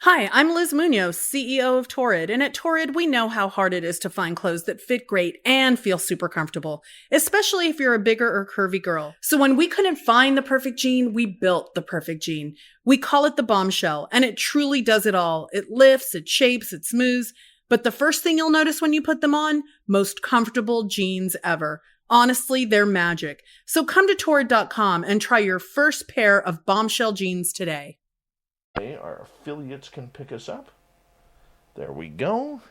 Hi, I'm Liz Munoz, CEO of Torrid, and at Torrid, we know how hard it is to find clothes that fit great and feel super comfortable, especially if you're a bigger or curvy girl. So when we couldn't find the perfect jean, we built the perfect jean. We call it the Bombshell, and it truly does it all. It lifts, it shapes, it smooths, but the first thing you'll notice when you put them on, most comfortable jeans ever. Honestly, they're magic. So come to Torrid.com and try your first pair of Bombshell jeans today. Our affiliates can pick us up. There we go.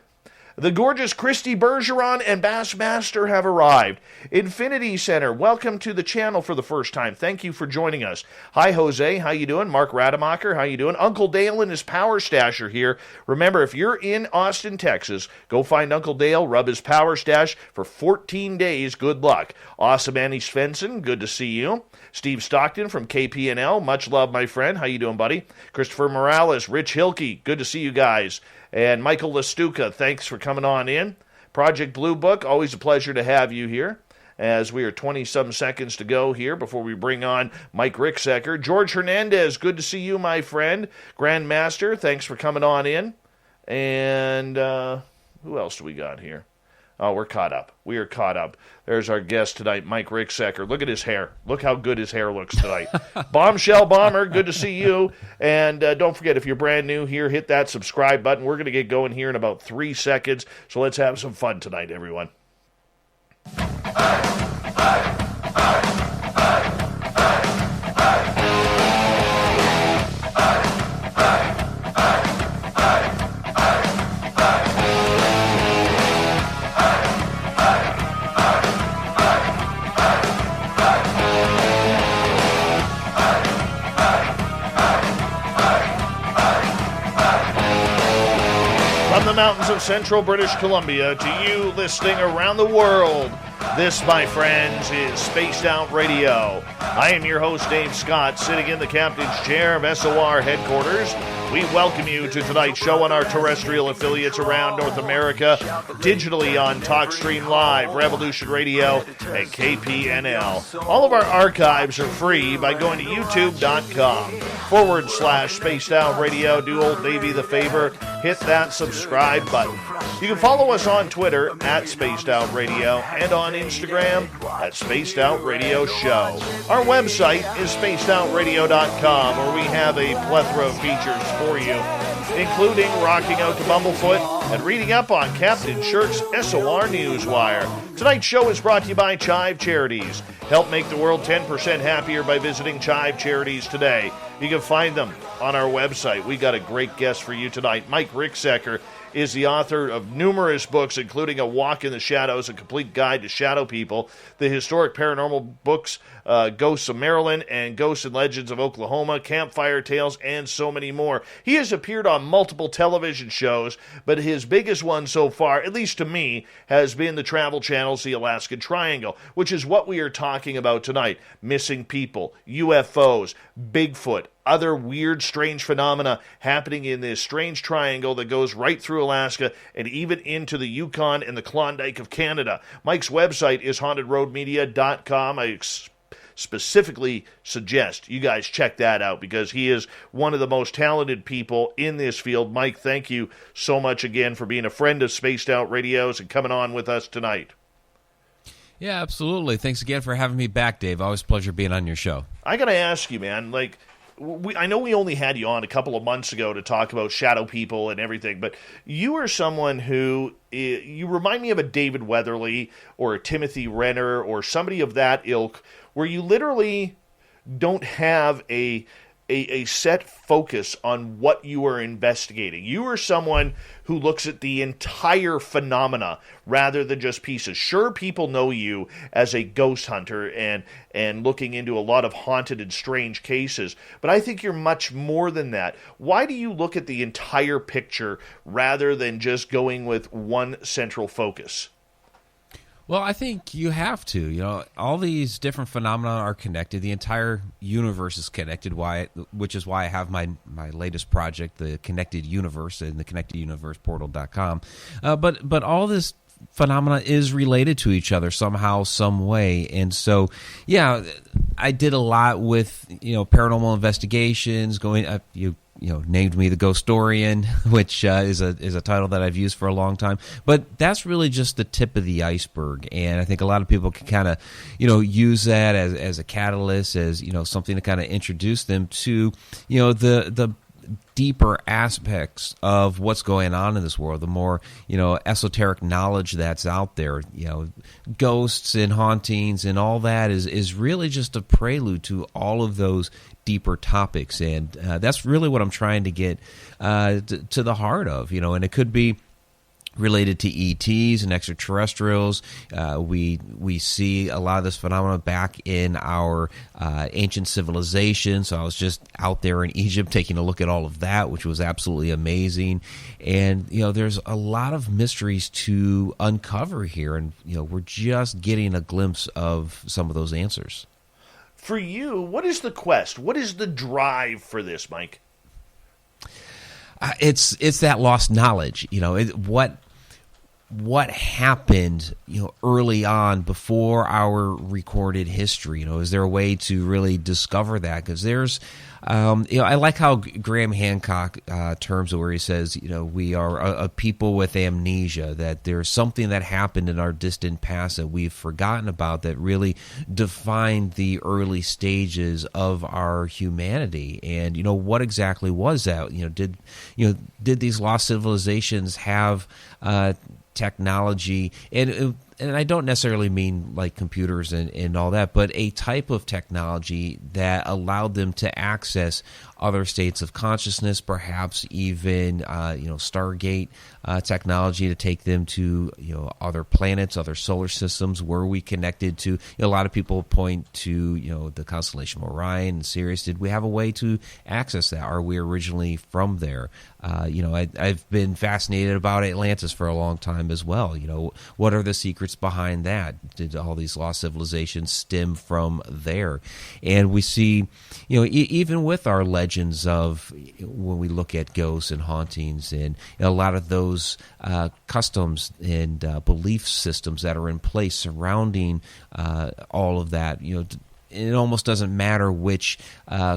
The gorgeous Christy Bergeron and Bassmaster have arrived. Infinity Center, welcome to the channel for the first time. Thank you for joining us. Hi, Jose. How you doing? Mark Rademacher, how you doing? Uncle Dale and his Power Stash are here. Remember, if you're in Austin, Texas, go find Uncle Dale, rub his Power Stash for 14 days. Good luck. Awesome Annie Svensson, good to see you. Steve Stockton from KPNL, much love, my friend. How you doing, buddy? Christopher Morales, Rich Hilke, good to see you guys. And Michael Lastuca, thanks for coming on in. Project Blue Book, always a pleasure to have you here, as we are 20-some seconds to go here before we bring on Mike Ricksecker. George Hernandez, good to see you, my friend. Grandmaster, thanks for coming on in. And who else do we got here? Oh, we're caught up. We are caught up. There's our guest tonight, Mike Ricksecker. Look at his hair. Look how good his hair looks tonight. Bombshell Bomber, good to see you. And don't forget, if you're brand new here, hit that subscribe button. We're going to get going here in about 3 seconds. So let's have some fun tonight, everyone. The mountains of central British Columbia to you listening around the world. This, my friends, is Spaced Out Radio. I am your host, Dave Scott, sitting in the captain's chair of SOR headquarters. We welcome you to tonight's show on our terrestrial affiliates around North America, digitally on TalkStream Live, Revolution Radio, and KPNL. All of our archives are free by going to youtube.com/Spaced Out Radio. Do old Davey the favor, hit that subscribe button. You can follow us on Twitter at Spaced Out Radio and on Instagram at Spaced Out Radio Show. Our website is spacedoutradio.com, where we have a plethora of features for you, including rocking out to Bumblefoot and reading up on Captain Shirk's SOR Newswire. Tonight's show is brought to you by Chive Charities. Help make the world 10% happier by visiting Chive Charities today. You can find them on our website. We got a great guest for you tonight. Mike Ricksecker is the author of numerous books, including A Walk in the Shadows, A Complete Guide to Shadow People, the historic paranormal books, Ghosts of Maryland and Ghosts and Legends of Oklahoma, Campfire Tales, and so many more. He has appeared on multiple television shows, but his biggest one so far, at least to me, has been the Travel Channel's The Alaskan Triangle, which is what we are talking about tonight. Missing people, UFOs, Bigfoot, other weird, strange phenomena happening in this strange triangle that goes right through Alaska and even into the Yukon and the Klondike of Canada. Mike's website is hauntedroadmedia.com. I specifically suggest you guys check that out because he is one of the most talented people in this field. Mike, thank you so much again for being a friend of Spaced Out Radios and coming on with us tonight. Yeah, absolutely. Thanks again for having me back, Dave. Always a pleasure being on your show. I got to ask you, man, I know we only had you on a couple of months ago to talk about shadow people and everything, but you are someone who, you remind me of a David Weatherly or a Timothy Renner or somebody of that ilk, where you literally don't have a set focus on what you are investigating. You are someone who looks at the entire phenomena rather than just pieces. Sure, people know you as a ghost hunter and looking into a lot of haunted and strange cases, but I think you're much more than that. Why do you look at the entire picture rather than just going with one central focus? Well, I think you have to. You know, all these different phenomena are connected. The entire universe is connected, which is why I have my latest project, The Connected Universe, in the connecteduniverseportal.com. But all this phenomena is related to each other somehow, some way. And so, yeah, I did a lot with, paranormal investigations, named me the Ghostorian, which is a title that I've used for a long time. But that's really just the tip of the iceberg, and I think a lot of people can kind of use that as a catalyst, as something to kind of introduce them to the deeper aspects of what's going on in this world, the more esoteric knowledge that's out there. Ghosts and hauntings and all that is really just a prelude to all of those deeper topics, and that's really what I'm trying to get to the heart of. And it could be related to ETs and extraterrestrials. We see a lot of this phenomena back in our ancient civilization. So I was just out there in Egypt taking a look at all of that, which was absolutely amazing. And there's a lot of mysteries to uncover here, and we're just getting a glimpse of some of those answers. For you, what is the quest? What is the drive for this, Mike? It's that lost knowledge. What happened early on before our recorded history. Is there a way to really discover that? Because there's I like how Graham Hancock terms it, where he says we are a people with amnesia, that there's something that happened in our distant past that we've forgotten about that really defined the early stages of our humanity. And what exactly was that? Did these lost civilizations have technology, and I don't necessarily mean like computers and all that, but a type of technology that allowed them to access other states of consciousness, perhaps even Stargate technology to take them to other planets, other solar systems. Were we connected to? A lot of people point to the constellation Orion and Sirius. Did we have a way to access that? Are we originally from there? I've been fascinated about Atlantis for a long time as well. What are the secrets behind that? Did all these lost civilizations stem from there? And we see, even with our legends of when we look at ghosts and hauntings and a lot of those customs and belief systems that are in place surrounding all of that, it almost doesn't matter which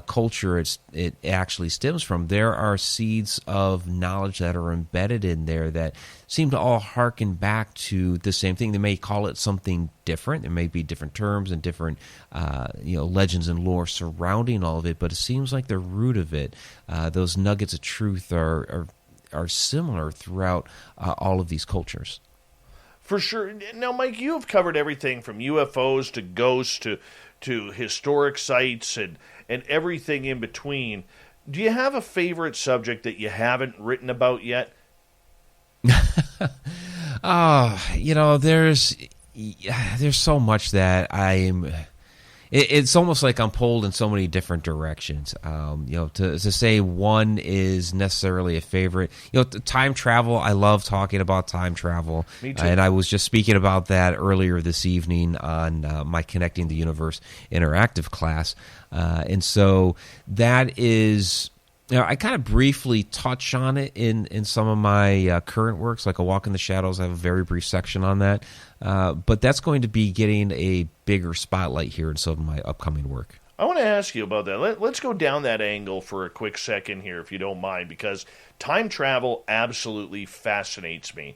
culture it actually stems from. There are seeds of knowledge that are embedded in there that seem to all harken back to the same thing. They may call it something different. There may be different terms and different legends and lore surrounding all of it, but it seems like the root of it, those nuggets of truth are similar throughout all of these cultures. For sure. Now, Mike, you have covered everything from UFOs to ghosts to historic sites and everything in between. Do you have a favorite subject that you haven't written about yet? There's so much that it's almost like I'm pulled in so many different directions. To say one is necessarily a favorite. Time travel, I love talking about time travel. Me too. And I was just speaking about that earlier this evening on my Connecting the Universe interactive class. And so that is... I kind of briefly touch on it in some of my current works, like A Walk in the Shadows. I have a very brief section on that. But that's going to be getting a bigger spotlight here in some of my upcoming work. I want to ask you about that. Let's go down that angle for a quick second here, if you don't mind, because time travel absolutely fascinates me.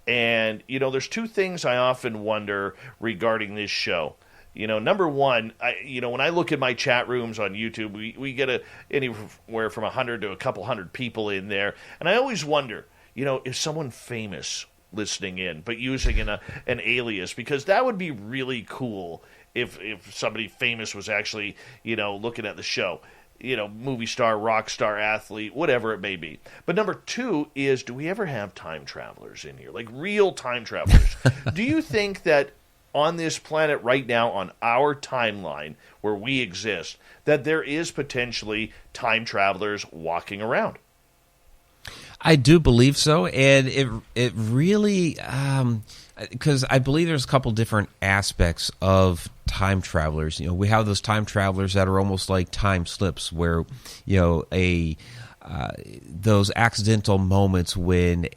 And, there's two things I often wonder regarding this show. Number one, when I look at my chat rooms on YouTube, we get anywhere from 100 to a couple hundred people in there. And I always wonder, is someone famous listening in, but using an alias? Because that would be really cool if somebody famous was actually, looking at the show. Movie star, rock star, athlete, whatever it may be. But number two is, do we ever have time travelers in here? Like real time travelers? Do you think that on this planet right now, on our timeline where we exist, that there is potentially time travelers walking around? I do believe so, and it really, because I believe there's a couple different aspects of time travelers. We have those time travelers that are almost like time slips, where those accidental moments when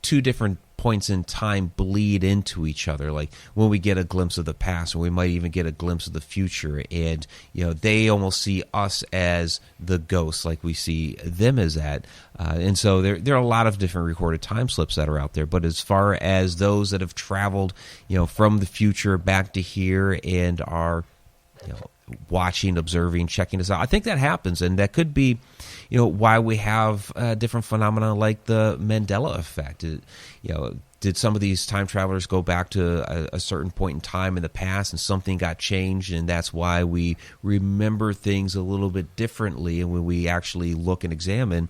two different points in time bleed into each other. Like when we get a glimpse of the past, or we might even get a glimpse of the future, and they almost see us as the ghosts, like we see them as that. And so there are a lot of different recorded time slips that are out there. But as far as those that have traveled, from the future back to here and are, watching, observing, checking this out, I think that happens, and that could be, why we have different phenomena like the Mandela effect. Did some of these time travelers go back to a certain point in time in the past, and something got changed, and that's why we remember things a little bit differently? And when we actually look and examine,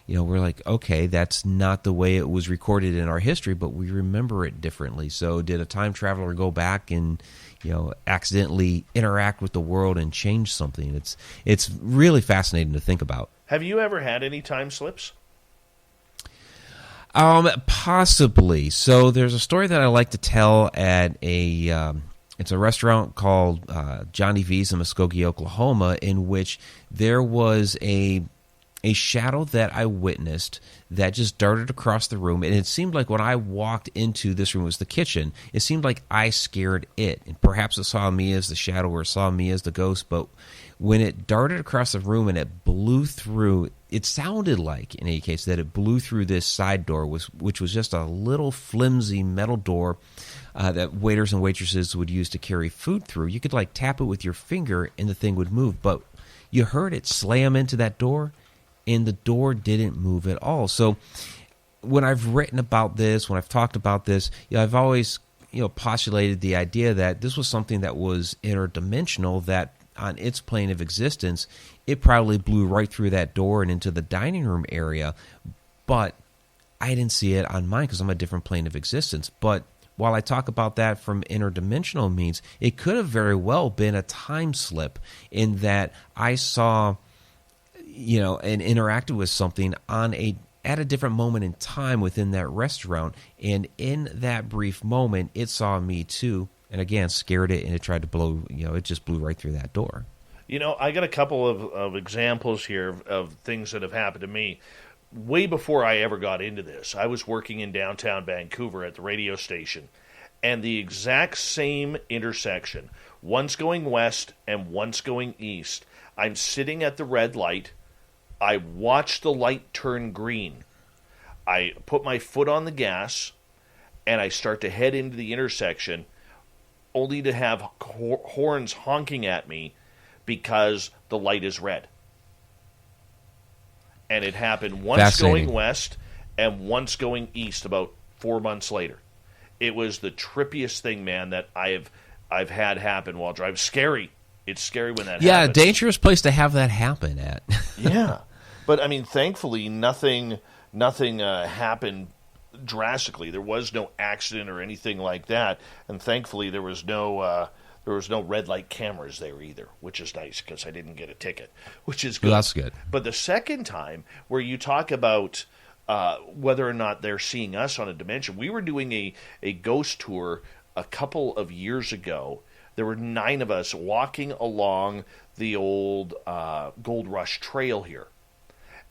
we're like, okay, that's not the way it was recorded in our history, but we remember it differently. So did a time traveler go back and accidentally interact with the world and change something? It's really fascinating to think about. Have you ever had any time slips? Possibly. So there's a story that I like to tell at it's a restaurant called Johnny V's in Muskogee, Oklahoma, in which there was a shadow that I witnessed that just darted across the room. And it seemed like when I walked into this room, it was the kitchen, it seemed like I scared it. And perhaps it saw me as the shadow or saw me as the ghost. But when it darted across the room and it blew through, it sounded like, in any case, that it blew through this side door, which was just a little flimsy metal door that waiters and waitresses would use to carry food through. You could tap it with your finger and the thing would move. But you heard it slam into that door, and the door didn't move at all. So when I've written about this, when I've talked about this, I've always postulated the idea that this was something that was interdimensional, that on its plane of existence, it probably blew right through that door and into the dining room area. But I didn't see it on mine because I'm a different plane of existence. But while I talk about that from interdimensional means, it could have very well been a time slip in that I saw and interacted with something at a different moment in time within that restaurant, and in that brief moment, it saw me too, and again scared it, and it tried to blow. It just blew right through that door. I got a couple of examples here of things that have happened to me. Way before I ever got into this, I was working in downtown Vancouver at the radio station, and the exact same intersection, once going west and once going east. I'm sitting at the red light. I watch the light turn green. I put my foot on the gas, and I start to head into the intersection, only to have horns honking at me because the light is red. And it happened once going west and once going east about 4 months later. It was the trippiest thing, man, that I've had happen while driving. Scary. It's scary when that happens. Yeah, dangerous place to have that happen at. Yeah. But, thankfully, nothing happened drastically. There was no accident or anything like that. And thankfully, there was no red light cameras there either, which is nice because I didn't get a ticket, which is good. Well, that's good. But the second time where you talk about whether or not they're seeing us on a dimension, we were doing a ghost tour a couple of years ago. There were 9 of us walking along the old Gold Rush Trail here.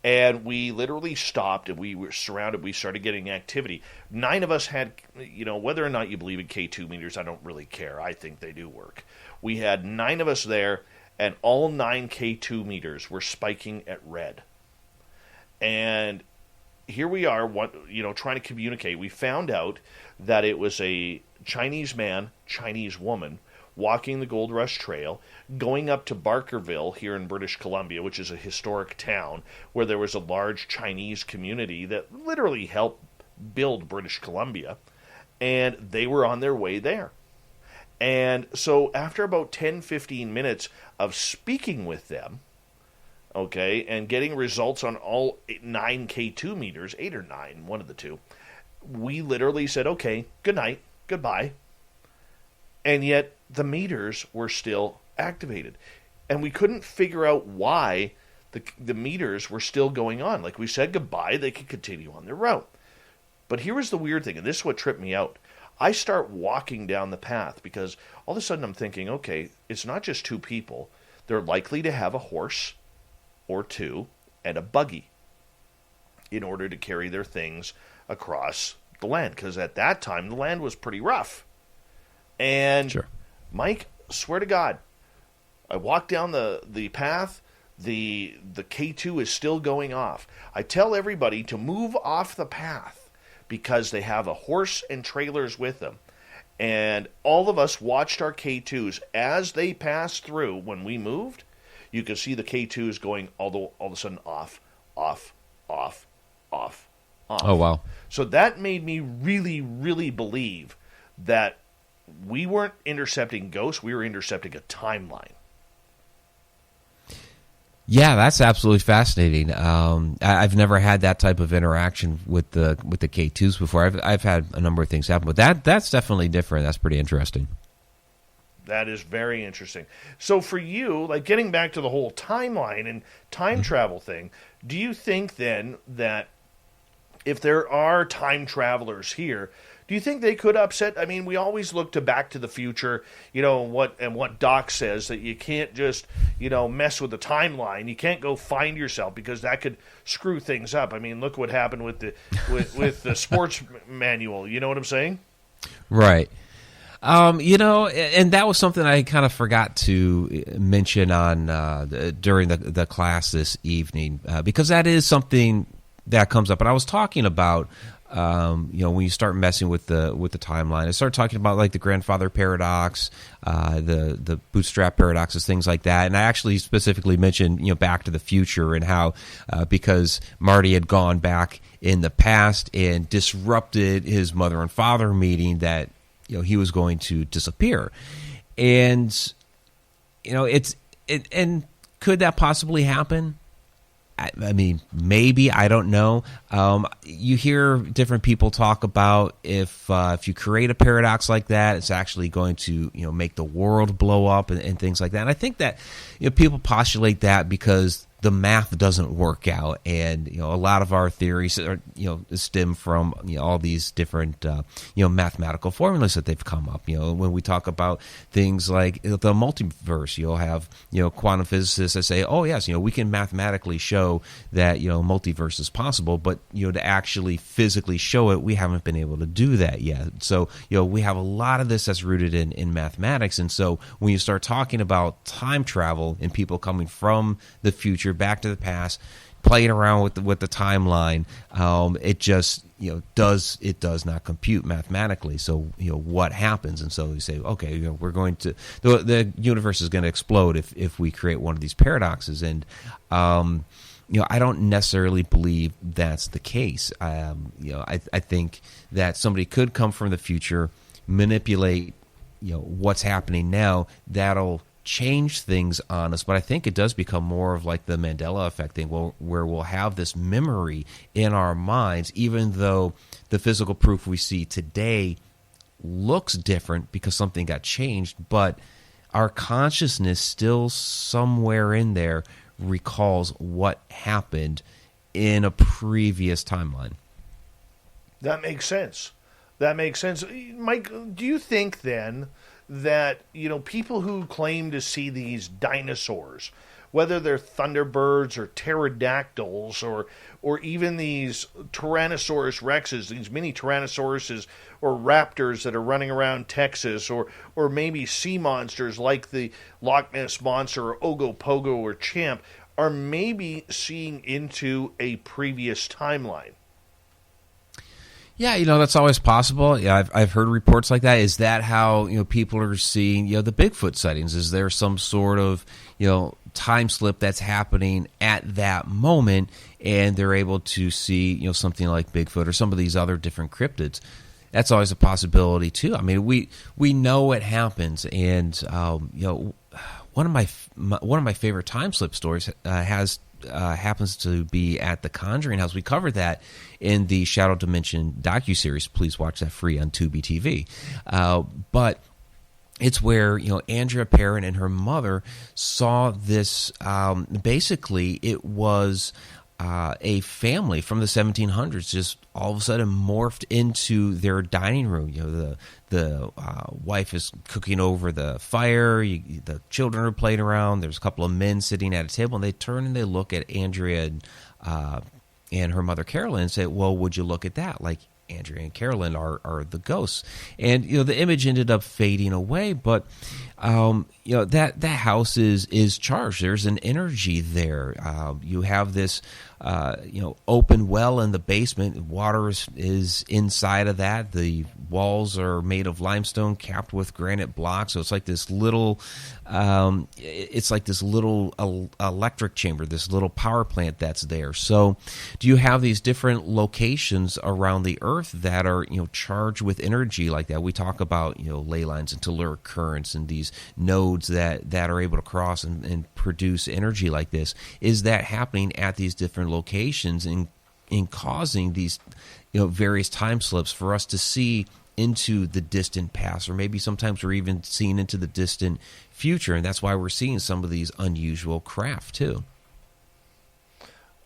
And we literally stopped, and we were surrounded. We started getting activity. 9 of us had, whether or not you believe in K2 meters, I don't really care. I think they do work. We had 9 of us there, and all 9 K2 meters were spiking at red. And here we are, trying to communicate. We found out that it was a Chinese man, Chinese woman, walking the Gold Rush Trail, going up to Barkerville here in British Columbia, which is a historic town where there was a large Chinese community that literally helped build British Columbia, and they were on their way there. And so after about 10, 15 minutes of speaking with them, okay, and getting results on all 9 K2 meters, 8 or 9, one of the two, we literally said, okay, good night, goodbye. And yet the meters were still activated. And we couldn't figure out why the meters were still going on. Like we said goodbye, they could continue on their route. But here was the weird thing, and this is what tripped me out. I start walking down the path because all of a sudden I'm thinking, okay, it's not just 2 people. They're likely to have a horse or 2 and a buggy in order to carry their things across the land, because at that time the land was pretty rough. And Sure. Mike, swear to God, I walked down the path. The K2 is still going off. I tell everybody to move off the path because they have a horse and trailers with them. And all of us watched our K2s as they passed through. When we moved, you could see the K2s going all of a sudden off, off, off, off, off. Oh, wow. So that made me really, really believe that we weren't intercepting ghosts, we were intercepting a timeline. Yeah, that's absolutely fascinating. I've never had that type of interaction with the K2s before. I've had a number of things happen, but that's definitely different. That's pretty interesting. That is very interesting. So for you, like getting back to the whole timeline and time travel thing, do you think then that if there are time travelers here, do you think they could upset? I mean, we always look to Back to the Future, what Doc says, that you can't just, mess with the timeline. You can't go find yourself because that could screw things up. I mean, look what happened with the sports manual. You know what I'm saying? Right. And that was something I kind of forgot to mention during the class this evening, because that is something that comes up. And I was talking about, when you start messing with the timeline, I started talking about like the grandfather paradox, the bootstrap paradoxes, things like that. And I actually specifically mentioned, Back to the Future and how, because Marty had gone back in the past and disrupted his mother and father meeting, that, he was going to disappear. And, and could that possibly happen? I mean, maybe, I don't know. You hear different people talk about if you create a paradox like that, it's actually going to make the world blow up and things like that. And I think that people postulate that because the math doesn't work out, and a lot of our theories are stem from all these different mathematical formulas that they've come up. When we talk about things like the multiverse, you'll have quantum physicists that say, oh yes, we can mathematically show that multiverse is possible, but to actually physically show it, we haven't been able to do that yet. So we have a lot of this that's rooted in mathematics, and so when you start talking about time travel and people coming from the future back to the past, playing around with the timeline, it just does not compute mathematically. So what happens? And so you say, okay, we're going to the universe is going to explode if we create one of these paradoxes. And I don't necessarily believe that's the case. I think that somebody could come from the future, manipulate what's happening now. That'll change things on us, but I think it does become more of like the Mandela effect thing, where we'll have this memory in our minds, even though the physical proof we see today looks different because something got changed, but our consciousness still somewhere in there recalls what happened in a previous timeline. That makes sense. Mike, do you think then that people who claim to see these dinosaurs, whether they're thunderbirds or pterodactyls or even these Tyrannosaurus rexes, these mini Tyrannosauruses or raptors that are running around Texas, or maybe sea monsters like the Loch Ness Monster or Ogopogo or Champ, are maybe seeing into a previous timeline? Yeah, that's always possible. Yeah, I've heard reports like that. Is that how people are seeing the Bigfoot sightings? Is there some sort of time slip that's happening at that moment, and they're able to see something like Bigfoot or some of these other different cryptids? That's always a possibility too. I mean, we know it happens, and one of my favorite time slip stories happens to be at the Conjuring House. We covered that in the Shadow Dimension docuseries. Please watch that free on Tubi TV. But it's where Andrea Perron and her mother saw this. Basically, it was a family from the 1700s just all of a sudden morphed into their dining room. The wife is cooking over the fire. The children are playing around. There's a couple of men sitting at a table, and they turn and they look at Andrea and her mother Carolyn and say, "Well, would you look at that? Like Andrea and Carolyn are the ghosts. And, the image ended up fading away, but, that house is charged. There's an energy there. You have this, open well in the basement. Water is inside of that. The walls are made of limestone capped with granite blocks. So it's like this little, electric chamber, this little power plant that's there. So do you have these different locations around the earth that are, charged with energy like that? We talk about, ley lines and telluric currents and these nodes that are able to cross and produce energy like this. Is that happening at these different locations in causing these, various time slips for us to see into the distant past, or maybe sometimes we're even seeing into the distant future, and that's why we're seeing some of these unusual craft too.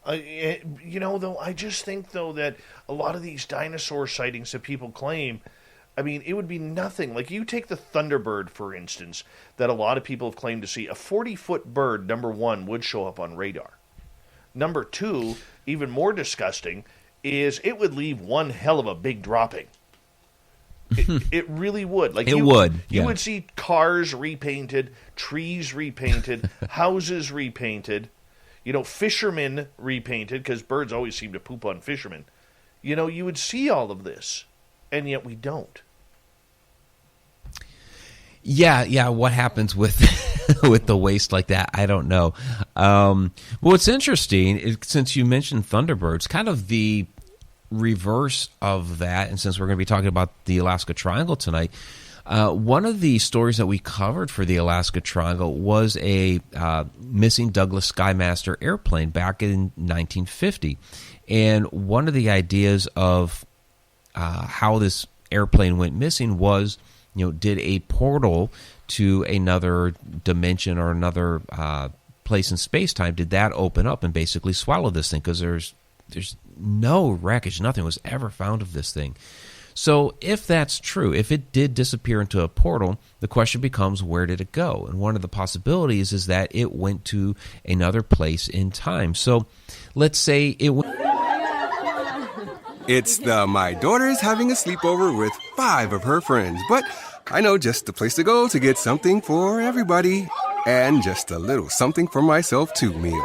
Though, I just think, though, that a lot of these dinosaur sightings that people claim, I mean, it would be nothing. Like, you take the Thunderbird, for instance, that a lot of people have claimed to see. A 40-foot bird, number one, would show up on radar. Number two, even more disgusting, is it would leave one hell of a big dropping. It really would. Like, you would see cars repainted, trees repainted, houses repainted, fishermen repainted, because birds always seem to poop on fishermen. You would see all of this, and yet we don't. Yeah. What happens with with the waste like that? I don't know. What's interesting is, since you mentioned Thunderbirds, kind of the reverse of that, and since we're going to be talking about the Alaska Triangle tonight, one of the stories that we covered for the Alaska Triangle was a missing Douglas Skymaster airplane back in 1950. And one of the ideas of how this airplane went missing was, did a portal to another dimension or another place in space-time, did that open up and basically swallow this thing? Because there's no wreckage, nothing was ever found of this thing. So if that's true, if it did disappear into a portal, the question becomes, where did it go? And one of the possibilities is that it went to another place in time. So let's say it went... It's my daughter's having a sleepover with 5 of her friends, but I know just the place to go to get something for everybody, and just a little something for myself too meal.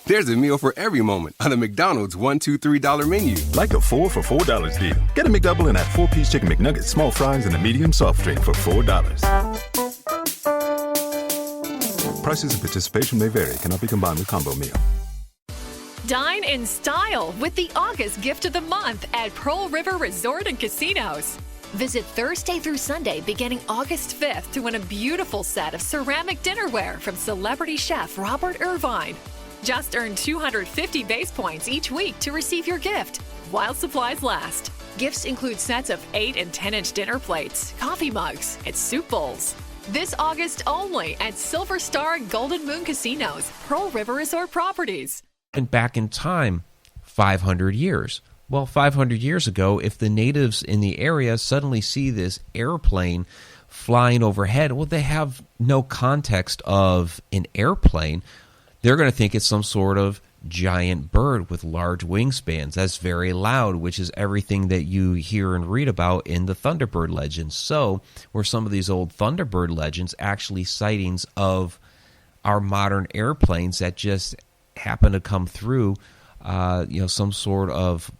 There's a meal for every moment on the McDonald's $1, $2, $3 menu. Like a 4 for $4 deal. Get a McDouble and add 4-piece chicken McNuggets, small fries, and a medium soft drink for $4. Prices and participation may vary. Cannot be combined with combo meal. Dine in style with the August gift of the month at Pearl River Resort and Casinos. Visit Thursday through Sunday beginning August 5th to win a beautiful set of ceramic dinnerware from celebrity chef Robert Irvine. Just earn 250 base points each week to receive your gift while supplies last. Gifts include sets of 8 and 10-inch dinner plates, coffee mugs, and soup bowls. This August only at Silver Star and Golden Moon Casinos, Pearl River Resort Properties. And back in time, 500 years. Well, 500 years ago, if the natives in the area suddenly see this airplane flying overhead, well, they have no context of an airplane. They're going to think it's some sort of giant bird with large wingspans. That's very loud, which is everything that you hear and read about in the Thunderbird legends. So were some of these old Thunderbird legends actually sightings of our modern airplanes that just happen to come through, some sort of,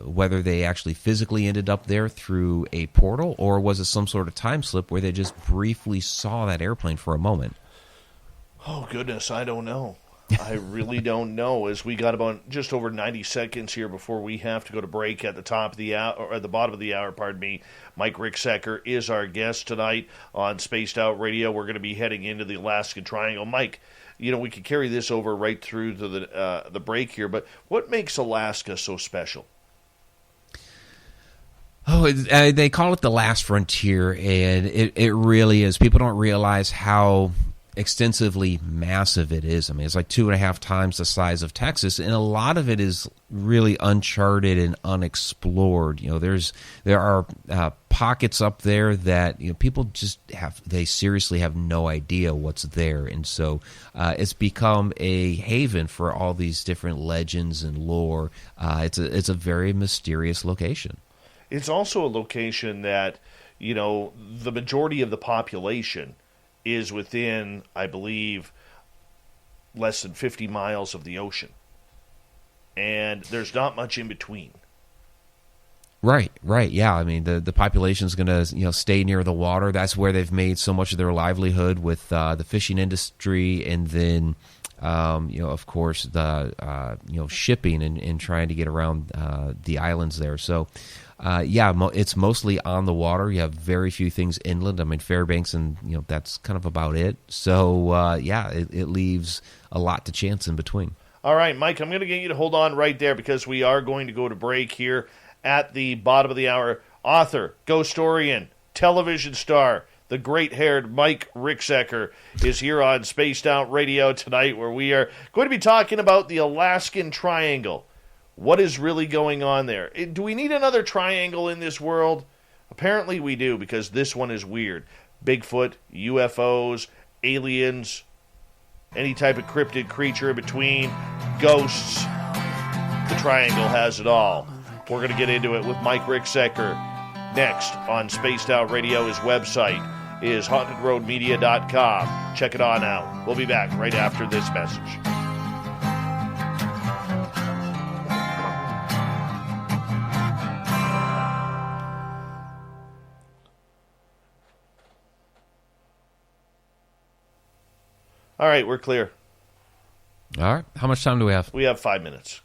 whether they actually physically ended up there through a portal, or was it some sort of time slip where they just briefly saw that airplane for a moment? Oh, goodness, I don't know. I really don't know, as we got about just over 90 seconds here before we have to go to break at the top of the hour, or at the bottom of the hour, pardon me. Mike Ricksecker is our guest tonight on Spaced Out Radio. We're going to be heading into the Alaskan Triangle. Mike, we could carry this over right through to the break here, but what makes Alaska so special? Oh, they call it the last frontier, and it really is. People don't realize how extensively massive it is. I mean, it's like 2.5 times the size of Texas, and a lot of it is really uncharted and unexplored. There are pockets up there that people just they seriously have no idea what's there, and so it's become a haven for all these different legends and lore. It's a very mysterious location. It's also a location that the majority of the population is within, I believe, less than 50 miles of the ocean. And there's not much in between. Right. Yeah, I mean, the population's going to stay near the water. That's where they've made so much of their livelihood with the fishing industry, and then of course the shipping and trying to get around the islands there. So it's mostly on the water. You have very few things inland. I mean, Fairbanks, and that's kind of about it. So it leaves a lot to chance in between. All right, Mike, I'm going to get you to hold on right there because we are going to go to break here at the bottom of the hour. Author, ghostorian, television star, the great-haired Mike Ricksecker is here on Spaced Out Radio tonight, where we are going to be talking about the Alaskan Triangle. What is really going on there? Do we need another triangle in this world? Apparently we do, because this one is weird. Bigfoot, UFOs, aliens, any type of cryptid creature in between, ghosts. The triangle has it all. We're going to get into it with Mike Ricksecker next on Spaced Out Radio. His website is hauntedroadmedia.com. Check it on out. We'll be back right after this message. All right, we're clear. All right. How much time do we have? We have 5 minutes.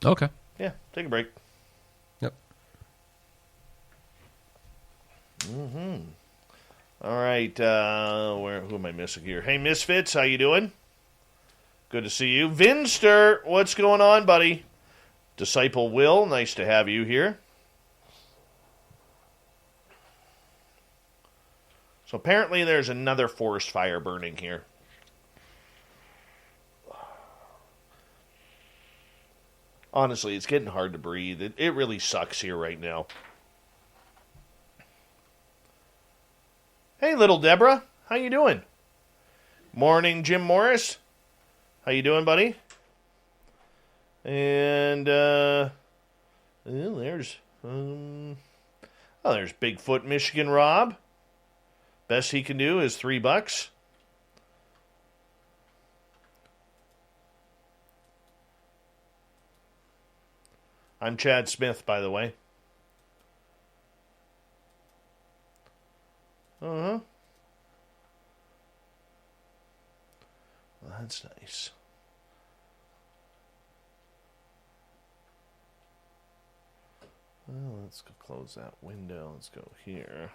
Okay. Yeah, take a break. Yep. All right, who am I missing here? Hey, Misfits, how you doing? Good to see you. Vinster, what's going on, buddy? Disciple Will, nice to have you here. So apparently there's another forest fire burning here. Honestly, it's getting hard to breathe. It really sucks here right now. Hey, little Deborah. How you doing? Morning, Jim Morris. How you doing, buddy? And, there's Bigfoot Michigan Rob. Best he can do is $3. I'm Chad Smith, by the way. Well, that's nice. Well, let's go close that window. Let's go here.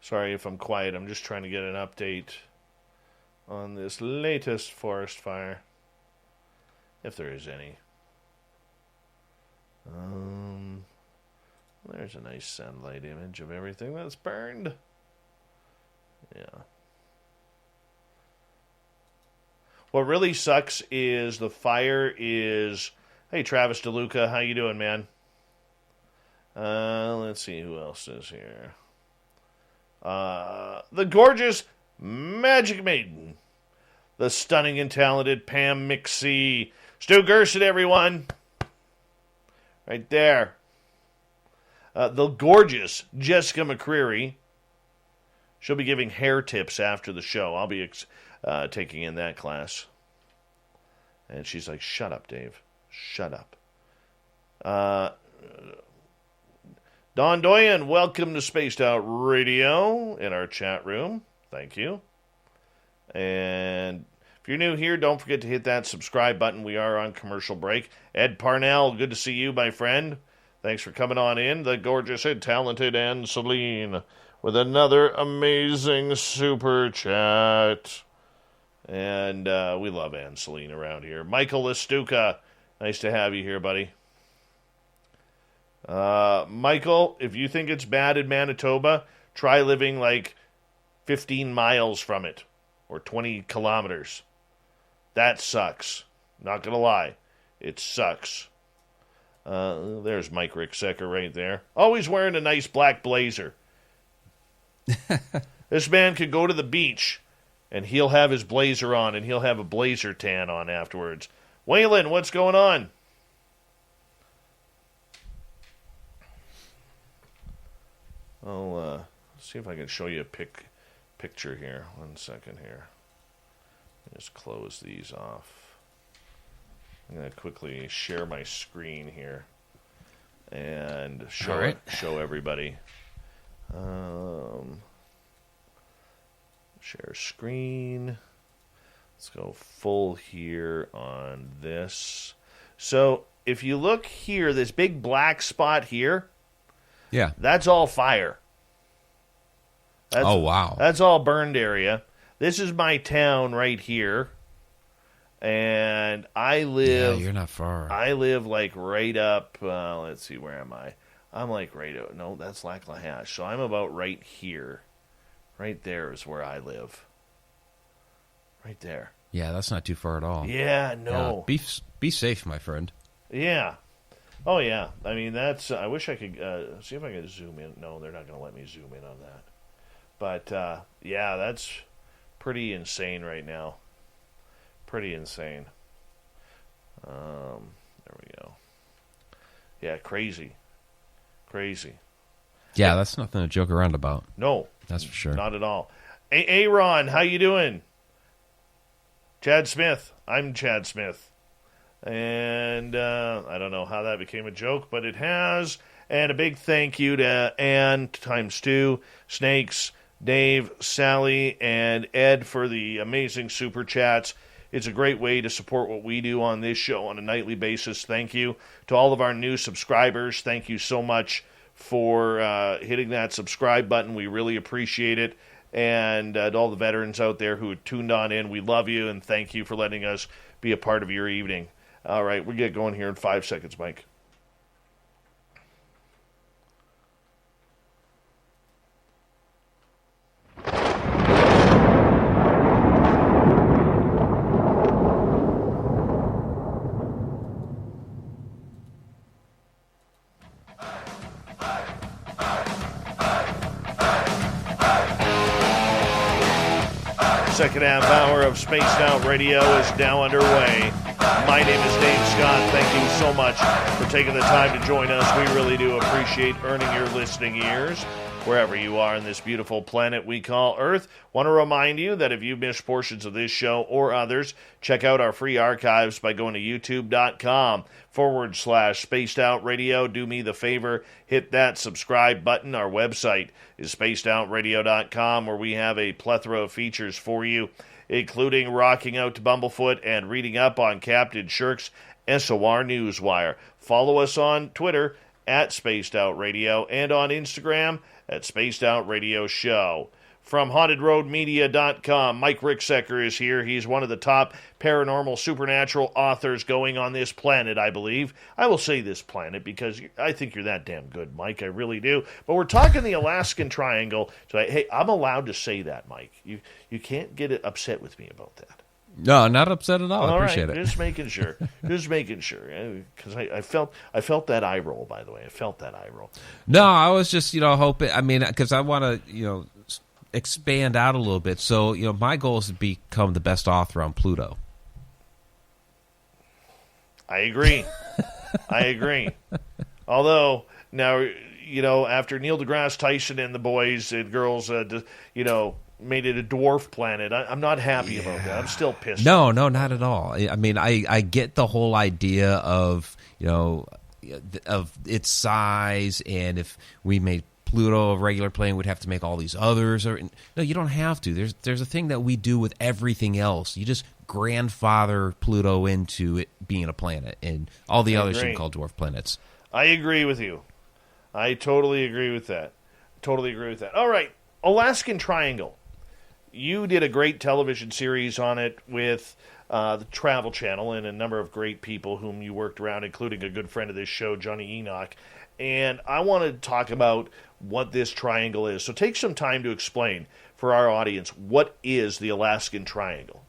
Sorry if I'm quiet. I'm just trying to get an update on this latest forest fire, if there is any. There's a nice satellite image of everything that's burned. Yeah. What really sucks is the fire is... Hey, Travis DeLuca, how you doing, man? Let's see who else is here. The gorgeous Magic Maiden. The stunning and talented Pam McSee. Stu Gerson, everyone. Right there. The gorgeous Jessica McCreary. She'll be giving hair tips after the show. I'll be taking in that class. And she's like, shut up, Dave. Shut up. Don Doyen, welcome to Spaced Out Radio in our chat room. Thank you. And if you're new here, don't forget to hit that subscribe button. We are on commercial break. Ed Parnell, good to see you, my friend. Thanks for coming on in. The gorgeous and talented Ann Celine with another amazing super chat. And we love Ann Celine around here. Michael Lestuca, nice to have you here, buddy. Michael, if you think it's bad in Manitoba, try living like 15 miles from it or 20 kilometers. That sucks. Not going to lie. It sucks. There's Mike Ricksecker right there. Always wearing a nice black blazer. This man could go to the beach and he'll have his blazer on and he'll have a blazer tan on afterwards. Waylon, what's going on? I'll see if I can show you a picture here. 1 second here. Just close these off. I'm going to quickly share my screen here and show everybody. Share screen. Let's go full here on this. So if you look here, this big black spot here, Yeah. that's all fire. Oh, wow. That's all burned area. This is my town right here. And I live... Yeah, you're not far. I live like right up... let's see, where am I? I'm like right... No, that's Lac-La-Hache. So I'm about right here. Right there is where I live. Right there. Yeah, that's not too far at all. Yeah, no. Be safe, my friend. Yeah. Oh, yeah. I mean, that's... I wish I could... see if I could zoom in. No, they're not going to let me zoom in on that. But, yeah, that's pretty insane right now. Pretty insane. There we go. Yeah, crazy. Crazy. Yeah, that's nothing to joke around about. No. That's for sure. Not at all. Aaron, how you doing? Chad Smith. I'm Chad Smith. And I don't know how that became a joke, but it has. And a big thank you to Ann ×2, Snakes, Dave, Sally, and Ed for the amazing super chats. It's a great way to support what we do on this show on a nightly basis. Thank you to all of our new subscribers. Thank you so much for hitting that subscribe button. We really appreciate it. And to all the veterans out there who tuned on in, we love you, and thank you for letting us be a part of your evening. All right, we'll get going here in 5 seconds, Mike. Second half hour of Spaced Out Radio is now underway. My name is Dave Scott. Thank you so much for taking the time to join us. We really do appreciate earning your listening ears wherever you are in this beautiful planet we call Earth. Want to remind you that if you missed portions of this show or others, check out our free archives by going to youtube.com/Spaced Out Radio. Do me the favor, hit that subscribe button. Our website is spacedoutradio.com, where we have a plethora of features for you, including rocking out to Bumblefoot and reading up on Captain Shirk's SOR Newswire. Follow us on Twitter at Spaced Out Radio and on Instagram at Spaced Out Radio Show. From HauntedRoadMedia.com, Mike Ricksecker is here. He's one of the top paranormal supernatural authors going on this planet, I believe. I will say this planet because I think you're that damn good, Mike. I really do. But we're talking the Alaskan Triangle. So, hey, I'm allowed to say that, Mike. You can't get upset with me about that. No, not upset at all. I appreciate it. Just making sure. Just making sure. Because I felt that eye roll, by the way. I felt that eye roll. No, I was just, hoping, because I want to, expand out a little bit. So, my goal is to become the best author on Pluto. I agree. I agree. Although, now, after Neil deGrasse Tyson and the boys and girls, made it a dwarf planet, I'm not happy about that. I'm still pissed. No, not at all. I get the whole idea of, of its size, and if we made Pluto a regular planet, we'd have to make all these others. No, you don't have to. There's a thing that we do with everything else. You just grandfather Pluto into it being a planet, and all the others should be called dwarf planets. I agree with you. I totally agree with that. All right, Alaskan Triangle. You did a great television series on it with the Travel Channel and a number of great people whom you worked around, including a good friend of this show, Johnny Enoch. and I want to talk about what this triangle is. So take some time to explain for our audience, what is the Alaskan Triangle?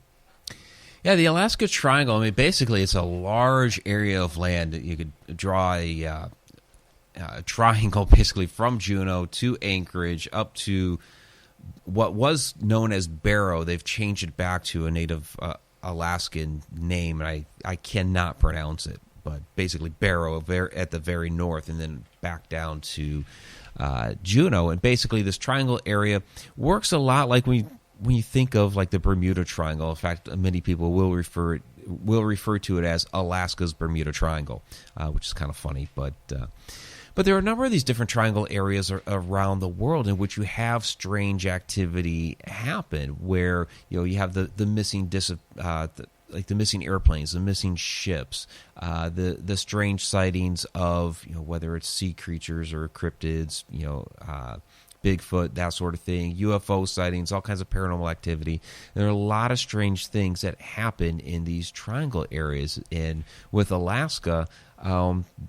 Yeah, the Alaska Triangle, I mean, basically it's a large area of land that you could draw a triangle basically from Juneau to Anchorage up to what was known as Barrow. They've changed it back to a native Alaskan name, and I cannot pronounce it, but basically Barrow at the very north, and then back down to Juneau. And basically this triangle area works a lot like when you think of like the Bermuda Triangle. In fact, many people will refer to it as Alaska's Bermuda Triangle, which is kind of funny, but there are a number of these different triangle areas around the world in which you have strange activity happen, where you have the missing like the missing airplanes, the missing ships, the strange sightings of whether it's sea creatures or cryptids, Bigfoot, that sort of thing, UFO sightings, all kinds of paranormal activity. There are a lot of strange things that happen in these triangle areas. And with Alaska,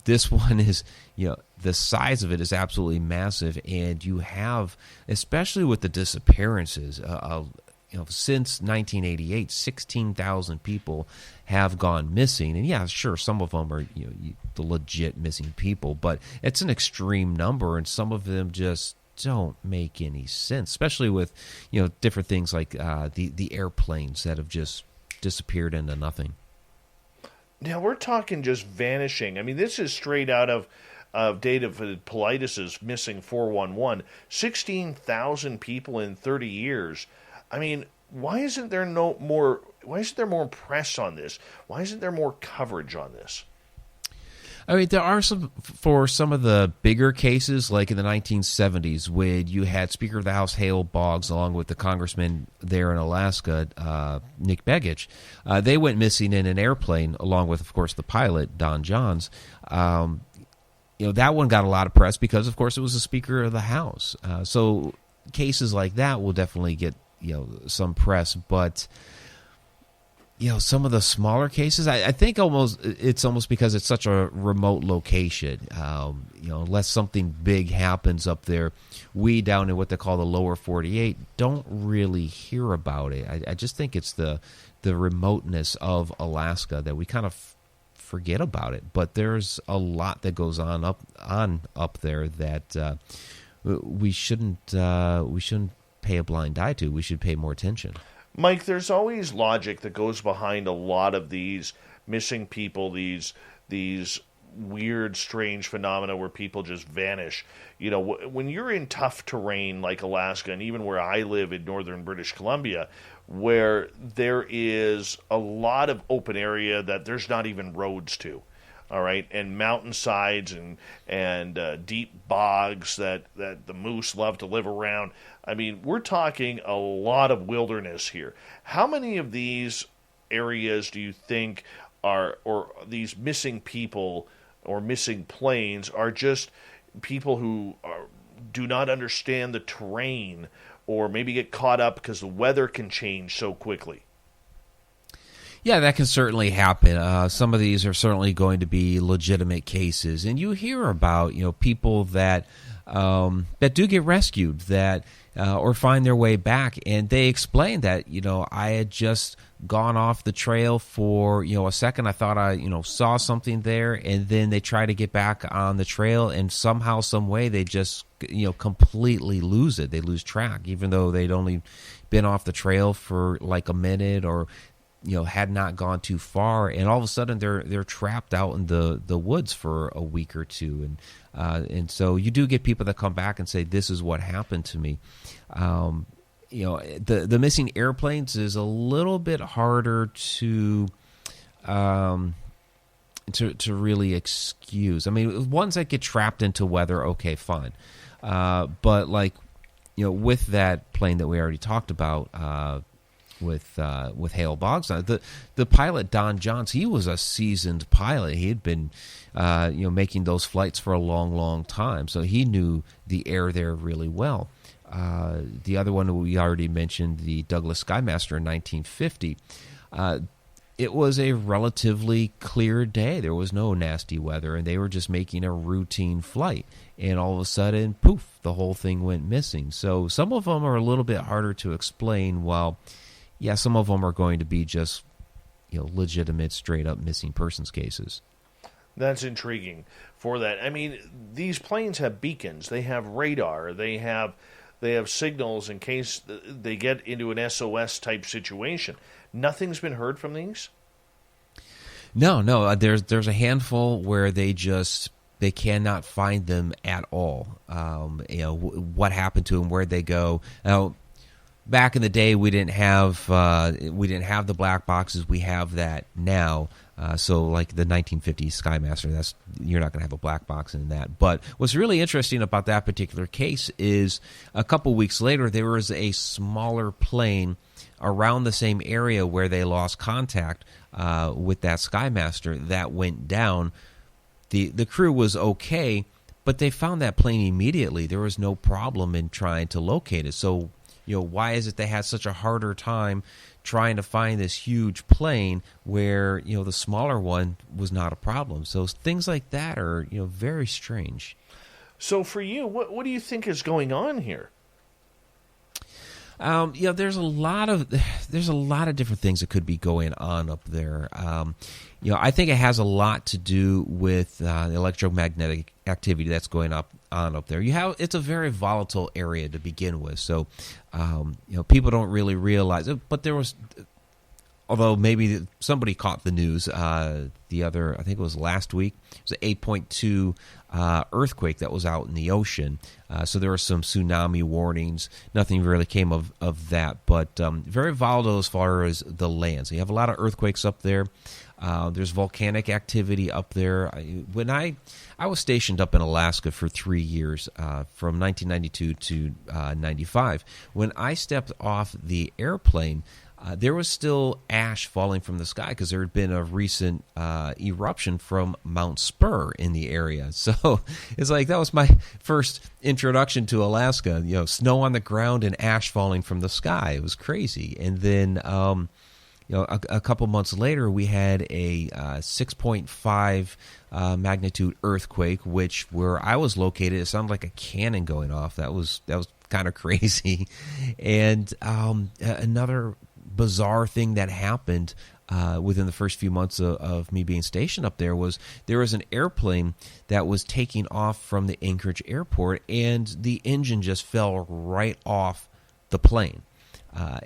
this one is, the size of it is absolutely massive. And you have, especially with the disappearances, since 1988, 16,000 people have gone missing. And yeah, sure, some of them are the legit missing people, but it's an extreme number, and some of them just don't make any sense, especially with different things like the airplanes that have just disappeared into nothing. Now we're talking just vanishing. I mean, this is straight out of David Paulides' Missing 411. 16,000 people in 30 years. I mean, why isn't there more press on this? Why isn't there more coverage on this? I mean, there are for some of the bigger cases, like in the 1970s, when you had Speaker of the House Hale Boggs, along with the congressman there in Alaska, Nick Begich. They went missing in an airplane, along with, of course, the pilot, Don Johns. That one got a lot of press because, of course, it was the Speaker of the House. So cases like that will definitely get some press, but some of the smaller cases, I think it's almost because it's such a remote location. Unless something big happens up there, we down in what they call the lower 48 don't really hear about it. I just think it's the remoteness of Alaska that we kind of forget about it. But there's a lot that goes on up there that we shouldn't pay a blind eye to. We should pay more attention. Mike, there's always logic that goes behind a lot of these missing people, these weird, strange phenomena where people just vanish. When you're in tough terrain like Alaska, and even where I live in northern British Columbia, where there is a lot of open area that there's not even roads to, all right, and mountainsides and deep bogs that the moose love to live around. I mean, we're talking a lot of wilderness here. How many of these areas do you think or these missing people or missing planes are just people who do not understand the terrain, or maybe get caught up because the weather can change so quickly? Yeah, that can certainly happen. Some of these are certainly going to be legitimate cases, and you hear about people that do get rescued, that or find their way back, and they explain that I had just gone off the trail for a second. I thought I saw something there, and then they try to get back on the trail, and somehow, some way, they just completely lose it. They lose track, even though they'd only been off the trail for like a minute or had not gone too far, and all of a sudden they're trapped out in the woods for a week or two, and so you do get people that come back and say, "This is what happened to me." The missing airplanes is a little bit harder to really excuse. I mean, ones that get trapped into weather, okay, fine, but with that plane that we already talked about. With Hale Boggs, the pilot Don Johns, he was a seasoned pilot. He had been making those flights for a long time, so he knew the air there really well. The other one we already mentioned, the Douglas Skymaster in 1950. it was a relatively clear day. There was no nasty weather, and they were just making a routine flight. And all of a sudden, poof, the whole thing went missing. So some of them are a little bit harder to explain, while, yeah, some of them are going to be just, legitimate, straight-up missing persons cases. That's intriguing for that. I mean, these planes have beacons. They have radar. They have signals in case they get into an SOS type situation. Nothing's been heard from these? No. There's a handful where they cannot find them at all. What happened to them? Where'd they go? Now, back in the day, we didn't have the black boxes. We have that now. So, like the 1950s Skymaster, you're not going to have a black box in that. But what's really interesting about that particular case is a couple weeks later, there was a smaller plane around the same area where they lost contact with that Skymaster that went down. The crew was okay, but they found that plane immediately. There was no problem in trying to locate it. So, why is it they had such a harder time trying to find this huge plane where, the smaller one was not a problem? So things like that are, very strange. So for you, what do you think is going on here? There's a lot of different things that could be going on up there. I think it has a lot to do with the electromagnetic activity that's going on up there. It's a very volatile area to begin with, so people don't really realize it. But there was, although maybe somebody caught the news I think it was last week. It was an 8.2 earthquake that was out in the ocean. So there were some tsunami warnings. Nothing really came of that, but very volatile as far as the land. So you have a lot of earthquakes up there. There's volcanic activity up there. When I was stationed up in Alaska for 3 years, from 1992 to 95. When I stepped off the airplane, there was still ash falling from the sky because there had been a recent eruption from Mount Spur in the area. So it's like that was my first introduction to Alaska. Snow on the ground and ash falling from the sky. It was crazy. And then a couple months later, we had a 6.5 magnitude earthquake, which where I was located, it sounded like a cannon going off. That was kind of crazy. And another bizarre thing that happened within the first few months of me being stationed up there was an airplane that was taking off from the Anchorage airport, and the engine just fell right off the plane.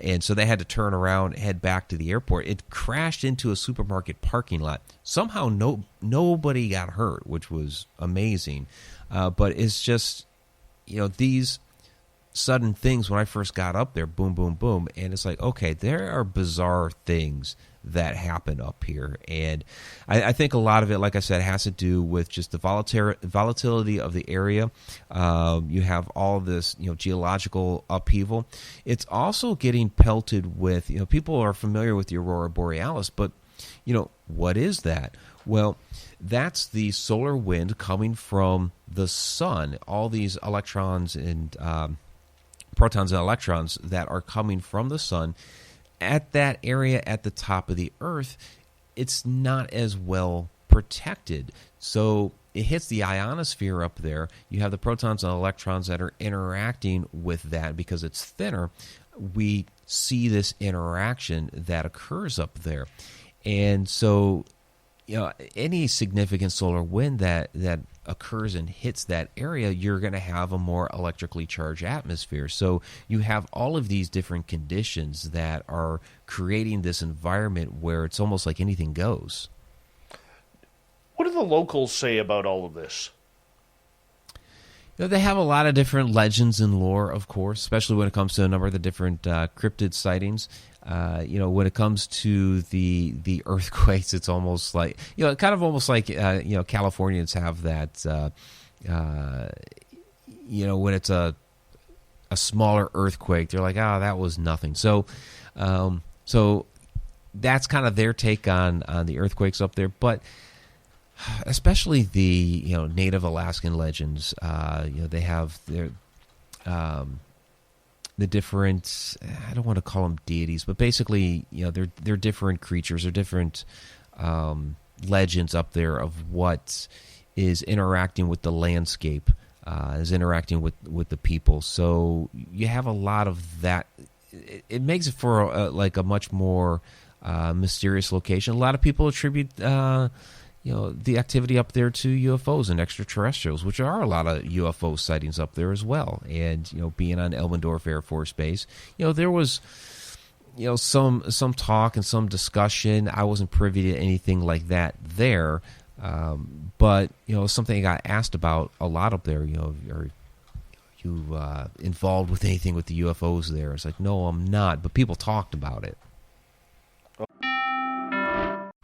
And so they had to turn around, head back to the airport. It crashed into a supermarket parking lot. Somehow nobody got hurt, which was amazing. But it's just, these sudden things when I first got up there, boom, boom, boom. And it's like, okay, there are bizarre things that happen up here. And I think a lot of it, like I said, has to do with just the volatility of the area. You have all this, geological upheaval. It's also getting pelted with, people are familiar with the Aurora Borealis, but, what is that? Well, that's the solar wind coming from the sun. All these electrons and protons and electrons that are coming from the sun at that area at the top of the Earth, it's not as well protected. So it hits the ionosphere up there. You have the protons and electrons that are interacting with that because it's thinner. We see this interaction that occurs up there. And so, any significant solar wind that occurs and hits that area, you're going to have a more electrically charged atmosphere. So you have all of these different conditions that are creating this environment where it's almost like anything goes. What do the locals say about all of this? They have a lot of different legends and lore, of course, especially when it comes to a number of the different cryptid sightings. When it comes to the earthquakes, it's almost like, kind of almost like, Californians have that, when it's a smaller earthquake, they're like, that was nothing. So that's kind of their take on the earthquakes up there. But especially the, Native Alaskan legends, they have their, different, I don't want to call them deities, but basically, they're different creatures or different legends up there of what is interacting with the landscape, is interacting with the people. So you have a lot of that. It makes it for a much more mysterious location. A lot of people attribute the activity up there to UFOs and extraterrestrials, which are a lot of UFO sightings up there as well. And being on Elmendorf Air Force Base, there was some talk and some discussion. I wasn't privy to anything like that there, but something I got asked about a lot up there. Are you involved with anything with the UFOs there? It's like, no, I'm not, but people talked about it.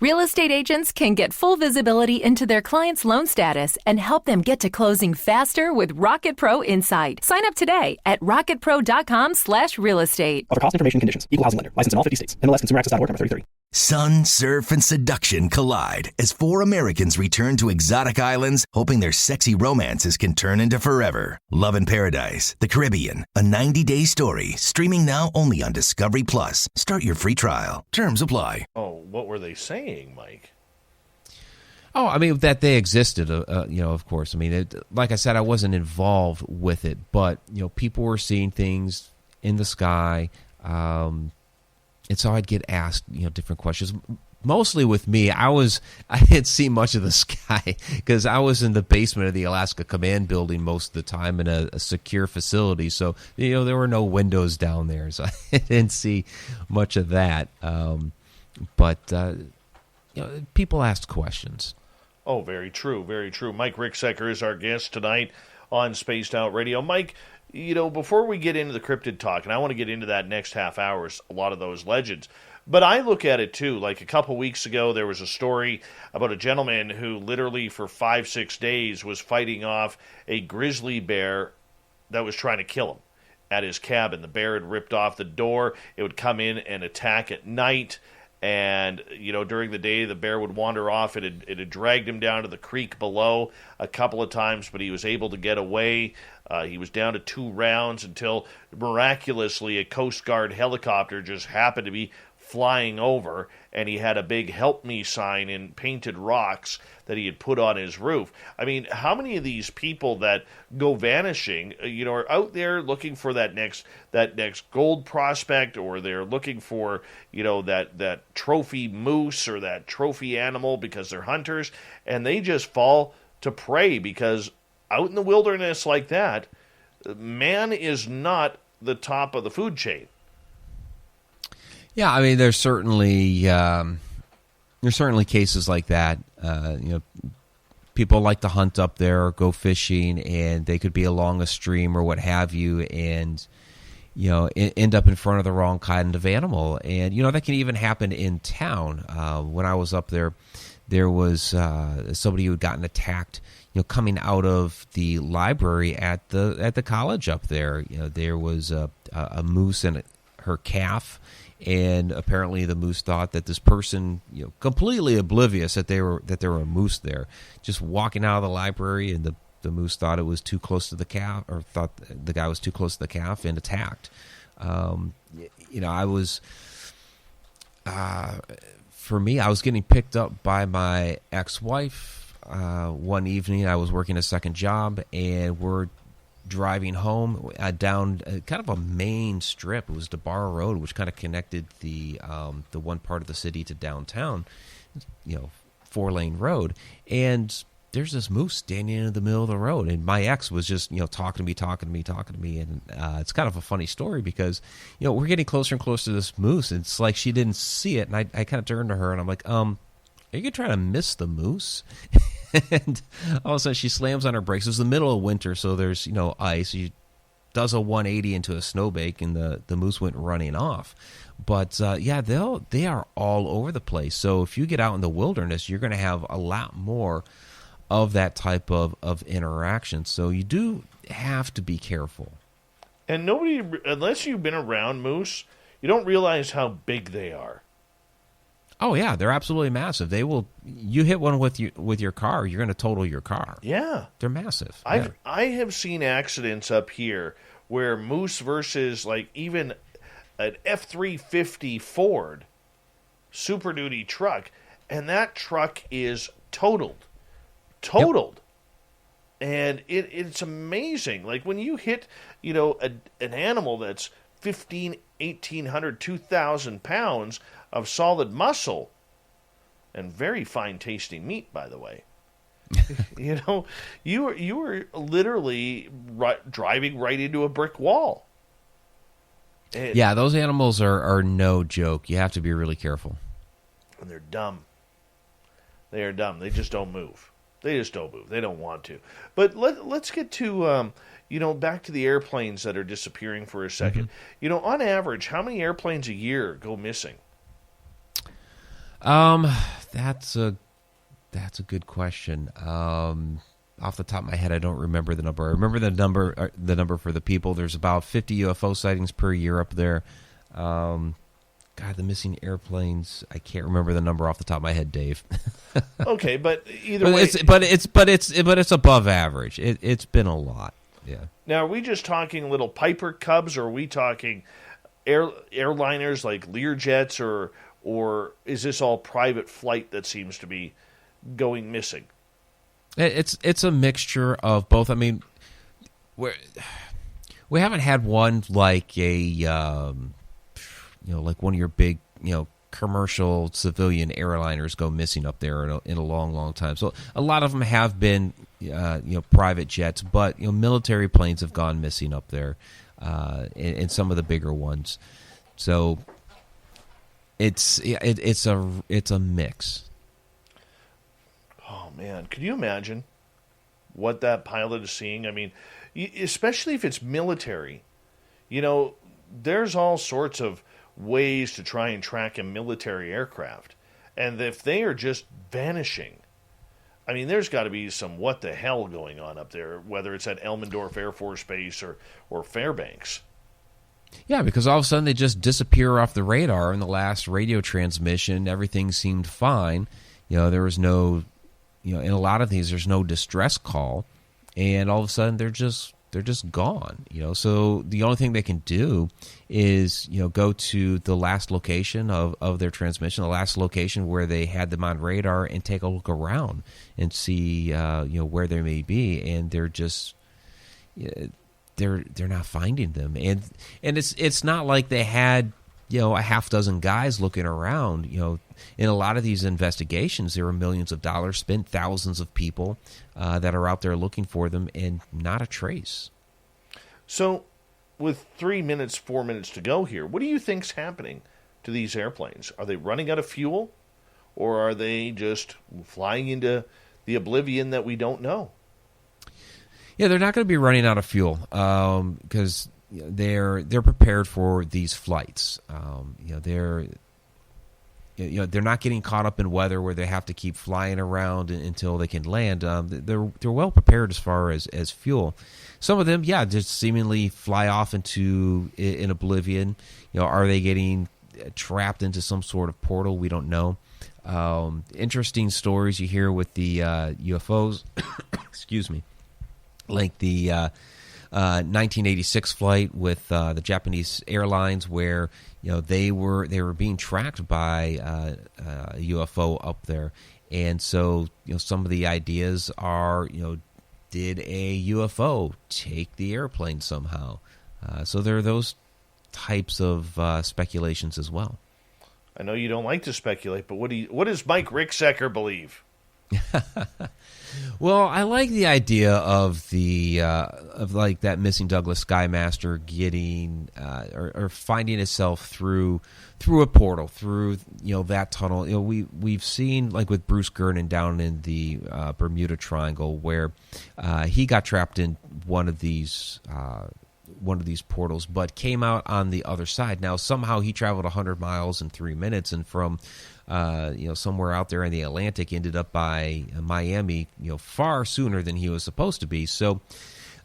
Real estate agents can get full visibility into their client's loan status and help them get to closing faster with Rocket Pro Insight. Sign up today at rocketpro.com/real estate. Offer cost information conditions. Equal housing lender. Licensed in all 50 states. MLSConsumerAccess.org number 3030. Sun, surf, and seduction collide as 4 Americans return to exotic islands, hoping their sexy romances can turn into forever. Love in Paradise, the Caribbean, a 90-day story, streaming now only on Discovery Plus. Start your free trial. Terms apply. Oh, what were they saying, Mike? Oh, I mean, that they existed, of course. I mean, like I said, I wasn't involved with it, but, people were seeing things in the sky, and so I'd get asked, different questions. Mostly with me, I didn't see much of the sky because I was in the basement of the Alaska Command Building most of the time in a secure facility. So, there were no windows down there, so I didn't see much of that. But people asked questions. Oh, very true, very true. Mike Ricksecker is our guest tonight on Spaced Out Radio. Mike, before we get into the cryptid talk, and I want to get into that next half hour, a lot of those legends, but I look at it too. Like a couple weeks ago, there was a story about a gentleman who literally for 5-6 days was fighting off a grizzly bear that was trying to kill him at his cabin. The bear had ripped off the door. It would come in and attack at night. And, during the day, the bear would wander off. It had dragged him down to the creek below a couple of times, but he was able to get away. He was down to 2 rounds until, miraculously, a Coast Guard helicopter just happened to be flying over, and he had a big "Help Me" sign in painted rocks that he had put on his roof. I mean, how many of these people that go vanishing, are out there looking for that next gold prospect, or they're looking for, that trophy moose or that trophy animal because they're hunters, and they just fall to prey because out in the wilderness like that, man is not the top of the food chain. Yeah, I mean, there's certainly cases like that. People like to hunt up there or go fishing, and they could be along a stream or what have you, and end up in front of the wrong kind of animal. And that can even happen in town. When I was up there, there was somebody who had gotten attacked. Coming out of the library at the college up there, there was a moose and her calf. And apparently the moose thought that this person, completely oblivious that there were a moose there, just walking out of the library, and the moose thought it was too close to the calf, or thought the guy was too close to the calf, and attacked. I was, for me, I was getting picked up by my ex-wife one evening. I was working a second job, and we're driving home down kind of a main strip. It was DeBarra Road, which kind of connected the one part of the city to downtown, 4-lane road. And there's this moose standing in the middle of the road, and my ex was just talking to me, and it's kind of a funny story because we're getting closer and closer to this moose, and it's like she didn't see it, and I kind of turned to her and I'm like, are you gonna try to miss the moose? And all of a sudden she slams on her brakes. It was the middle of winter, so there's ice. She does a 180 into a snowbank, and the moose went running off. But they are all over the place. So if you get out in the wilderness, you're going to have a lot more of that type of interaction. So you do have to be careful. And nobody, unless you've been around moose, you don't realize how big they are. Oh yeah, they're absolutely massive. They will. You hit one with your car, you're going to total your car. Yeah, they're massive. I have seen accidents up here where Moose versus like even an F-350 Ford Super Duty truck, and that truck is totaled. And it's amazing. Like when you hit, an animal that's 1,800, 2,000 pounds of solid muscle, and very fine tasting meat, by the way. You were literally driving right into a brick wall. Yeah, those animals are no joke. You have to be really careful. And they're dumb. They are dumb. They just don't move. They don't want to. But let's get to back to the airplanes that are disappearing for a second. Mm-hmm. On average, how many airplanes a year go missing? That's a good question. Off the top of my head, I don't remember the number. I remember the number for the people. There's about 50 UFO sightings per year up there. God, the missing airplanes. I can't remember the number off the top of my head, Dave. Okay, but either way, it's above average. It's been a lot. Yeah. Now, are we just talking little Piper Cubs, or are we talking airliners like Learjets, or is this all private flight that seems to be going missing? It's a mixture of both. I mean, we haven't had one like like one of your big, commercial civilian airliners go missing up there in a long, long time. So a lot of them have been, private jets, but military planes have gone missing up there, in some of the bigger ones. So it's a mix. Oh man, could you imagine what that pilot is seeing? I mean, especially if it's military. There's all sorts of ways to try and track a military aircraft. And if they are just vanishing, I mean, there's got to be some what the hell going on up there, whether it's at Elmendorf Air Force Base or Fairbanks. Yeah, because all of a sudden they just disappear off the radar. In the last radio transmission, everything seemed fine. There was no, in a lot of these, there's no distress call. And all of a sudden they're just gone, So the only thing they can do is, go to the last location of their transmission, the last location where they had them on radar, and take a look around and see, where they may be. And they're just, they're not finding them. And it's not like they had, a half dozen guys looking around. In a lot of these investigations, there are millions of dollars spent, thousands of people that are out there looking for them, and not a trace. So, with 4 minutes to go here, what do you think's happening to these airplanes? Are they running out of fuel, or are they just flying into the oblivion that we don't know? Yeah, they're not going to be running out of fuel because they're prepared for these flights. They're not getting caught up in weather where they have to keep flying around until they can land. They're well prepared as far as fuel. Some of them, just seemingly fly off into in oblivion. Are they getting trapped into some sort of portal? We don't know. Interesting stories you hear with the UFOs. Excuse me. Like the 1986 flight with the Japanese airlines, where they were being tracked by a UFO up there, and so some of the ideas are did a UFO take the airplane somehow? So there are those types of speculations as well. I know you don't like to speculate, but what does Mike Ricksecker believe? Well, I like the idea of the of like that missing Douglas Skymaster getting or finding itself through a portal, through that tunnel. We've seen, like with Bruce Gernon down in the Bermuda Triangle, where he got trapped in one of these portals, but came out on the other side. Now somehow he traveled 100 miles in 3 minutes, and from somewhere out there in the Atlantic ended up by Miami, far sooner than he was supposed to be. So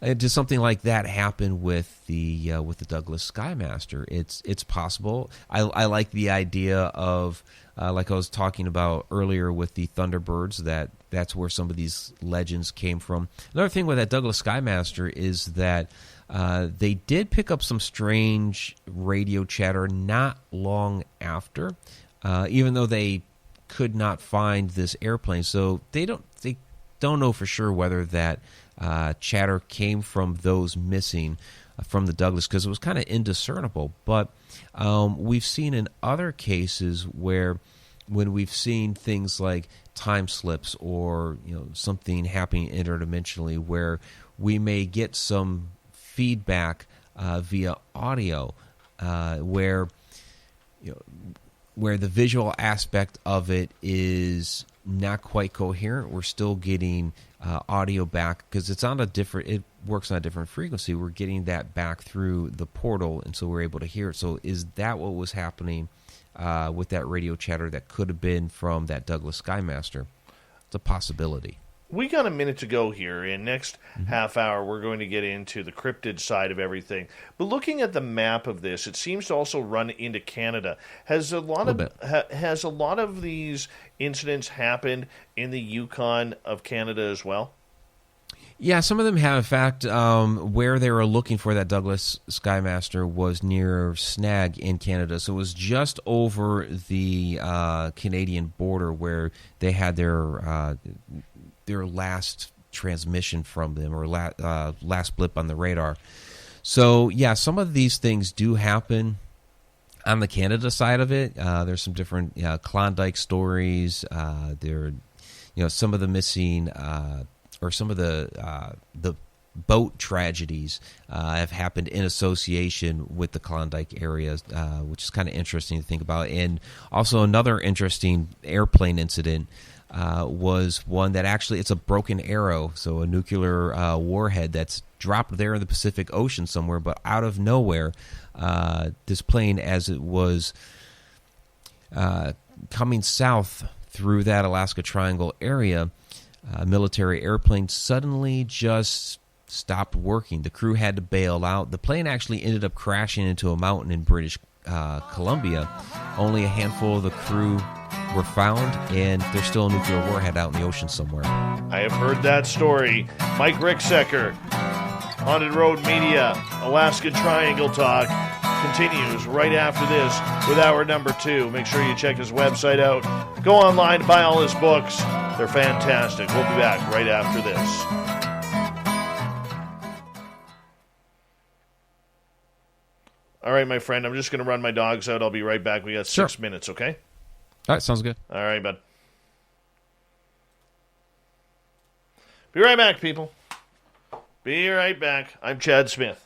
does something like that happen with the Douglas Skymaster? It's possible. I like the idea of like I was talking about earlier with the Thunderbirds, that's where some of these legends came from. Another thing with that Douglas Skymaster is that They did pick up some strange radio chatter not long after, even though they could not find this airplane. So they don't know for sure whether that chatter came from those missing from the Douglas, because it was kind of indiscernible. But we've seen in other cases where when we've seen things like time slips or something happening interdimensionally, where we may get some feedback via audio, where the visual aspect of it is not quite coherent. We're still getting audio back because it works on a different frequency. We're getting that back through the portal, and so we're able to hear it. So is that what was happening with that radio chatter that could have been from that Douglas Skymaster? It's a possibility. We got a minute to go here. In next half hour, we're going to get into the cryptid side of everything. But looking at the map of this, it seems to also run into Canada. Has a lot of these incidents happened in the Yukon of Canada as well? Yeah, some of them have. In fact, where they were looking for that Douglas Skymaster was near Snag in Canada. So it was just over the Canadian border where they had their last transmission from them, or last blip on the radar. So, yeah, some of these things do happen on the Canada side of it. There's some different Klondike stories. Some of the missing... or some of the boat tragedies have happened in association with the Klondike area, which is kind of interesting to think about. And also another interesting airplane incident was one that actually, it's a broken arrow, so a nuclear warhead that's dropped there in the Pacific Ocean somewhere, but out of nowhere, this plane, as it was coming south through that Alaska Triangle area, military airplane suddenly just stopped working. The crew had to bail out. The plane actually ended up crashing into a mountain in British Columbia. Only a handful of the crew were found, and there's still a nuclear warhead out in the ocean somewhere. I have heard that story. Mike Ricksecker, Haunted Road Media, Alaskan Triangle Talk continues right after this with hour number 2. Make sure you check his website out. Go online to buy all his books. They're fantastic. We'll be back right after this. All right, my friend, I'm just going to run my dogs out. I'll be right back. We got 6 minutes, okay? All right, sounds good. All right, bud. Be right back, people. Be right back. I'm Chad Smith.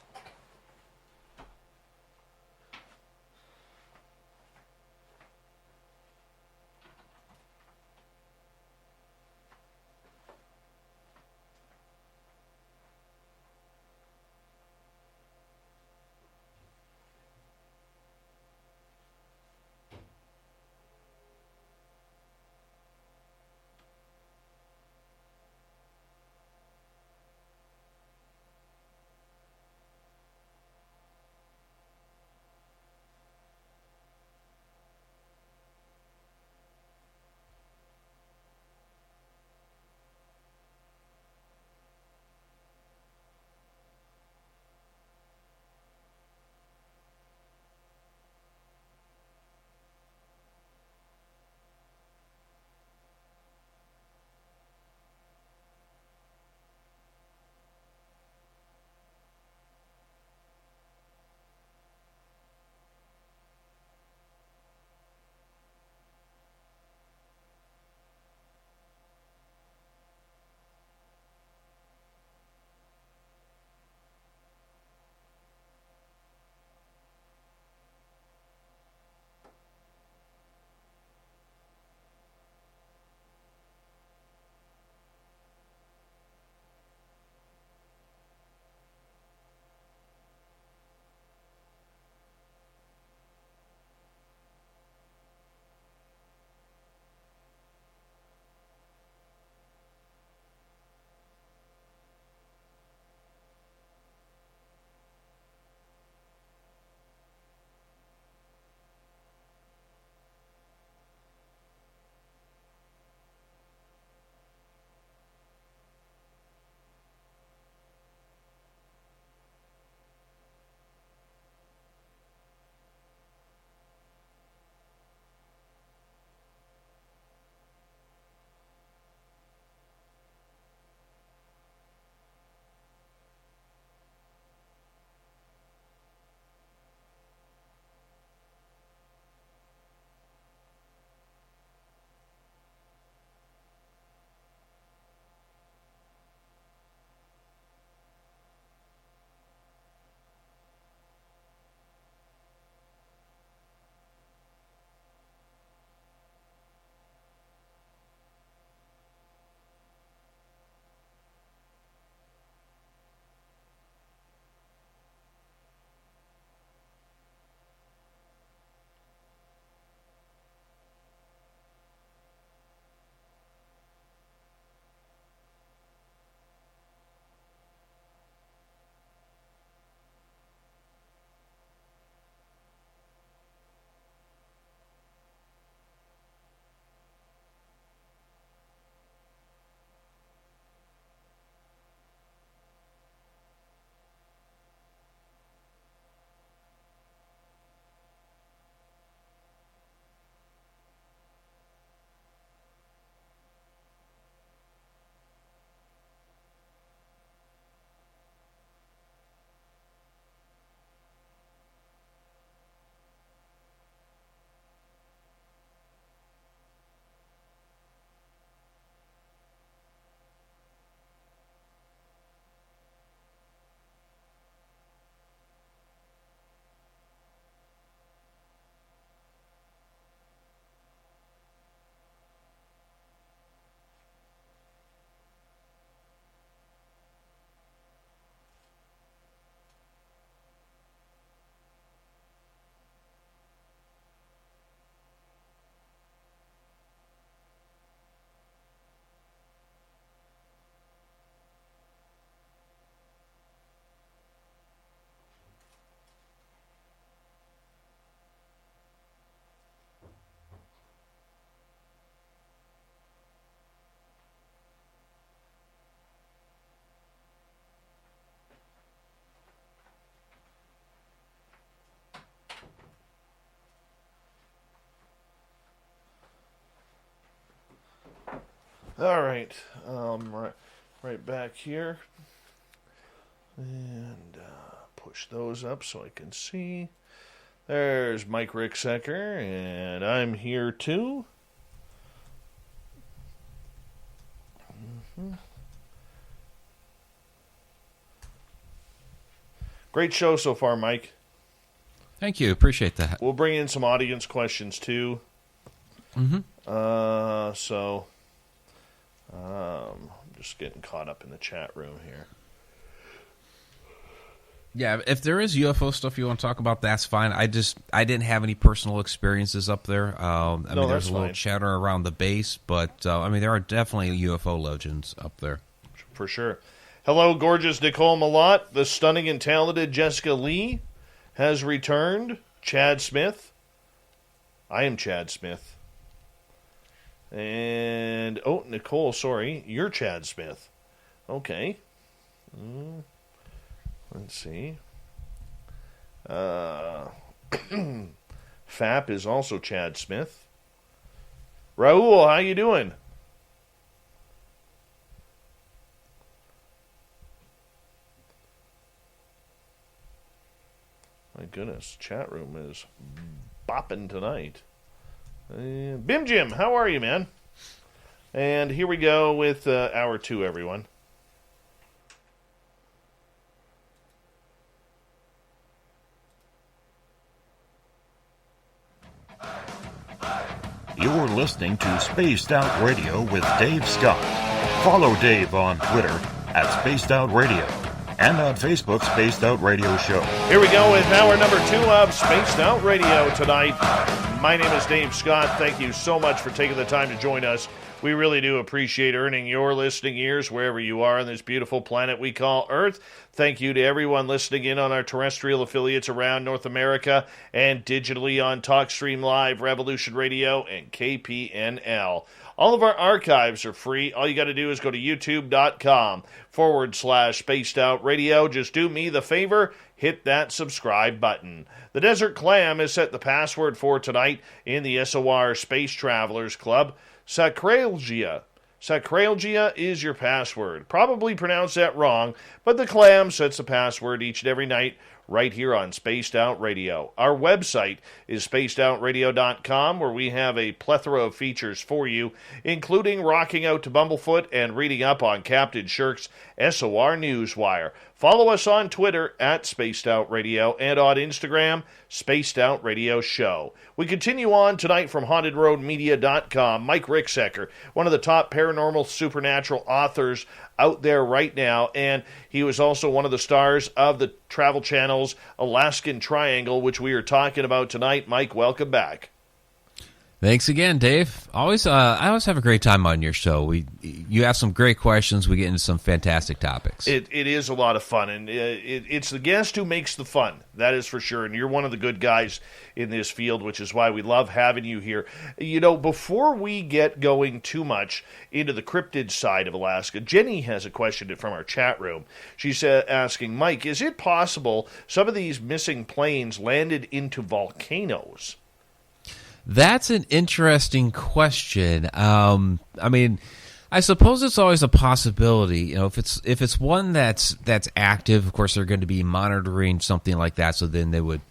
All right. Right back here. And push those up so I can see. There's Mike Ricksecker, and I'm here too. Great show so far, Mike. Thank you. Appreciate that. We'll bring in some audience questions too. I'm just getting caught up in the chat room here. Yeah, if there is UFO stuff you want to talk about, that's fine. I didn't have any personal experiences up there. There's a little chatter around the base, but there are definitely UFO legends up there. For sure. Hello, gorgeous Nicole Malott. The stunning and talented Jessica Lee has returned. Chad Smith. I am Chad Smith. And, Nicole, sorry. You're Chad Smith. Okay. Let's see. Fap is also Chad Smith. Raul, how you doing? My goodness, chat room is bopping tonight. Bim Jim, how are you, man? And here we go with hour 2, everyone. You're listening to Spaced Out Radio with Dave Scott. Follow Dave on Twitter at Spaced Out Radio and on Facebook, Spaced Out Radio Show. Here we go with hour number 2 of Spaced Out Radio tonight. My name is Dave Scott. Thank you so much for taking the time to join us. We really do appreciate earning your listening ears wherever you are on this beautiful planet we call Earth. Thank you to everyone listening in on our terrestrial affiliates around North America and digitally on TalkStream Live, Revolution Radio, and KPNL. All of our archives are free. All you got to do is go to youtube.com/Spaced Out Radio. Just do me the favor, hit that subscribe button. The Desert Clam has set the password for tonight in the SOR Space Travelers Club. Sacralgia. Sacralgia is your password. Probably pronounced that wrong, but the Clam sets the password each and every night right here on Spaced Out Radio. Our website is spacedoutradio.com, where we have a plethora of features for you, including rocking out to Bumblefoot and reading up on Captain Shirk's SOR Newswire. Follow us on Twitter at Spaced Out Radio and on Instagram, Spaced Out Radio Show. We continue on tonight from HauntedRoadMedia.com. Mike Ricksecker, one of the top paranormal supernatural authors out there right now, and he was also one of the stars of the Travel Channel's Alaskan Triangle, which we are talking about tonight. Mike, welcome back. Thanks again, Dave. I always have a great time on your show. You ask some great questions. We get into some fantastic topics. It is a lot of fun, and it's the guest who makes the fun. That is for sure, and you're one of the good guys in this field, which is why we love having you here. You know, before we get going too much into the cryptid side of Alaska, Jenny has a question from our chat room. She's asking, Mike, is it possible some of these missing planes landed into volcanoes? That's an interesting question. I suppose it's always a possibility. You know, if it's one that's active, of course they're going to be monitoring something like that. So then they would,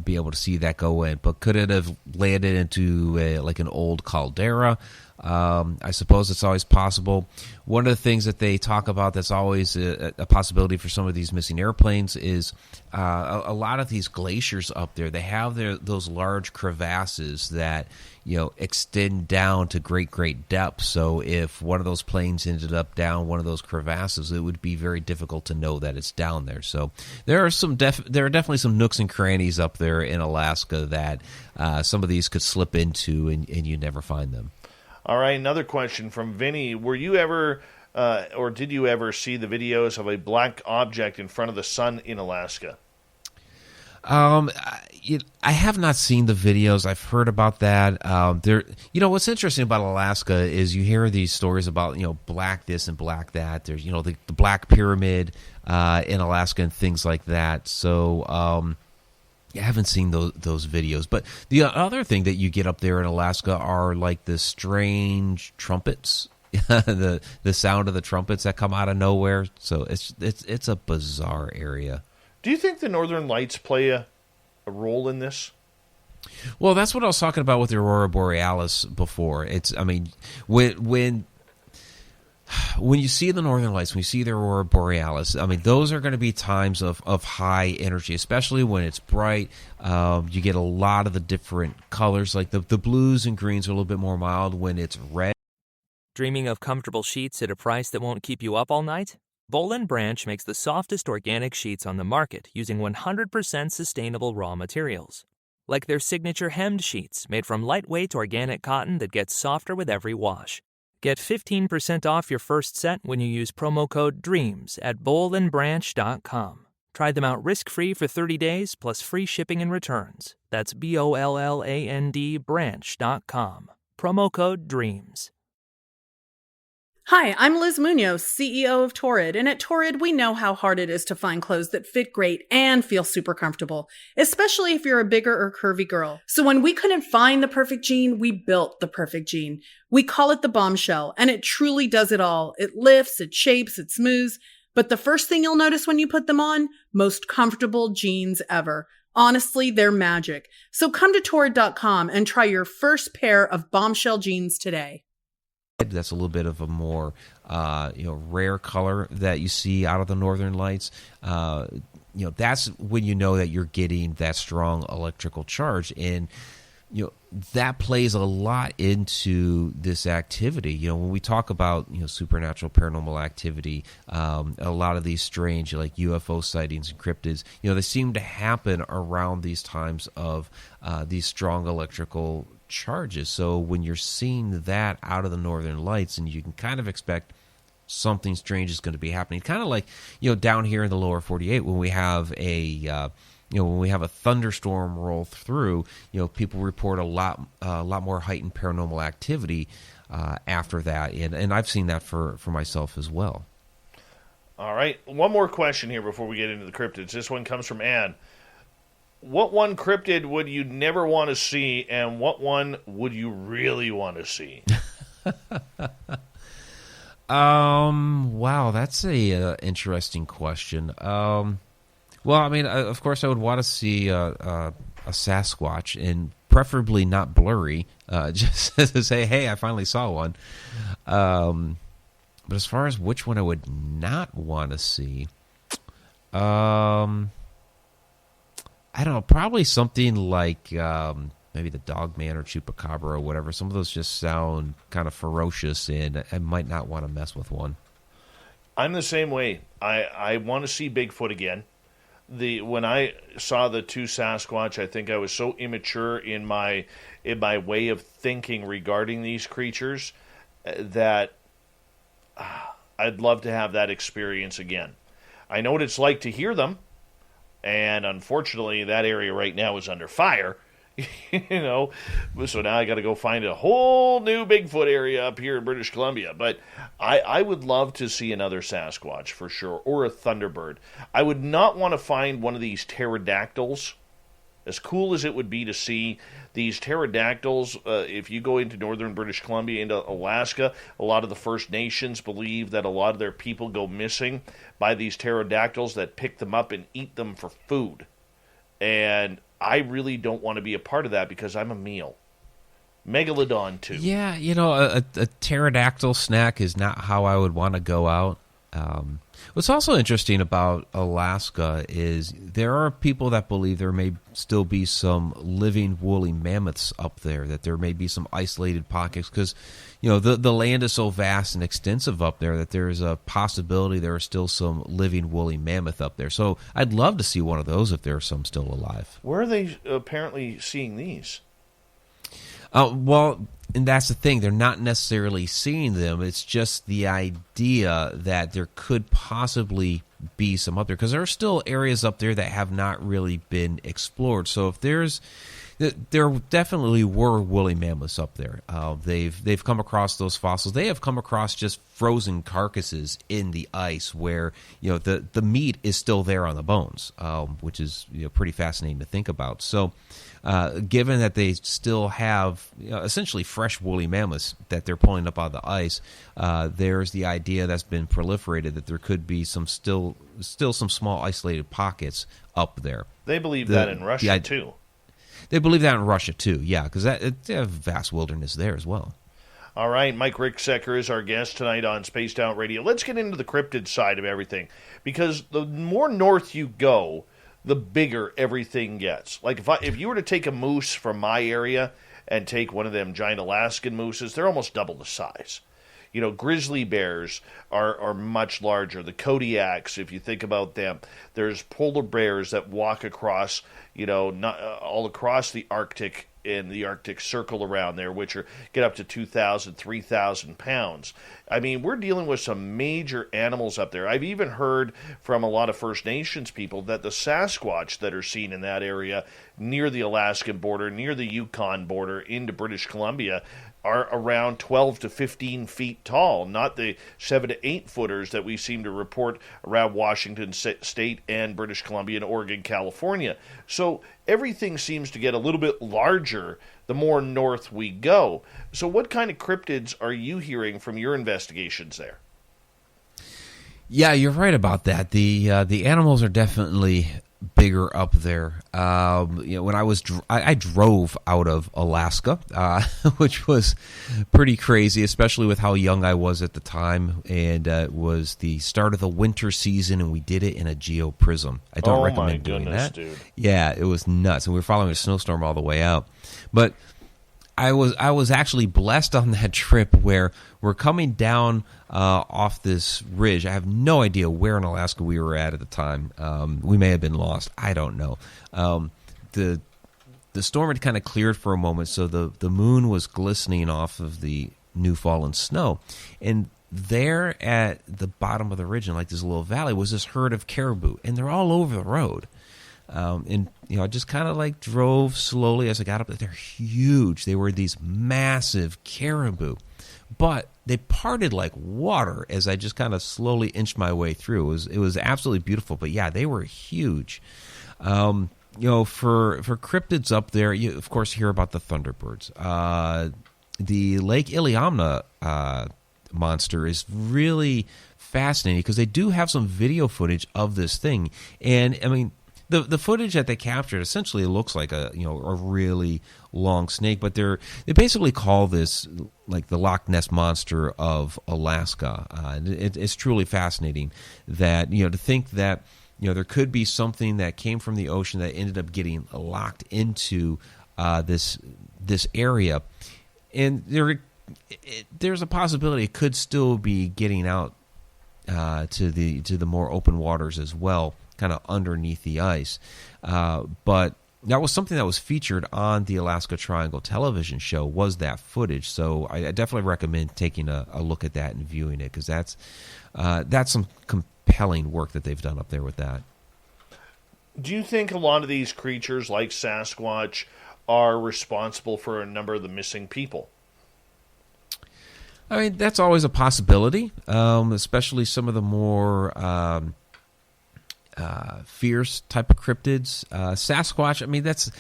be able to see that go in. But could it have landed into like an old caldera? I suppose it's always possible. One of the things that they talk about that's always a possibility for some of these missing airplanes is a lot of these glaciers up there. They have those large crevasses that extend down to great depths. So if one of those planes ended up down one of those crevasses, it would be very difficult to know that it's down there. So there are definitely some nooks and crannies up there in Alaska that some of these could slip into, and you never find them. All right, another question from Vinny. Were you ever, or did you ever see the videos of a black object in front of the sun in Alaska? I have not seen the videos. I've heard about that. What's interesting about Alaska is you hear these stories about, black this and black that. There's, the Black Pyramid in Alaska and things like that. So, I haven't seen those videos. But the other thing that you get up there in Alaska are like the strange trumpets the sound of the trumpets that come out of nowhere. So it's a bizarre area. Do you think the Northern Lights play a role in this? Well, that's what I was talking about with the Aurora Borealis before. When you see the Northern Lights, when you see the Aurora Borealis, those are going to be times of high energy, especially when it's bright. You get a lot of the different colors, like the blues and greens are a little bit more mild when it's red. Dreaming of comfortable sheets at a price that won't keep you up all night? Boll & Branch makes the softest organic sheets on the market using 100% sustainable raw materials. Like their signature hemmed sheets made from lightweight organic cotton that gets softer with every wash. Get 15% off your first set when you use promo code DREAMS at bollandbranch.com. Try them out risk-free for 30 days plus free shipping and returns. That's BOLLAND branch.com. Promo code DREAMS. Hi, I'm Liz Munoz, CEO of Torrid, and at Torrid, we know how hard it is to find clothes that fit great and feel super comfortable, especially if you're a bigger or curvy girl. So when we couldn't find the perfect jean, we built the perfect jean. We call it the Bombshell, and it truly does it all. It lifts, it shapes, it smooths, but the first thing you'll notice when you put them on, most comfortable jeans ever. Honestly, they're magic. So come to Torrid.com and try your first pair of Bombshell jeans today. That's a little bit of a more rare color that you see out of the Northern Lights. That's when you know that you're getting that strong electrical charge, and that plays a lot into this activity. When we talk about supernatural paranormal activity, a lot of these strange like UFO sightings and cryptids, they seem to happen around these times of these strong electrical charges. So when you're seeing that out of the Northern Lights, and you can kind of expect something strange is going to be happening, kind of like down here in the lower 48 when we have a thunderstorm roll through, people report a lot more heightened paranormal activity after that, and I've seen that for myself as well. All right, one more question here before we get into the cryptids. This one comes from Ann. What one cryptid would you never want to see, and what one would you really want to see? Wow, that's a interesting question. Well, of course, I would want to see a Sasquatch, and preferably not blurry, just to say, hey, I finally saw one. But as far as which one I would not want to see, I don't know, probably something like maybe the Dogman or Chupacabra or whatever. Some of those just sound kind of ferocious, and I might not want to mess with one. I'm the same way. I want to see Bigfoot again. When I saw the two Sasquatch, I think I was so immature in my way of thinking regarding these creatures that I'd love to have that experience again. I know what it's like to hear them. And unfortunately, that area right now is under fire, So now I got to go find a whole new Bigfoot area up here in British Columbia. But I would love to see another Sasquatch for sure, or a Thunderbird. I would not want to find one of these pterodactyls. As cool as it would be to see these pterodactyls, if you go into northern British Columbia, into Alaska, a lot of the First Nations believe that a lot of their people go missing by these pterodactyls that pick them up and eat them for food. And I really don't want to be a part of that because I'm a meal. Megalodon, too. Yeah, a pterodactyl snack is not how I would want to go out. What's also interesting about Alaska is there are people that believe there may still be some living woolly mammoths up there, that there may be some isolated pockets because, the land is so vast and extensive up there that there's a possibility there are still some living woolly mammoth up there. So I'd love to see one of those if there are some still alive. Where are they apparently seeing these? Well, and that's the thing. They're not necessarily seeing them. It's just the idea that there could possibly be some up there because there are still areas up there that have not really been explored. So if there's, There definitely were woolly mammoths up there. They've come across those fossils. They have come across just frozen carcasses in the ice where the meat is still there on the bones, which is pretty fascinating to think about. So, given that they still have essentially fresh woolly mammoths that they're pulling up out of the ice, there's the idea that's been proliferated that there could be some still some small isolated pockets up there. They believe that in Russia too. They believe that in Russia too, yeah, because they have vast wilderness there as well. All right, Mike Ricksecker is our guest tonight on Spaced Out Radio. Let's get into the cryptid side of everything, because the more north you go, the bigger everything gets. Like if you were to take a moose from my area and take one of them giant Alaskan mooses, they're almost double the size. Grizzly bears are much larger. The Kodiaks, if you think about them, there's polar bears that walk across, all across the Arctic in the Arctic Circle around there, which get up to 2,000, 3,000 pounds. I mean, we're dealing with some major animals up there. I've even heard from a lot of First Nations people that the Sasquatch that are seen in that area near the Alaskan border, near the Yukon border into British Columbia, are around 12 to 15 feet tall, not the 7 to 8 footers that we seem to report around Washington State and British Columbia and Oregon, California. So everything seems to get a little bit larger the more north we go. So what kind of cryptids are you hearing from your investigations there? Yeah, you're right about that. The animals are definitely bigger up there. When I drove out of Alaska, which was pretty crazy, especially with how young I was at the time, and it was the start of the winter season, and we did it in a geoprism. I don't recommend doing that. Dude. Yeah, it was nuts, and we were following a snowstorm all the way out. But I was actually blessed on that trip where we're coming down off this ridge. I have no idea where in Alaska we were at the time. We may have been lost. I don't know. The storm had kind of cleared for a moment, so the moon was glistening off of the new fallen snow. And there at the bottom of the ridge, in like this little valley, was this herd of caribou, and they're all over the road. I just kind of like drove slowly as I got up. They're huge. They were these massive caribou, but they parted like water as I just kind of slowly inched my way through. It was absolutely beautiful. But yeah, they were huge. For cryptids up there, you of course hear about the thunderbirds. The Lake Iliamna monster is really fascinating because they do have some video footage of this thing, and I mean. The footage that they captured essentially looks like a really long snake, but they basically call this like the Loch Ness Monster of Alaska. It's truly fascinating that to think that there could be something that came from the ocean that ended up getting locked into this area, and there's a possibility it could still be getting out to the more open waters as well, kind of underneath the ice. But that was something that was featured on the Alaska Triangle television show, was that footage. So I definitely recommend taking a look at that and viewing it, because that's some compelling work that they've done up there with that. Do you think a lot of these creatures, like Sasquatch, are responsible for a number of the missing people? I mean, that's always a possibility, especially some of the more fierce type of cryptids. Sasquatch, I mean, that's,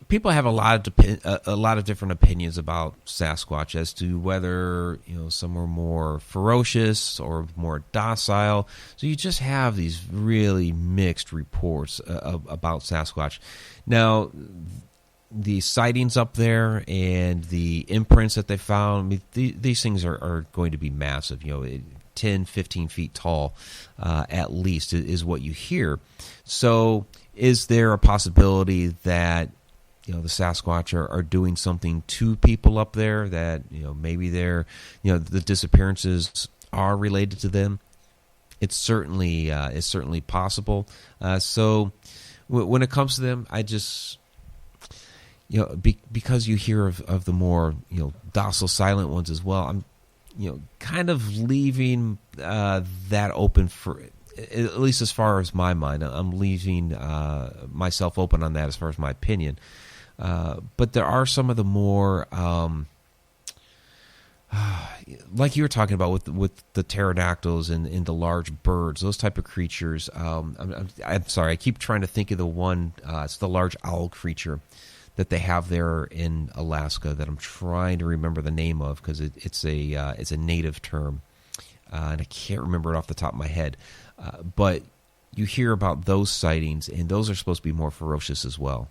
people have a lot of different opinions about Sasquatch as to whether, some are more ferocious or more docile. So you just have these really mixed reports about Sasquatch. Now, the sightings up there and the imprints that they found, I mean, these things are going to be massive, 10, 15 feet tall, at least, is what you hear. So is there a possibility that, the Sasquatch are doing something to people up there, that, maybe they're, the disappearances are related to them? It's certainly possible. So when it comes to them, I just, because you hear of the more, docile, silent ones as well, I'm, kind of leaving that open for at least as far as my mind. I'm leaving myself open on that as far as my opinion. But there are some of the more, like you were talking about with the pterodactyls and the large birds, those type of creatures. I'm sorry, I keep trying to think of the one. It's the large owl creature that they have there in Alaska that I'm trying to remember the name of because it's a native term, and I can't remember it off the top of my head. But you hear about those sightings, and those are supposed to be more ferocious as well.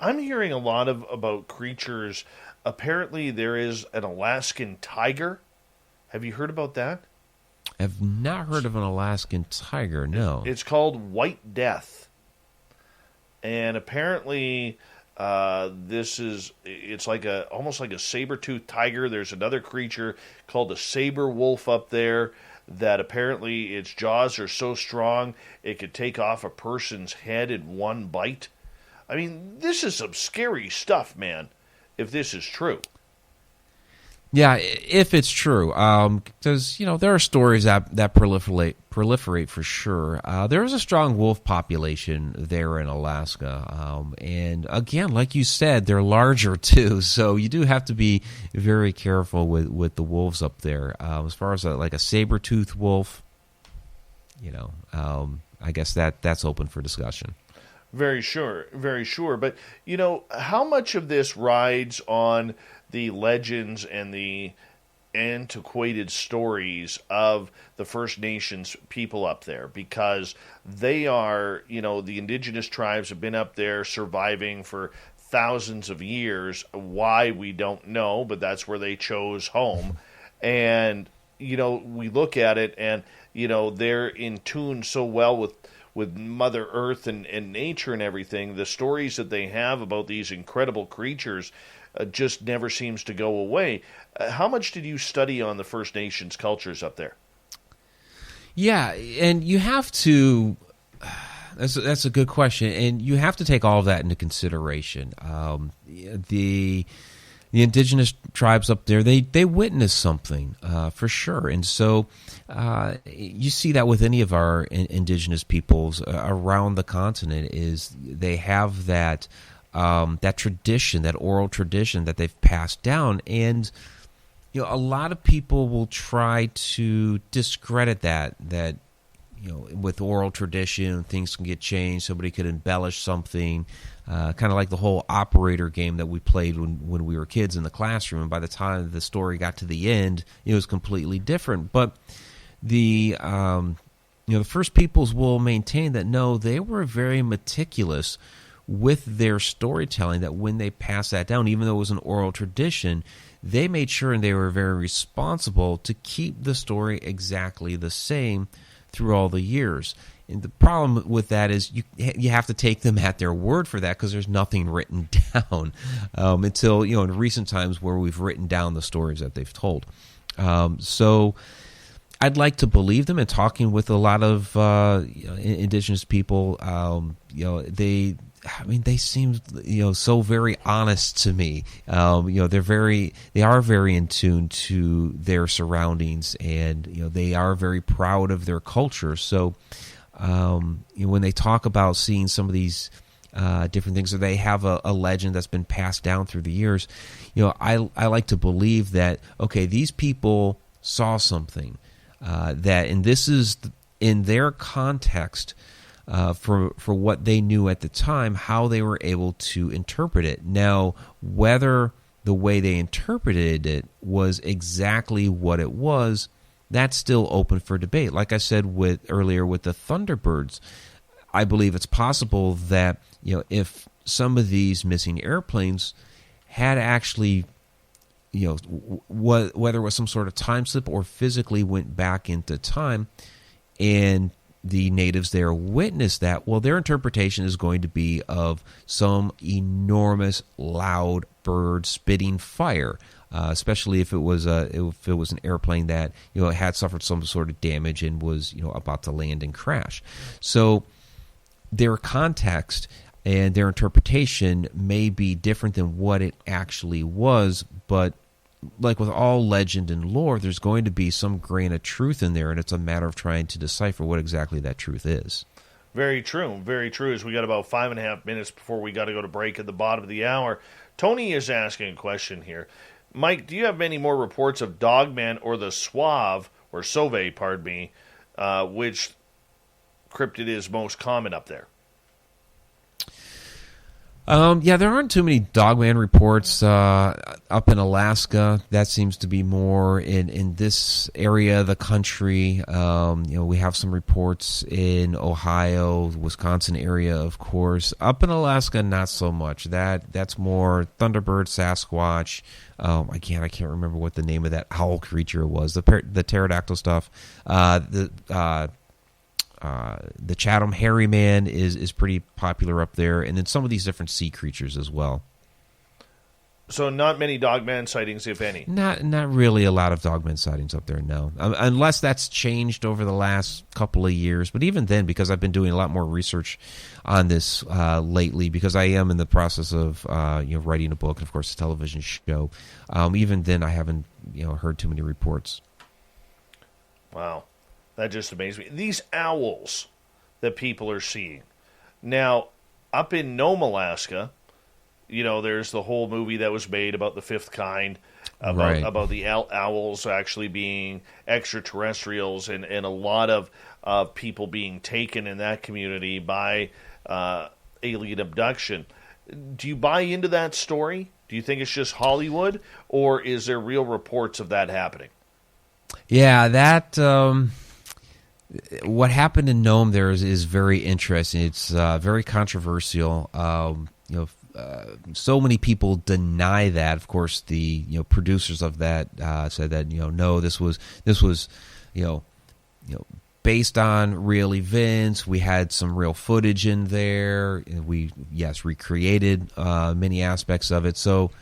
I'm hearing a lot about creatures. Apparently, there is an Alaskan tiger. Have you heard about that? I've not heard of an Alaskan tiger, no. It's called White Death. And apparently, it's like almost like a saber-toothed tiger. There's another creature called a saber wolf up there that apparently its jaws are so strong it could take off a person's head in one bite. I mean, this is some scary stuff, man, if this is true. Yeah, if it's true. Because, there are stories that proliferate for sure. There is a strong wolf population there in Alaska. And again, like you said, they're larger too. So you do have to be very careful with the wolves up there. As far as like a saber-toothed wolf, I guess that's open for discussion. Very sure. But, how much of this rides on the legends and the antiquated stories of the First Nations people up there? Because they are, the indigenous tribes have been up there surviving for thousands of years. Why, we don't know, but that's where they chose home. And, we look at it and, they're in tune so well with Mother Earth and nature and everything. The stories that they have about these incredible creatures just never seems to go away. How much did you study on the First Nations cultures up there? Yeah, and you have to. That's a good question, and you have to take all of that into consideration. The indigenous tribes up there, they witnessed something for sure, and so you see that with any of our indigenous peoples around the continent is they have that tradition, that oral tradition that they've passed down, and a lot of people will try to discredit that with oral tradition things can get changed. Somebody could embellish something. Kind of like the whole operator game that we played when we were kids in the classroom. And by the time the story got to the end, it was completely different. But the First Peoples will maintain that no, they were very meticulous with their storytelling. That when they passed that down, even though it was an oral tradition, they made sure and they were very responsible to keep the story exactly the same through all the years. And the problem with that is you have to take them at their word for that because there's nothing written down until, in recent times where we've written down the stories that they've told. So I'd like to believe them. And talking with a lot of indigenous people, they seem so very honest to me. They are very in tune to their surroundings, and they are very proud of their culture. So when they talk about seeing some of these different things, or they have a legend that's been passed down through the years, I like to believe that these people saw something that, and this is in their context. For what they knew at the time, how they were able to interpret it. Now, whether the way they interpreted it was exactly what it was, that's still open for debate. Like I said earlier with the Thunderbirds, I believe it's possible that if some of these missing airplanes had actually, whether it was some sort of time slip or physically went back into time, and the natives there witnessed that, well, their interpretation is going to be of some enormous, loud bird spitting fire, especially if it was an airplane that had suffered some sort of damage and was about to land and crash. So their context and their interpretation may be different than what it actually was, but like with all legend and lore, there's going to be some grain of truth in there, and it's a matter of trying to decipher what exactly that truth is. Very true. Very true. As we got about 5.5 minutes before we got to go to break at the bottom of the hour. Tony is asking a question here. Mike, do you have any more reports of Dogman or the Sauve, pardon me, which cryptid is most common up there? Yeah, there aren't too many Dogman reports up in Alaska. That seems to be more in this area of the country. We have some reports in Ohio, Wisconsin area, of course. Up in Alaska, not so much. That's more Thunderbird, Sasquatch. I can't remember what the name of that owl creature was. The pterodactyl stuff. The Chatham hairy man is pretty popular up there, and then some of these different sea creatures as well. So not many Dogman sightings, if any? Not really a lot of Dogman sightings up there, no. Unless that's changed over the last couple of years. But even then, because I've been doing a lot more research on this lately, because I am in the process of writing a book and, of course, a television show, even then I haven't heard too many reports. Wow. That just amazed me. These owls that people are seeing. Now, up in Nome, Alaska, there's the whole movie that was made about the fifth kind, about the owls actually being extraterrestrials, and a lot of people being taken in that community by alien abduction. Do you buy into that story? Do you think it's just Hollywood, or is there real reports of that happening? Yeah, that... what happened in Nome there is very interesting. It's very controversial. So many people deny that. Of course, the producers of that said that no, this was based on real events. We had some real footage in there. We recreated many aspects of it. So.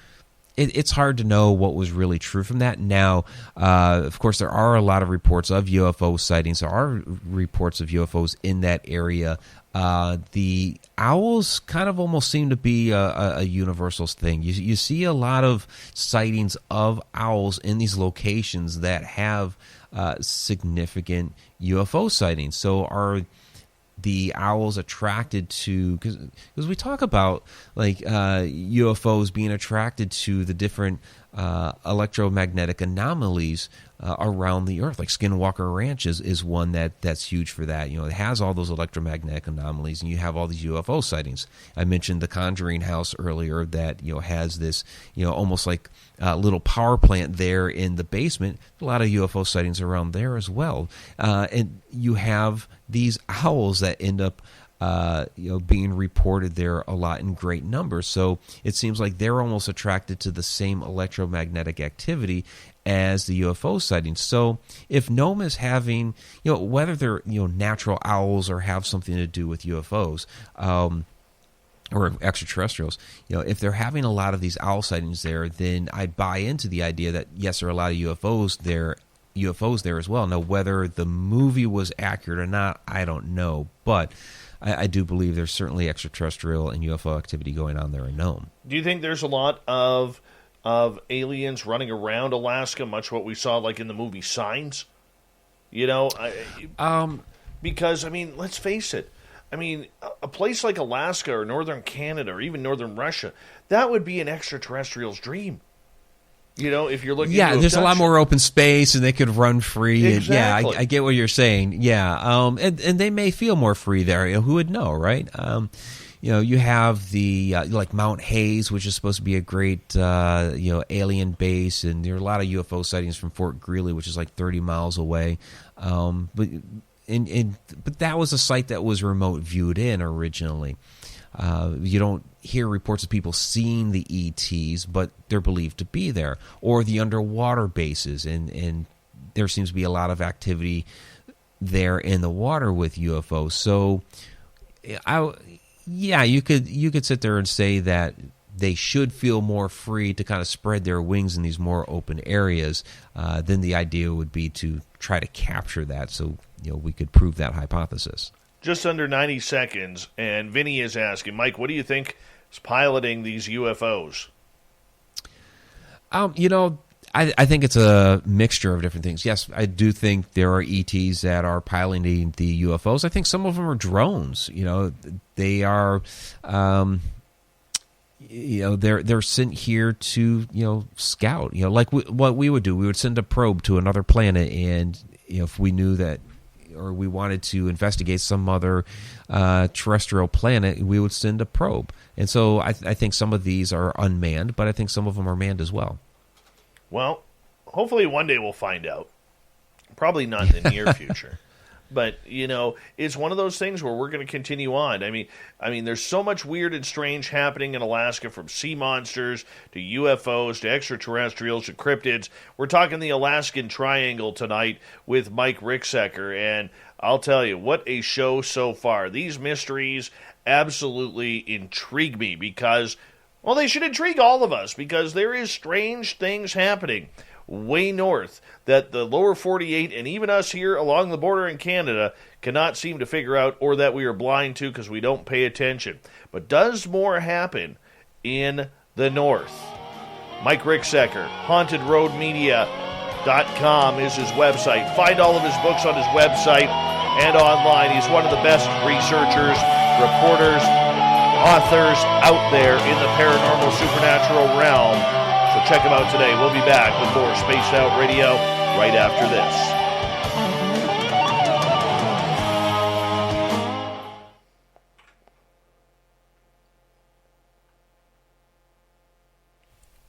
It's hard to know what was really true from that. Now, of course, there are a lot of reports of UFO sightings. There are reports of UFOs in that area. The owls kind of almost seem to be a universal thing. You see a lot of sightings of owls in these locations that have significant UFO sightings. So are the owls attracted to, because we talk about like UFOs being attracted to the different electromagnetic anomalies around the Earth, like Skinwalker Ranch is one that's huge for that. It has all those electromagnetic anomalies, and you have all these UFO sightings. I mentioned the Conjuring House earlier that has this almost like a little power plant there in the basement. A lot of UFO sightings around there as well, and you have these owls that end up being reported there a lot in great numbers. So it seems like they're almost attracted to the same electromagnetic activity as the UFO sightings. So if Nome is having, whether they're natural owls or have something to do with UFOs, or extraterrestrials, if they're having a lot of these owl sightings there, then I'd buy into the idea that yes, there are a lot of UFOs there as well. Now, whether the movie was accurate or not, I don't know, but I do believe there's certainly extraterrestrial and UFO activity going on there in Nome. Do you think there's a lot of aliens running around Alaska, much what we saw like in the movie Signs? Because, let's face it. A place like Alaska or northern Canada or even northern Russia, that would be an extraterrestrial's dream. If you're looking at there's a lot more open space and they could run free. Exactly. And, I get what you're saying. Yeah, and they may feel more free there. Who would know, right? You have the like Mount Hayes, which is supposed to be a great alien base, and there are a lot of UFO sightings from Fort Greely, which is like 30 miles away. But that was a site that was remote viewed in originally. You don't hear reports of people seeing the ETs, but they're believed to be there, or the underwater bases, and there seems to be a lot of activity there in the water with UFOs. So, you could sit there and say that they should feel more free to kind of spread their wings in these more open areas. Then the idea would be to try to capture that, so we could prove that hypothesis. Just under 90 seconds, and Vinny is asking, Mike, what do you think is piloting these UFOs? I think it's a mixture of different things. Yes, I do think there are ETs that are piloting the UFOs. I think some of them are drones. They are, they're sent here to, scout. Like what we would do. We would send a probe to another planet, and if we knew that, or we wanted to investigate some other terrestrial planet, we would send a probe. And so I think some of these are unmanned, but I think some of them are manned as well. Well, hopefully one day we'll find out. Probably not in the near future. But, it's one of those things where we're going to continue on. I mean, there's so much weird and strange happening in Alaska, from sea monsters to UFOs to extraterrestrials to cryptids. We're talking the Alaskan Triangle tonight with Mike Ricksecker, and I'll tell you, what a show so far. These mysteries absolutely intrigue me because, well, they should intrigue all of us, because there is strange things happening way north that the lower 48 and even us here along the border in Canada cannot seem to figure out, or that we are blind to because we don't pay attention. But does more happen in the north? Mike Ricksecker, hauntedroadmedia.com is his website. Find all of his books on his website and online. He's one of the best researchers, reporters, authors out there in the paranormal supernatural realm. So check him out today. We'll be back with more Spaced Out Radio right after this.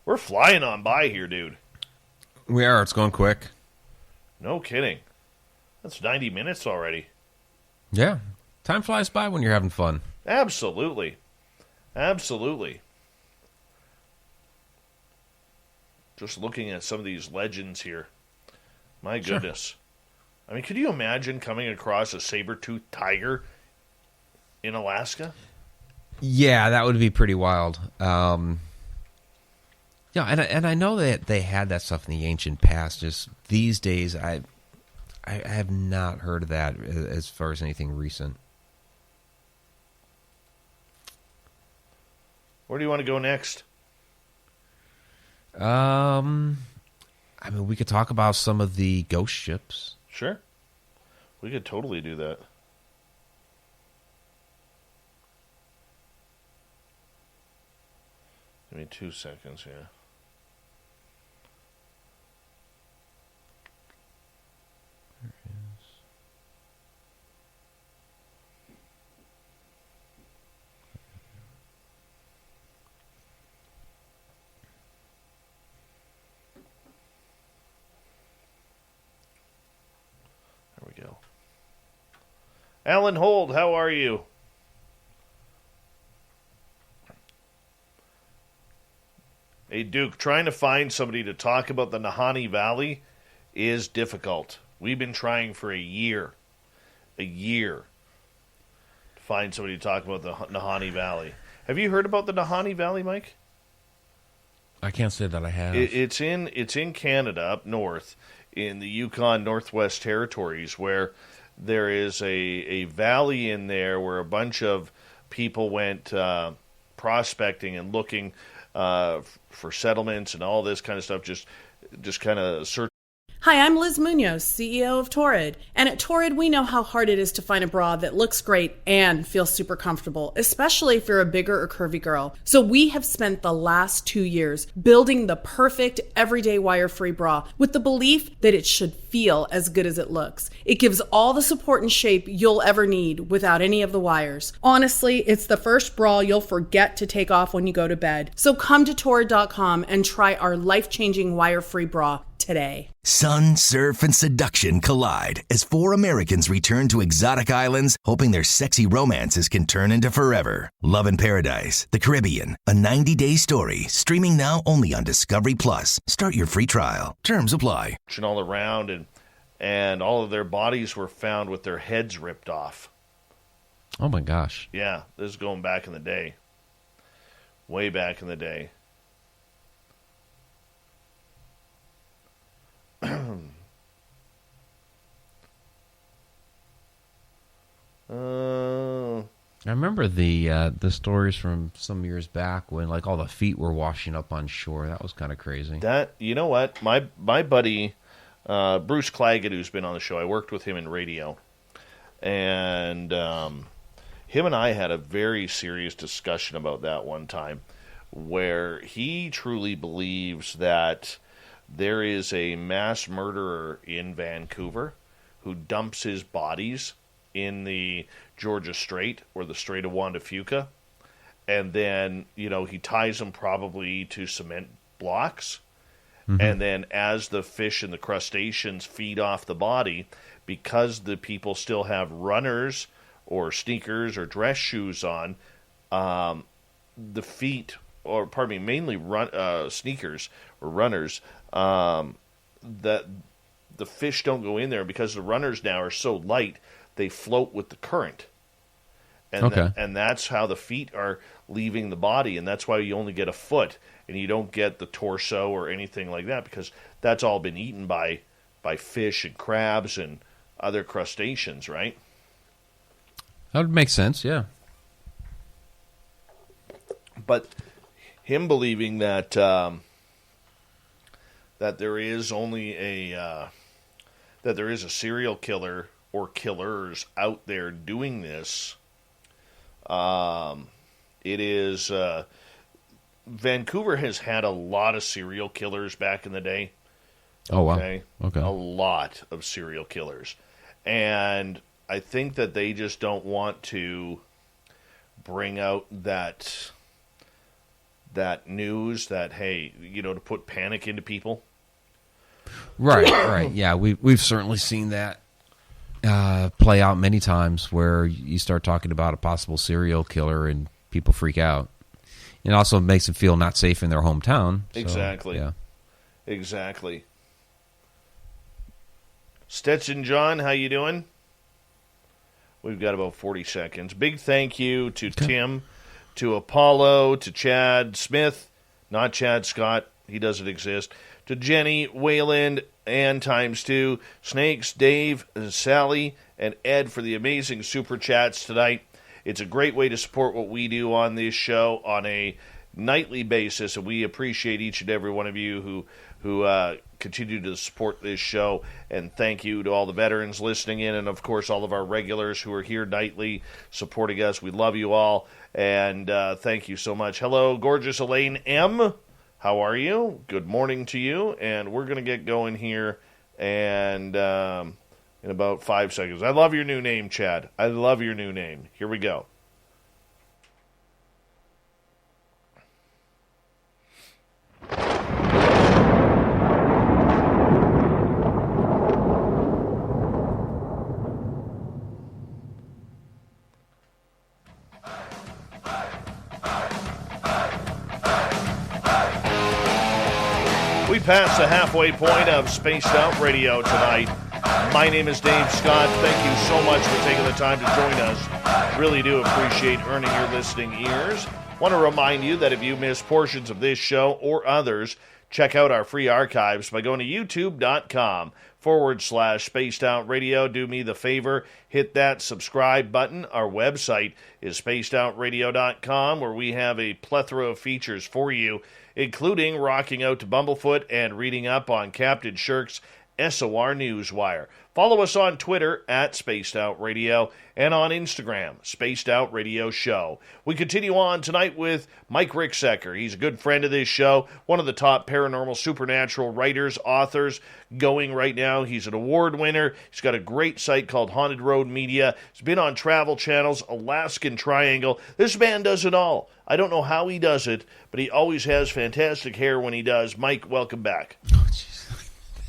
We're flying on by here, dude. We are. It's going quick. No kidding. That's 90 minutes already. Yeah. Time flies by when you're having fun. Absolutely. Absolutely. Just looking at some of these legends here. My goodness. Sure. I mean, could you imagine coming across a saber-toothed tiger in Alaska? Yeah, that would be pretty wild. And I know that they had that stuff in the ancient past. Just these days, I have not heard of that as far as anything recent. Where do you want to go next? I mean, we could talk about some of the ghost ships. Sure. We could totally do that. Give me 2 seconds here. There we go. Alan Hold, how are you? Hey, Duke, trying to find somebody to talk about the Nahanni Valley is difficult. We've been trying for a year to find somebody to talk about the Nahanni Valley. Have you heard about the Nahanni Valley, Mike? I can't say that I have. It's in Canada, up north, in the Yukon Northwest Territories, where there is a valley in there where a bunch of people went prospecting and looking for settlements and all this kind of stuff, just kind of searching. Hi, I'm Liz Munoz, CEO of Torrid. And at Torrid, we know how hard it is to find a bra that looks great and feels super comfortable, especially if you're a bigger or curvy girl. So we have spent the last 2 years building the perfect everyday wire-free bra with the belief that it should feel as good as it looks. It gives all the support and shape you'll ever need without any of the wires. Honestly, it's the first bra you'll forget to take off when you go to bed. So come to Torrid.com and try our life-changing wire-free bra today. Sun, surf, and seduction collide as 4 Americans return to exotic islands, hoping their sexy romances can turn into forever. Love in Paradise, the Caribbean, a 90-day story, streaming now only on Discovery Plus. Start your free trial. Terms apply. All around, and all of their bodies were found with their heads ripped off. Oh my gosh. Yeah, this is going back in the day. Way back in the day. I remember the stories from some years back when like all the feet were washing up on shore. That was kind of crazy. That, you know what? My buddy Bruce Claggett, who's been on the show, I worked with him in radio, and him and I had a very serious discussion about that one time, where he truly believes that there is a mass murderer in Vancouver who dumps his bodies in the Georgia Strait or the Strait of Juan de Fuca, and then, you know, he ties them probably to cement blocks, and then as the fish and the crustaceans feed off the body, because the people still have runners or sneakers or dress shoes on, the feet, or pardon me, mainly sneakers or runners, that the fish don't go in there because the runners now are so light they float with the current. And and that's how the feet are leaving the body, and that's why you only get a foot, and you don't get the torso or anything like that, because that's all been eaten by fish and crabs and other crustaceans, right? That would make sense, yeah. But him believing that that there is only a that there is a serial killer or killers out there doing this. It is Vancouver has had a lot of serial killers back in the day. Oh, wow. Okay. A lot of serial killers. And I think that they just don't want to bring out that news that, hey, you know, to put panic into people. Right, right. Yeah, we've certainly seen that play out many times, where you start talking about a possible serial killer and people freak out. It also makes them feel not safe in their hometown. So, exactly. Yeah. Exactly. Stetson John, how you doing? We've got about 40 seconds. Big thank you to Tim, to Apollo, to Chad Smith, not Chad Scott, he doesn't exist, to Jenny, Wayland, Ann ×2, Snakes, Dave, Sally, and Ed for the amazing super chats tonight. It's a great way to support what we do on this show on a nightly basis, and we appreciate each and every one of you who continue to support this show. And thank you to all the veterans listening in, and of course all of our regulars who are here nightly supporting us. We love you all, and thank you so much. Hello, gorgeous Elaine M. How are you? Good morning to you, and we're going to get going here and in about 5 seconds. I love your new name, Chad. I love your new name. Here we go. We passed the halfway point of Spaced Out Radio tonight. My name is Dave Scott. Thank you so much for taking the time to join us. Really do appreciate earning your listening ears. Want to remind you that if you miss portions of this show or others, check out our free archives by going to youtube.com/Spaced Out Radio. Do me the favor, hit that subscribe button. Our website is spacedoutradio.com, where we have a plethora of features for you, including rocking out to Bumblefoot and reading up on Captain Shirk's SOR Newswire. Follow us on Twitter at Spaced Out Radio and on Instagram, Spaced Out Radio Show. We continue on tonight with Mike Ricksecker. He's a good friend of this show, one of the top paranormal supernatural writers, authors going right now. He's an award winner. He's got a great site called Haunted Road Media. He's been on Travel Channel's Alaskan Triangle. This man does it all. I don't know how he does it, but he always has fantastic hair when he does. Mike, welcome back. Oh, jeez.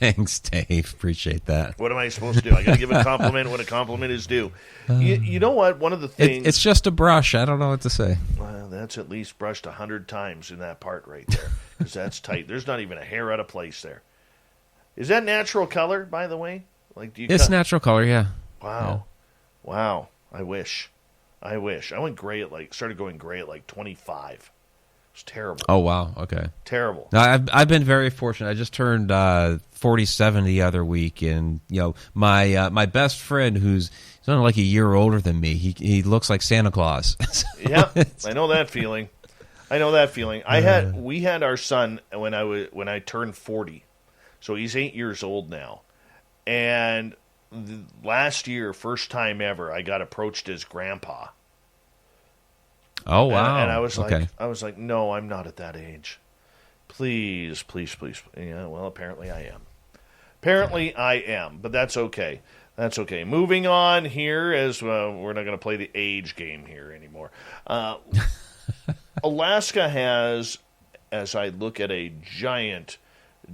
Thanks, Dave. Appreciate that. What am I supposed to do? I got to give a compliment when a compliment is due. You know what? One of the things... It's just a brush. I don't know what to say. Well, that's at least brushed 100 times in that part right there, because that's tight. There's not even a hair out of place there. Is that natural color, by the way? Like, It's natural color, yeah. Wow. Yeah. Wow. I wish. I went gray at started going gray at 25. It's terrible. Oh, wow. Okay. Terrible. Now, I've been very fortunate. I just turned 47 the other week, and my best friend, who's only like a year older than me, he looks like Santa Claus. Yeah, I know that feeling. We had our son when I turned 40, so he's 8 years old now, and last year, first time ever, I got approached as grandpa. Oh, wow. And I was okay. like, no, I'm not at that age. Please. Yeah, well, apparently I am. But that's okay. Moving on here, as we're not going to play the age game here anymore. Alaska has, as I look at a giant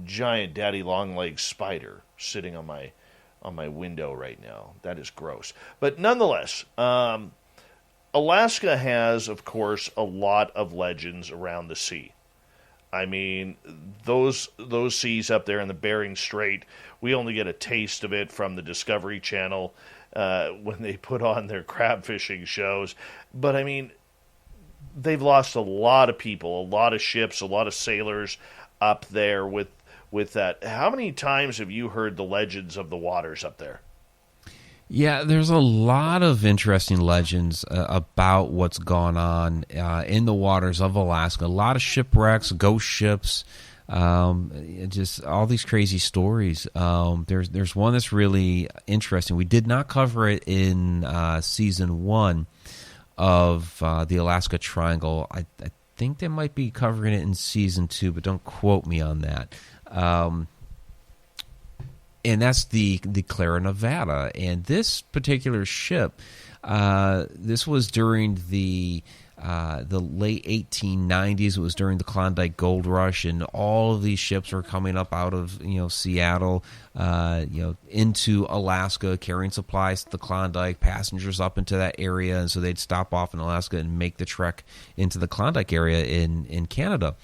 daddy long-legged spider sitting on my window right now. That is gross. But nonetheless, Alaska has, of course, a lot of legends around the sea. I mean, those seas up there in the Bering Strait, we only get a taste of it from the Discovery Channel when they put on their crab fishing shows. But, I mean, they've lost a lot of people, a lot of ships, a lot of sailors up there with that. How many times have you heard the legends of the waters up there? Yeah, there's a lot of interesting legends about what's gone on in the waters of Alaska. A lot of shipwrecks, ghost ships, just all these crazy stories. There's one that's really interesting. We did not cover it in season 1 of the Alaska Triangle. I think they might be covering it in season 2, but don't quote me on that. And that's the Clara Nevada. And this particular ship, this was during the late 1890s. It was during the Klondike Gold Rush, and all of these ships were coming up out of Seattle, into Alaska, carrying supplies to the Klondike, passengers up into that area, and so they'd stop off in Alaska and make the trek into the Klondike area in Canada.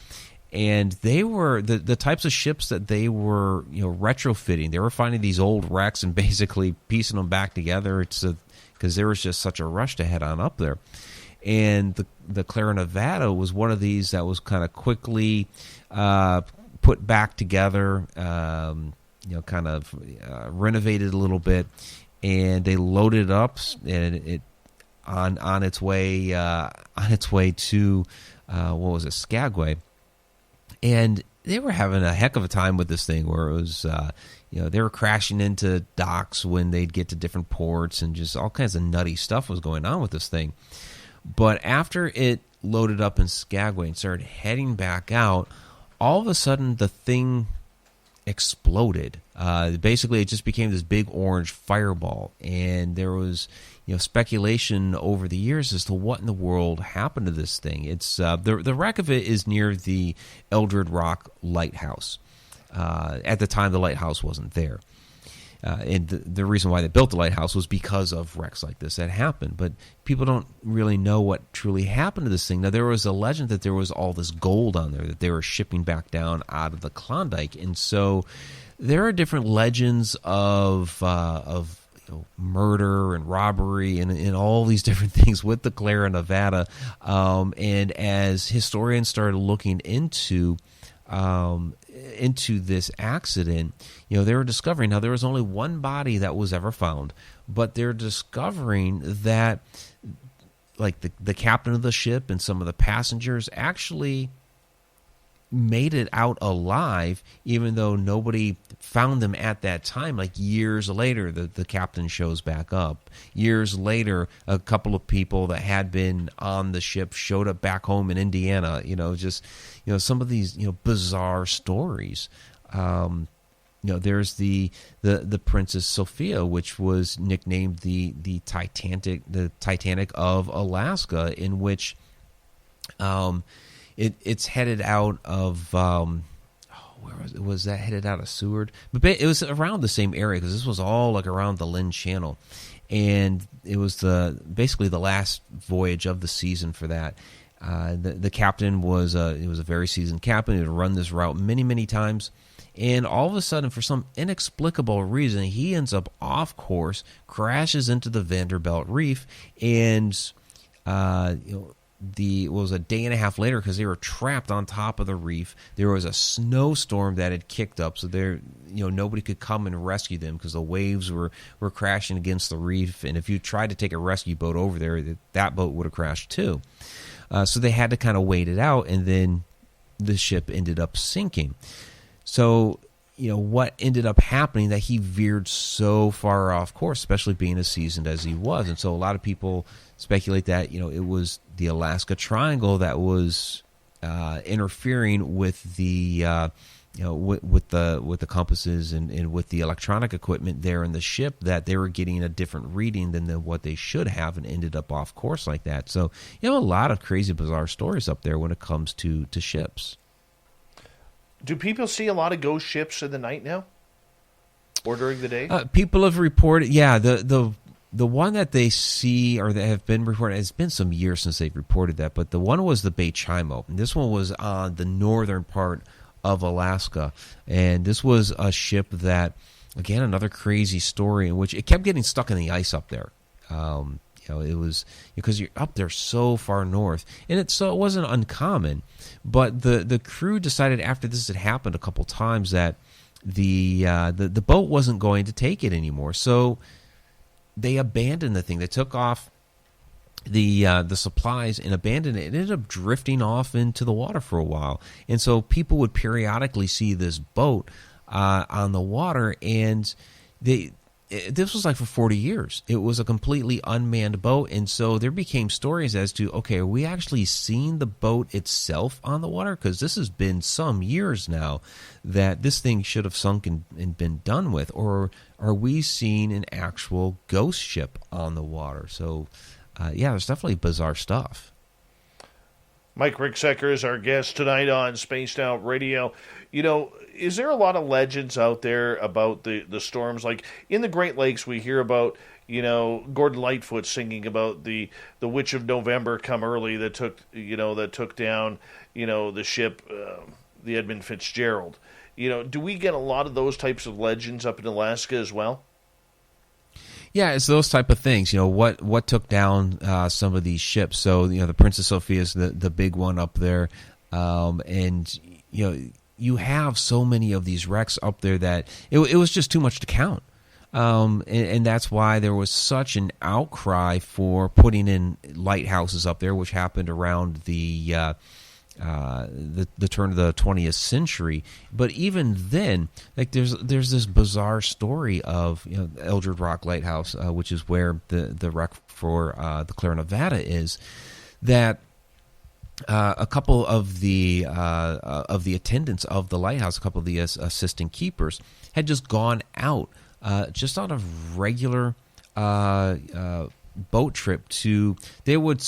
And they were the types of ships that they were retrofitting. They were finding these old wrecks and basically piecing them back together because there was just such a rush to head on up there. And the Clara Nevada was one of these that was kind of quickly put back together, renovated a little bit, and they loaded it up and it on its way to Skagway. And they were having a heck of a time with this thing, where it was, they were crashing into docks when they'd get to different ports, and just all kinds of nutty stuff was going on with this thing. But after it loaded up in Skagway and started heading back out, all of a sudden the thing exploded. Basically, it just became this big orange fireball, and there was speculation over the years as to what in the world happened to this thing. It's the wreck of it is near the Eldred Rock Lighthouse. At the time, the lighthouse wasn't there. And the reason why they built the lighthouse was because of wrecks like this that happened. But people don't really know what truly happened to this thing. Now, there was a legend that there was all this gold on there that they were shipping back down out of the Klondike. And so there are different legends of murder and robbery and all these different things with the Clara Nevada. And as historians started looking into this accident, they were discovering how there was only one body that was ever found, but they're discovering that like the captain of the ship and some of the passengers actually made it out alive, even though nobody found them at that time. Like years later, the captain shows back up. Years later, a couple of people that had been on the ship showed up back home in Indiana. Some of these bizarre stories. There's the Princess Sophia, which was nicknamed the Titanic of Alaska, in which it's headed out of where was it? Was that headed out of Seward? But it was around the same area, because this was all like around the Lynn Channel, and it was basically the last voyage of the season for that. The captain was a very seasoned captain. He had run this route many times, and all of a sudden, for some inexplicable reason, he ends up off course, crashes into the Vanderbilt Reef, and it was a day and a half later because they were trapped on top of the reef. There was a snowstorm that had kicked up, so nobody could come and rescue them because the waves were crashing against the reef. And if you tried to take a rescue boat over there, that boat would have crashed too. So they had to kind of wait it out, and then the ship ended up sinking. So, what ended up happening, that he veered so far off course, especially being as seasoned as he was. And so a lot of people speculate that, it was the Alaska Triangle that was interfering with the, with the compasses and with the electronic equipment there in the ship, that they were getting a different reading than what they should have and ended up off course like that. So, a lot of crazy, bizarre stories up there when it comes to ships. Do people see a lot of ghost ships in the night now, or during the day? People have reported, the one that they see or that have been reported, it's been some years since they've reported that, but the one was the Bay Chimo. And this one was on the northern part of Alaska, and this was a ship that, again, another crazy story in which it kept getting stuck in the ice up there. It was because you're up there so far north, and it wasn't uncommon. But the crew decided after this had happened a couple times that the boat wasn't going to take it anymore, so they abandoned the thing. They took off the supplies and abandoned it. It ended up drifting off into the water for a while, and so people would periodically see this boat on the water, and this was like for 40 years. It was a completely unmanned boat, and so there became stories as to, okay, are we actually seeing the boat itself on the water? Because this has been some years now that this thing should have sunk and been done with, or are we seeing an actual ghost ship on the water? So, there's definitely bizarre stuff. Mike Ricksecker is our guest tonight on Spaced Out Radio. Is there a lot of legends out there about the storms? Like in the Great Lakes, we hear about, Gordon Lightfoot singing about the Witch of November come early that took down, the ship, the Edmund Fitzgerald. Do we get a lot of those types of legends up in Alaska as well? Yeah, it's those type of things. What took down some of these ships. So, the Princess Sophia is the big one up there. And, you have so many of these wrecks up there that it was just too much to count. And that's why there was such an outcry for putting in lighthouses up there, which happened around the turn of the 20th century. But even then, like there's this bizarre story of Eldred Rock Lighthouse, which is where the wreck for the Clare, Nevada is, that a couple of the attendants of the lighthouse, a couple of the assistant keepers, had just gone out just on a regular boat trip they would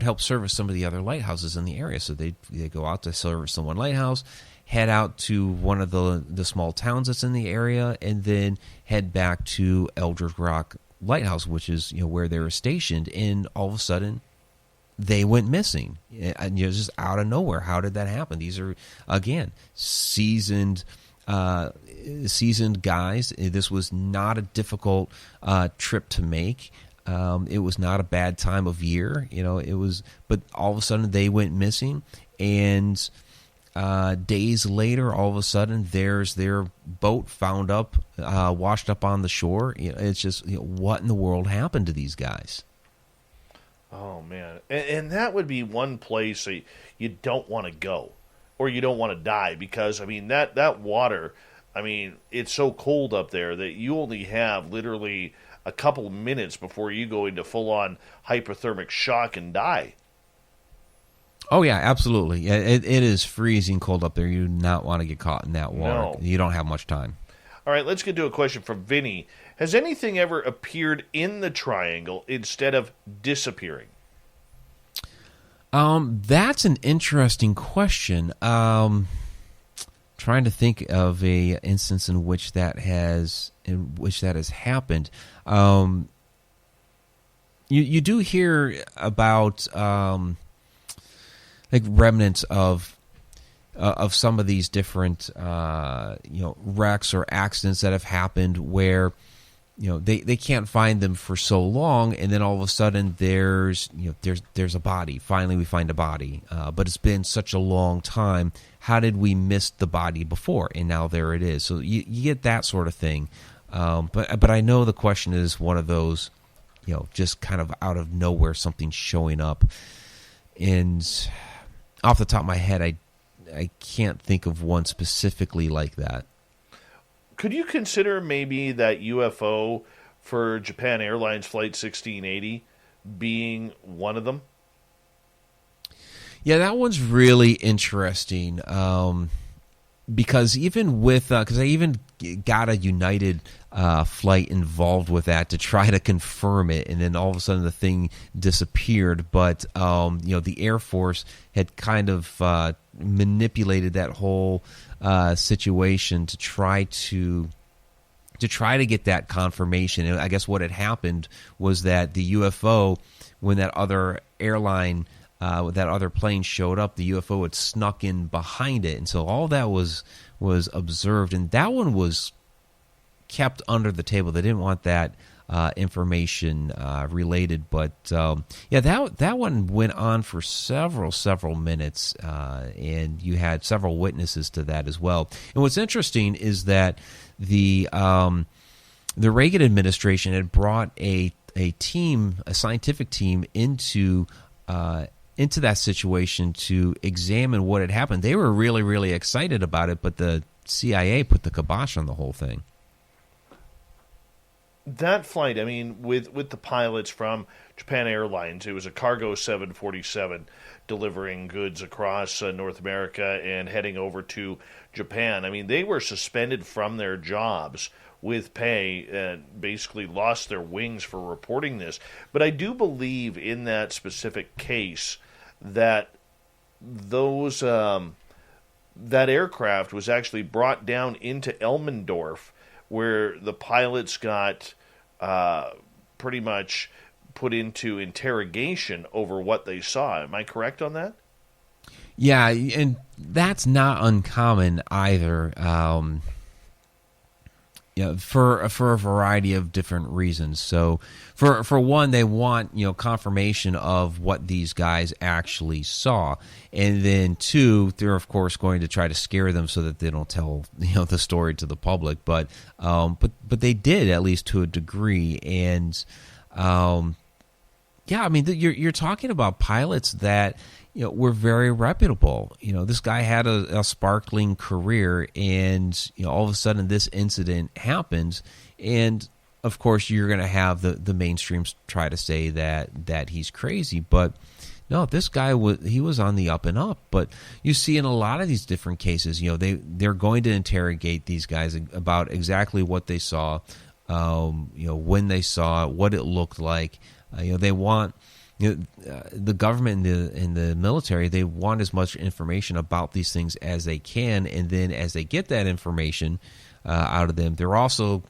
help service some of the other lighthouses in the area. So they go out to service the one lighthouse, head out to one of the small towns that's in the area, and then head back to Eldred Rock Lighthouse, which is where they were stationed. And all of a sudden, they went missing, just out of nowhere. How did that happen? These are, again, seasoned guys. This was not a difficult trip to make. It was not a bad time of year, but all of a sudden they went missing, and days later, all of a sudden, there's their boat found washed up on the shore. It's just, what in the world happened to these guys? Oh, man. And that would be one place that you don't want to go, or you don't want to die, because, that water, it's so cold up there that you only have literally a couple of minutes before you go into full-on hypothermic shock and die. Oh, yeah, absolutely. It is freezing cold up there. You do not want to get caught in that water. No. You don't have much time. All right, let's get to a question from Vinny. Has anything ever appeared in the triangle instead of disappearing? That's an interesting question. Trying to think of a instance in which that has happened. You do hear about like remnants of some of these different wrecks or accidents that have happened where they can't find them for so long, and then all of a sudden there's a body. Finally, we find a body, but it's been such a long time. How did we miss the body before? And now there it is. So you get that sort of thing. But I know the question is one of those, just kind of out of nowhere, something showing up. And off the top of my head, I can't think of one specifically like that. Could you consider maybe that UFO for Japan Airlines Flight 1680 being one of them? Yeah, that one's really interesting. Because even with, because I even got a United flight involved with that to try to confirm it, and then all of a sudden the thing disappeared. But the Air Force had kind of manipulated that whole situation to try to get that confirmation. And I guess what had happened was that the UFO, when that other airline, that other plane showed up, the UFO had snuck in behind it, and so all that was observed, and that one was kept under the table. They didn't want that information related, but that one went on for several minutes, and you had several witnesses to that as well. And what's interesting is that the Reagan administration had brought a scientific team into that situation to examine what had happened. They were really, really excited about it, but the CIA put the kibosh on the whole thing. That flight, I mean, with the pilots from Japan Airlines, it was a cargo 747 delivering goods across North America and heading over to Japan. I mean, they were suspended from their jobs with pay and basically lost their wings for reporting this. But I do believe in that specific case that those that aircraft was actually brought down into Elmendorf, where the pilots got pretty much put into interrogation over what they saw. Am I correct on that? Yeah, and that's not uncommon either. For a variety of different reasons. So, for one, they want confirmation of what these guys actually saw, and then two, they're of course going to try to scare them so that they don't tell the story to the public. But they did, at least to a degree, and I mean you're talking about pilots that were very reputable. This guy had a sparkling career, and all of a sudden this incident happens, and of course you're going to have the mainstreams try to say that he's crazy, but no, this guy was on the up and up. But you see in a lot of these different cases, they're going to interrogate these guys about exactly what they saw, when they saw it, what it looked like. They want. The government and the military, they want as much information about these things as they can, and then as they get that information out of them, they're also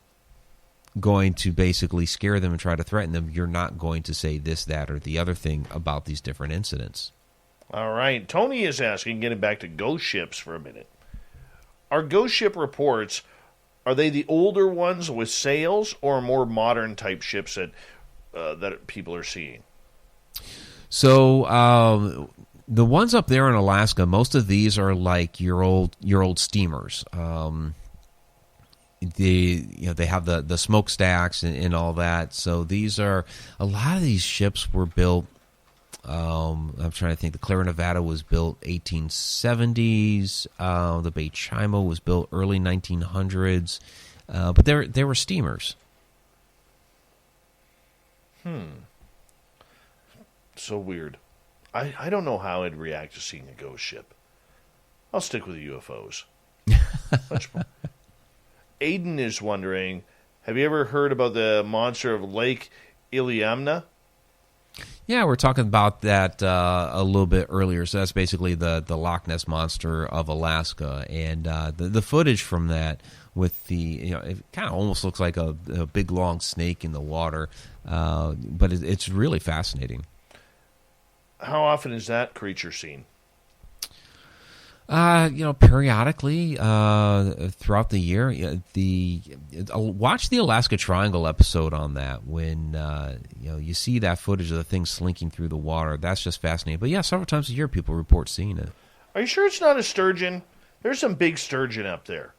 going to basically scare them and try to threaten them. You're not going to say this, that, or the other thing about these different incidents. All right. Tony is asking, getting back to ghost ships for a minute. Are ghost ship reports, are they the older ones with sails or more modern type ships that people are seeing? So the ones up there in Alaska, most of these are like your old steamers. They have the smokestacks and all that. So these are, a lot of these ships were built. I'm trying to think. The Clara Nevada was built 1870s. The Bay Chima was built early 1900s. But they were steamers. So weird. I don't know how I'd react to seeing a ghost ship. I'll stick with the UFOs. Much more. Aiden is wondering, have you ever heard about the monster of Lake Iliamna? Yeah, we're talking about that a little bit earlier. So that's basically the Loch Ness Monster of Alaska. And the footage from that with the, it kind of almost looks like a big long snake in the water. But it's really fascinating. How often is that creature seen? Periodically throughout the year, watch the Alaska Triangle episode on that when you see that footage of the thing slinking through the water. That's just fascinating. But yeah, several times a year people report seeing it. Are you sure it's not a sturgeon? There's some big sturgeon up there.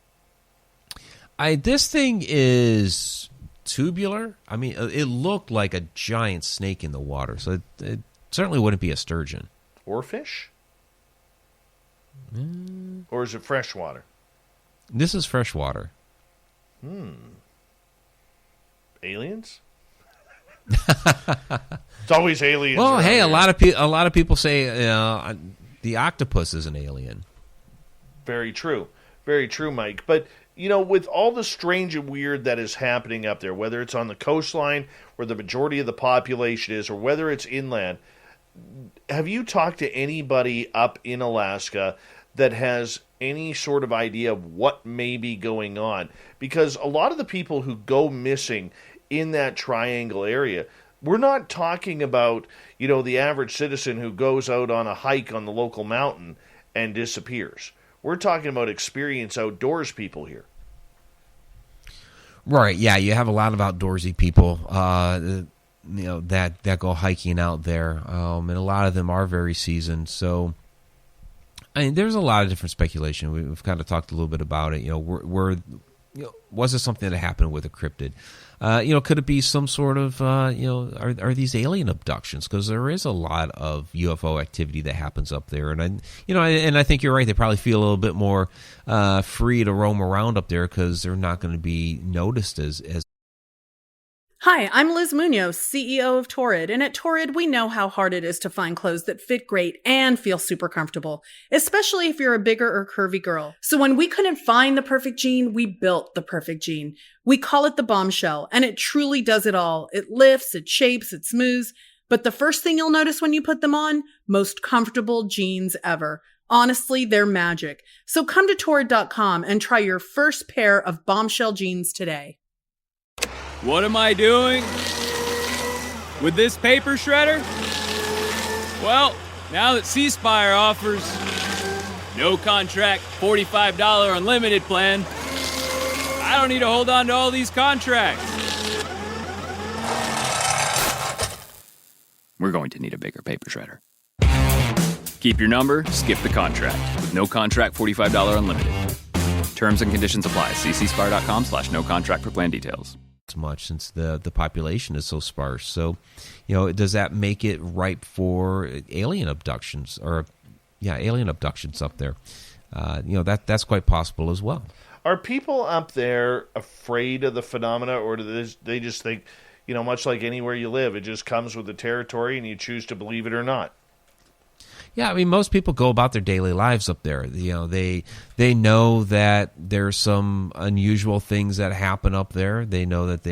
This thing is tubular. I mean, it looked like a giant snake in the water, so it certainly wouldn't be a sturgeon. Or fish? Or is it freshwater? This is freshwater. Aliens? It's always aliens. Well, hey, here. a lot of people say the octopus is an alien. Very true. Very true, Mike. But, with all the strange and weird that is happening up there, whether it's on the coastline where the majority of the population is, or whether it's inland, have you talked to anybody up in Alaska that has any sort of idea of what may be going on? Because a lot of the people who go missing in that triangle area, we're not talking about, the average citizen who goes out on a hike on the local mountain and disappears. We're talking about experienced outdoors people here. Right, yeah, you have a lot of outdoorsy people that go hiking out there, and a lot of them are very seasoned. So, I mean, there's a lot of different speculation. We've kind of talked a little bit about it. Was it something that happened with a cryptid? Could it be some sort of, are these alien abductions? Because there is a lot of UFO activity that happens up there, and I think you're right. They probably feel a little bit more free to roam around up there because they're not going to be noticed as. Hi, I'm Liz Munoz, CEO of Torrid, and at Torrid, we know how hard it is to find clothes that fit great and feel super comfortable, especially if you're a bigger or curvy girl. So when we couldn't find the perfect jean, we built the perfect jean. We call it the Bombshell, and it truly does it all. It lifts, it shapes, it smooths, but the first thing you'll notice when you put them on, most comfortable jeans ever. Honestly, they're magic. So come to Torrid.com and try your first pair of Bombshell jeans today. What am I doing with this paper shredder? Well, now that C-Spire offers no contract, $45 unlimited plan, I don't need to hold on to all these contracts. We're going to need a bigger paper shredder. Keep your number, skip the contract. With no contract, $45 unlimited. Terms and conditions apply. See cspire.com/no contract for plan details. Much since the population is so sparse. So, does that make it ripe for alien abductions alien abductions up there? That's quite possible as well. Are people up there afraid of the phenomena, or do they just think, much like anywhere you live, it just comes with the territory and you choose to believe it or not? Yeah, I mean, most people go about their daily lives up there. They know that there's some unusual things that happen up there. They know that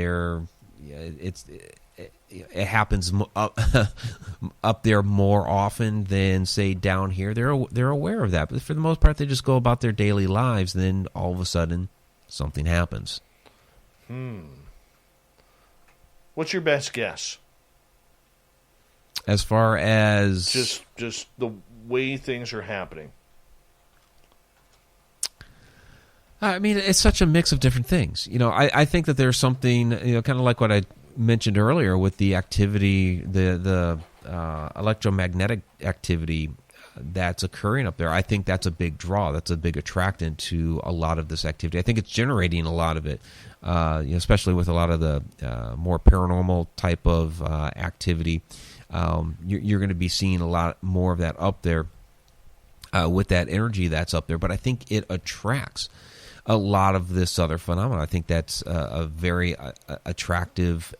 it happens up there more often than, say, down here. They're aware of that, but for the most part, they just go about their daily lives. And then all of a sudden, something happens. What's your best guess? As far as just the way things are happening. I mean, it's such a mix of different things. I think that there's something, kind of like what I mentioned earlier with the activity, the electromagnetic activity that's occurring up there. I think that's a big draw. That's a big attractant to a lot of this activity. I think it's generating a lot of it, especially with a lot of the more paranormal type of activity. You're going to be seeing a lot more of that up there with that energy that's up there. But I think it attracts a lot of this other phenomenon. I think that's a very attractive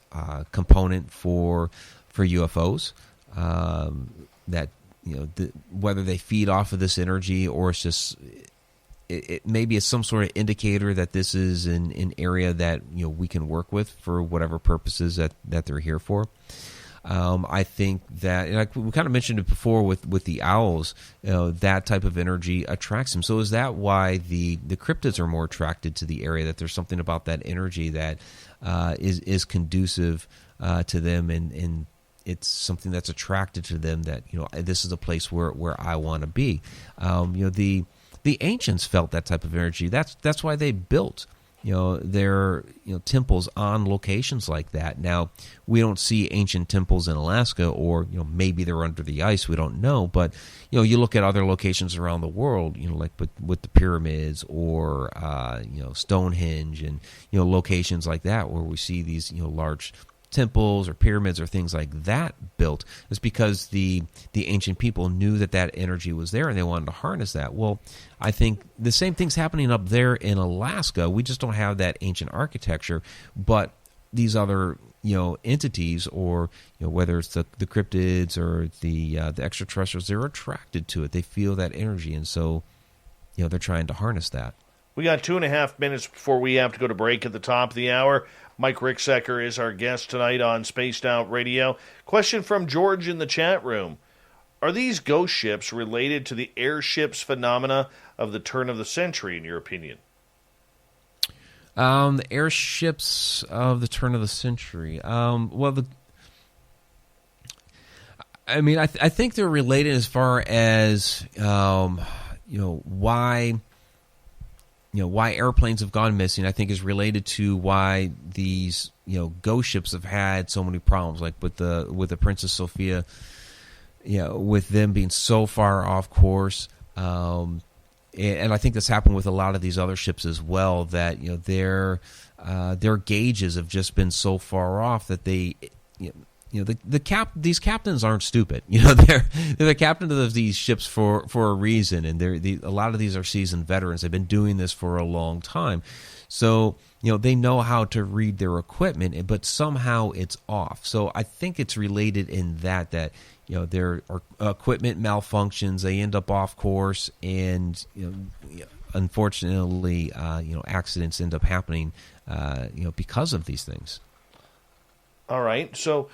component for UFOs. That whether they feed off of this energy or it's just maybe it's some sort of indicator that this is an area that we can work with for whatever purposes that they're here for. I think that, like we kind of mentioned it before with the owls, that type of energy attracts them. So is that why the cryptids are more attracted to the area? That there's something about that energy that is conducive to them, and it's something that's attracted to them. That this is a place where I want to be. the ancients felt that type of energy. That's why they built their temples on locations like that. Now, we don't see ancient temples in Alaska, or maybe they're under the ice. We don't know, but you look at other locations around the world, like with the pyramids or Stonehenge and locations like that, where we see these large temples or pyramids or things like that built. It's because the ancient people knew that energy was there and they wanted to harness that. Well, I think the same thing's happening up there in Alaska. We just don't have that ancient architecture, but these other entities, or whether it's the cryptids or the extraterrestrials, they're attracted to it. They feel that energy, and so they're trying to harness that. We got 2.5 minutes before we have to go to break at the top of the hour. Mike Ricksecker is our guest tonight on Spaced Out Radio. Question from George in the chat room. Are these ghost ships related to the airships phenomena of the turn of the century, in your opinion? The airships of the turn of the century. I think they're related as far as why airplanes have gone missing. I think is related to why these ghost ships have had so many problems, like with the Princess Sophia, with them being so far off course. And I think this happened with a lot of these other ships as well, that their gauges have just been so far off that they these captains aren't stupid. They're the captain of these ships for a reason, and a lot of these are seasoned veterans. They've been doing this for a long time, so they know how to read their equipment, but somehow it's off. So I think it's related in that their equipment malfunctions, they end up off course, and unfortunately, accidents end up happening, because of these things. All right, so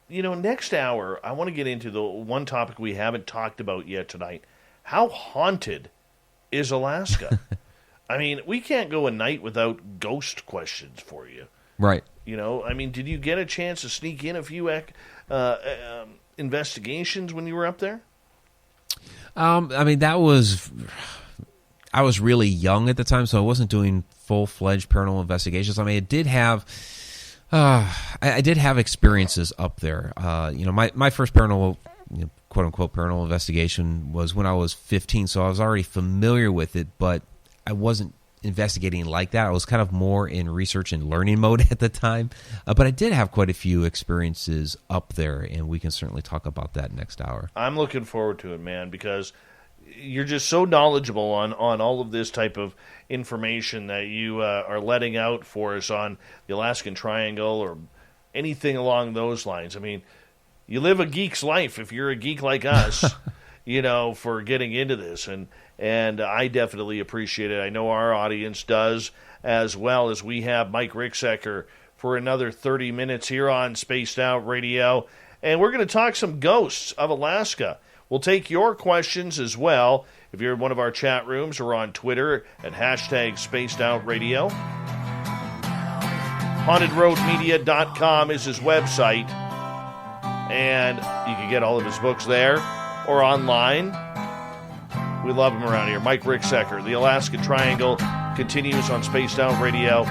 next hour I want to get into the one topic we haven't talked about yet tonight. How haunted is Alaska? I mean, we can't go a night without ghost questions for you. Right. Did you get a chance to sneak in a few investigations when you were up there? I was really young at the time, so I wasn't doing full-fledged paranormal investigations. I did have experiences up there. My first paranormal, quote-unquote paranormal investigation was when I was 15, so I was already familiar with it, but I wasn't investigating like that. I was kind of more in research and learning mode at the time. But I did have quite a few experiences up there, and we can certainly talk about that next hour. I'm looking forward to it, man, because you're just so knowledgeable on all of this type of information that you are letting out for us on the Alaskan Triangle or anything along those lines. I mean, you live a geek's life if you're a geek like us, for getting into this. And I definitely appreciate it. I know our audience does as well, as we have Mike Ricksecker for another 30 minutes here on Spaced Out Radio. And we're going to talk some ghosts of Alaska. We'll take your questions as well if you're in one of our chat rooms or on Twitter at #SpacedOutRadio. HauntedRoadMedia.com is his website, and you can get all of his books there or online. We love him around here. Mike Ricksecker, the Alaskan Triangle, continues on Spaced Out Radio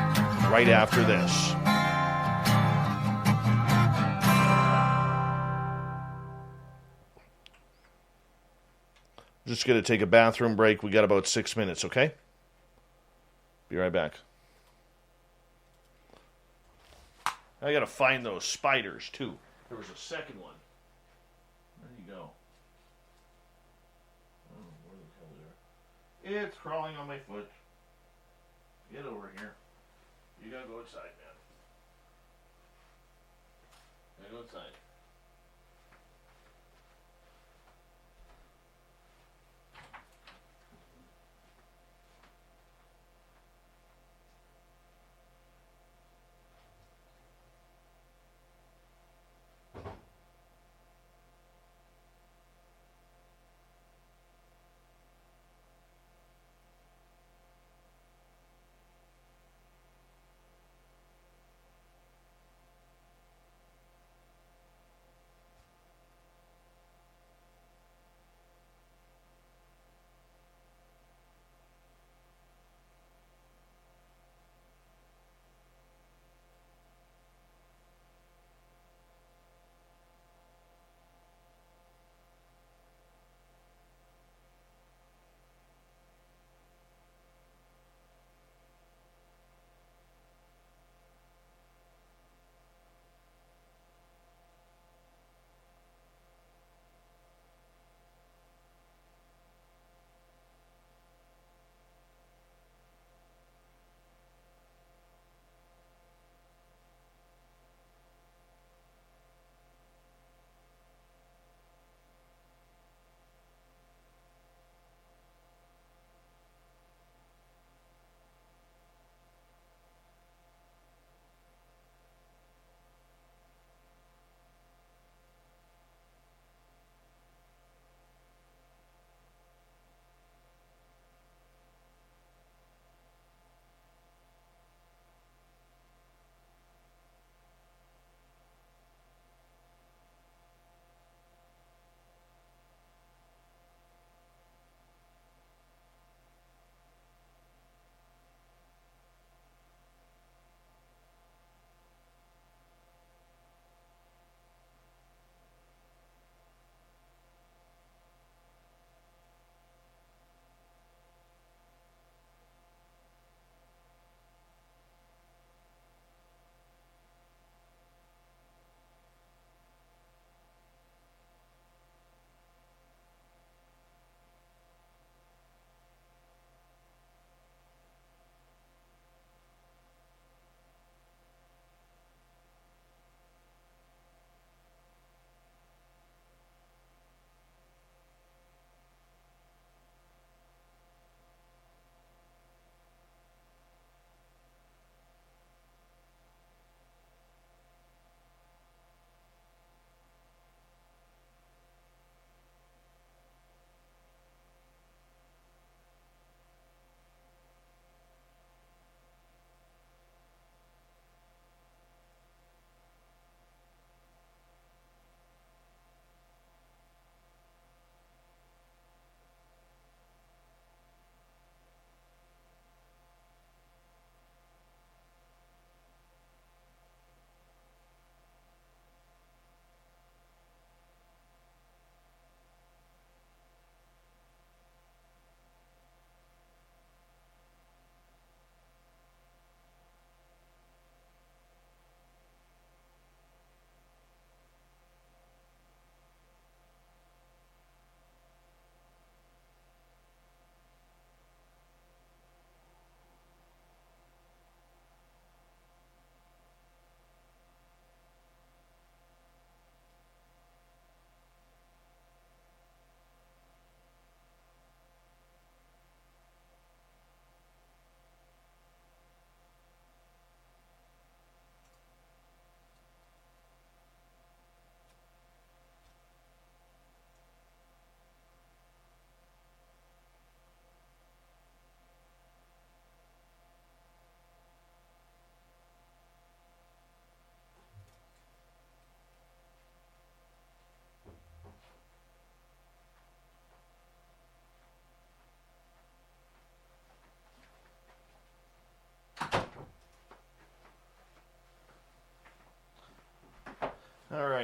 right after this. Just going to take a bathroom break. We got about 6 minutes, okay? Be right back. I got to find those spiders, too. There was a second one. Where do you go? Oh, where the hell they are. It's crawling on my foot. Get over here. You got to go outside, man. Gotta go outside.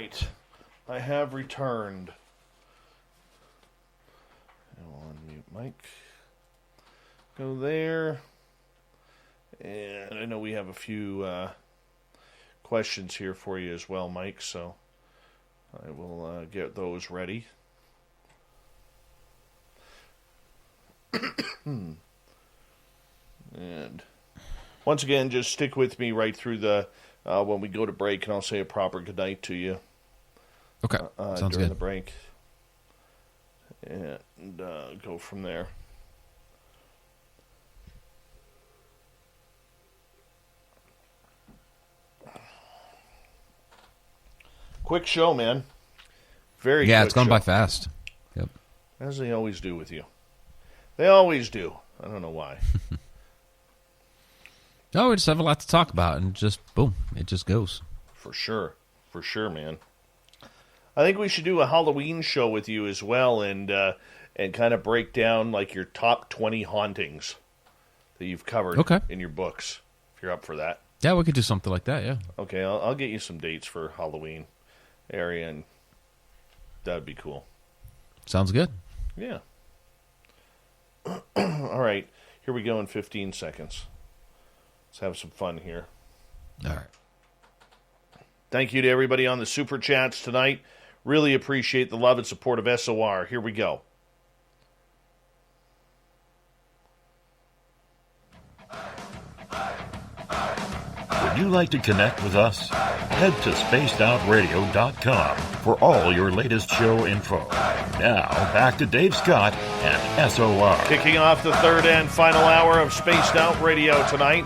right. I have returned. I'll unmute Mike. Go there. And I know we have a few questions here for you as well, Mike, so I will get those ready. And once again, just stick with me right through the when we go to break, and I'll say a proper goodnight to you. Okay, sounds during good. the break, and go from there. Quick show, man. Very yeah, quick it's gone show. by fast. Yep. As they always do with you. They always do. I don't know why. No, we just have a lot to talk about, and just, boom, it just goes. For sure. For sure, man. I think we should do a Halloween show with you as well, and kind of break down like your top 20 hauntings that you've covered in your books, if you're up for that. Yeah, we could do something like that, yeah. Okay, I'll get you some dates for Halloween area, and that would be cool. Sounds good. Yeah. All right, here we go in 15 seconds. Let's have some fun here. All right. Thank you to everybody on the Super Chats tonight. Really appreciate the love and support of SOR. Here we go. Would you like to connect with us? Head to spacedoutradio.com for all your latest show info. Now, back to Dave Scott and SOR. Kicking off the third and final hour of Spaced Out Radio tonight.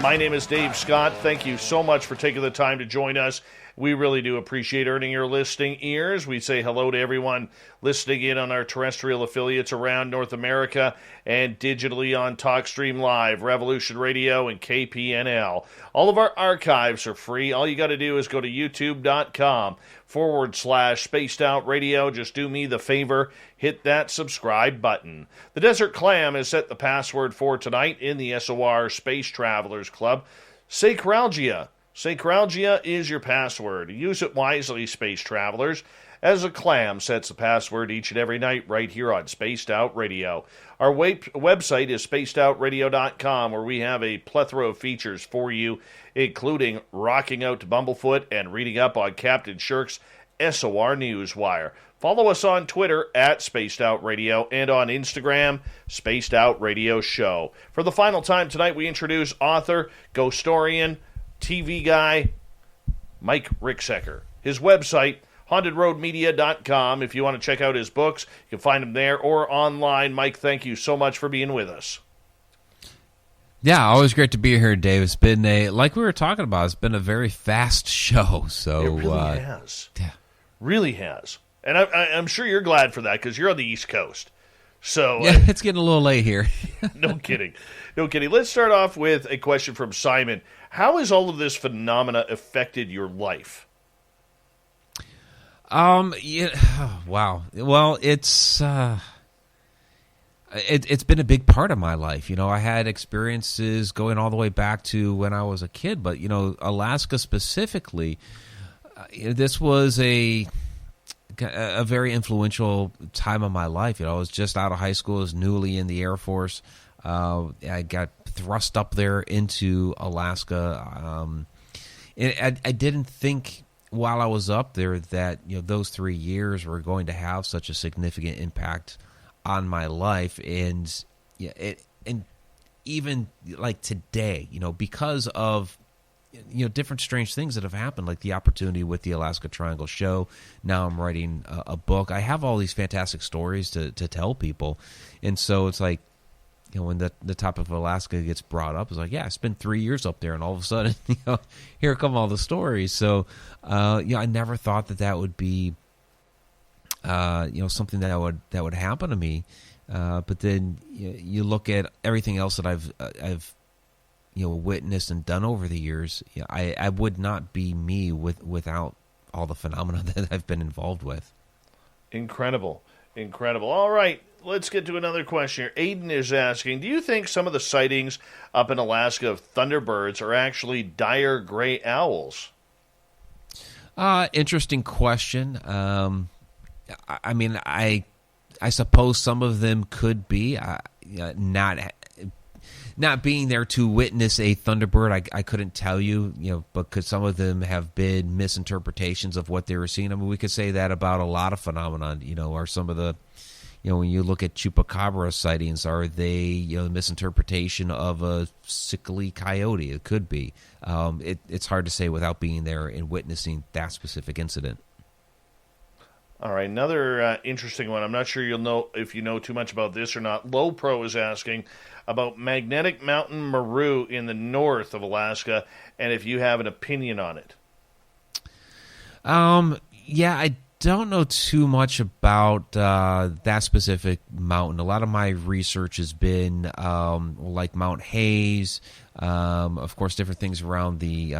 My name is Dave Scott. Thank you so much for taking the time to join us. We really do appreciate earning your listening ears. We say hello to everyone listening in on our terrestrial affiliates around North America and digitally on TalkStream Live, Revolution Radio, and KPNL. All of our archives are free. All you got to do is go to youtube.com/Spaced Out Radio. Just do me the favor, hit that subscribe button. The Desert Clam has set the password for tonight in the SOR Space Travelers Club. Sacralgia. Sacralgia is your password. Use it wisely, space travelers, as a clam sets the password each and every night right here on Spaced Out Radio. Our website is spacedoutradio.com, where we have a plethora of features for you, including rocking out to Bumblefoot and reading up on Captain Shirk's SOR Newswire. Follow us on Twitter at Spaced Out Radio and on Instagram, Spaced Out Radio Show. For the final time tonight, we introduce author, ghostorian, TV guy, Mike Ricksecker. His website, hauntedroadmedia.com. If you want to check out his books, you can find them there or online. Mike, thank you so much for being with us. Yeah, always great to be here, Dave. It's been like we were talking about, it's been a very fast show. So it really has. Yeah. Really has. And I'm sure you're glad for that, because you're on the East Coast. So yeah, it's getting a little late here. No kidding. No kidding. Let's start off with a question from Simon. How has all of this phenomena affected your life? Yeah, wow. Well, it's been a big part of my life. You know, I had experiences going all the way back to when I was a kid, but you know, Alaska specifically, this was a very influential time of my life. You know, I was just out of high school, I was newly in the Air Force. I got thrust up there into Alaska. I didn't think while I was up there that, you know, those 3 years were going to have such a significant impact on my life. And yeah, and even like today, you know, because of, you know, different strange things that have happened, like the opportunity with the Alaska Triangle Show. Now I'm writing a book. I have all these fantastic stories to tell people. And so it's like, you know, when the topic of Alaska gets brought up, it's like, yeah, I spent 3 years up there, and all of a sudden, you know, here come all the stories. So, you know, I never thought that would be, you know, something that would happen to me. But then you look at everything else that I've you know, witnessed and done over the years. You know, I would not be me without all the phenomena that I've been involved with. Incredible. All right. Let's get to another question here. Aiden is asking, do you think some of the sightings up in Alaska of thunderbirds are actually dire gray owls? Interesting question. I mean, I suppose some of them could be not being there to witness a Thunderbird. I couldn't tell you, but could some of them have been misinterpretations of what they were seeing? I mean, we could say that about a lot of phenomenon. Are some of the, when you look at chupacabra sightings, are they misinterpretation of a sickly coyote? It could be. It's hard to say without being there and witnessing that specific incident. All right, another interesting one. I'm not sure you'll know if you know too much about this or not. Low Pro is asking about Magnetic Mountain Maru in the north of Alaska, and if you have an opinion on it. Yeah, I don't know too much about that specific mountain. A lot of my research has been like Mount Hayes, of course, different things around the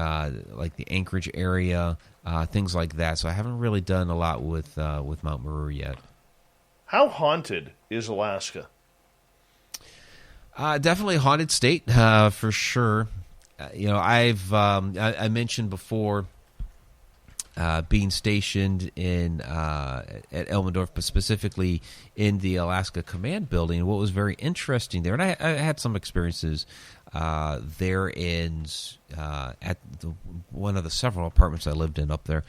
like the Anchorage area, things like that. So I haven't really done a lot with Mount Maru yet. How haunted is Alaska? Definitely a haunted state, for sure. I mentioned before being stationed in at Elmendorf, but specifically in the Alaska Command Building. What was very interesting there, and I had some experiences there at one of the several apartments I lived in up there.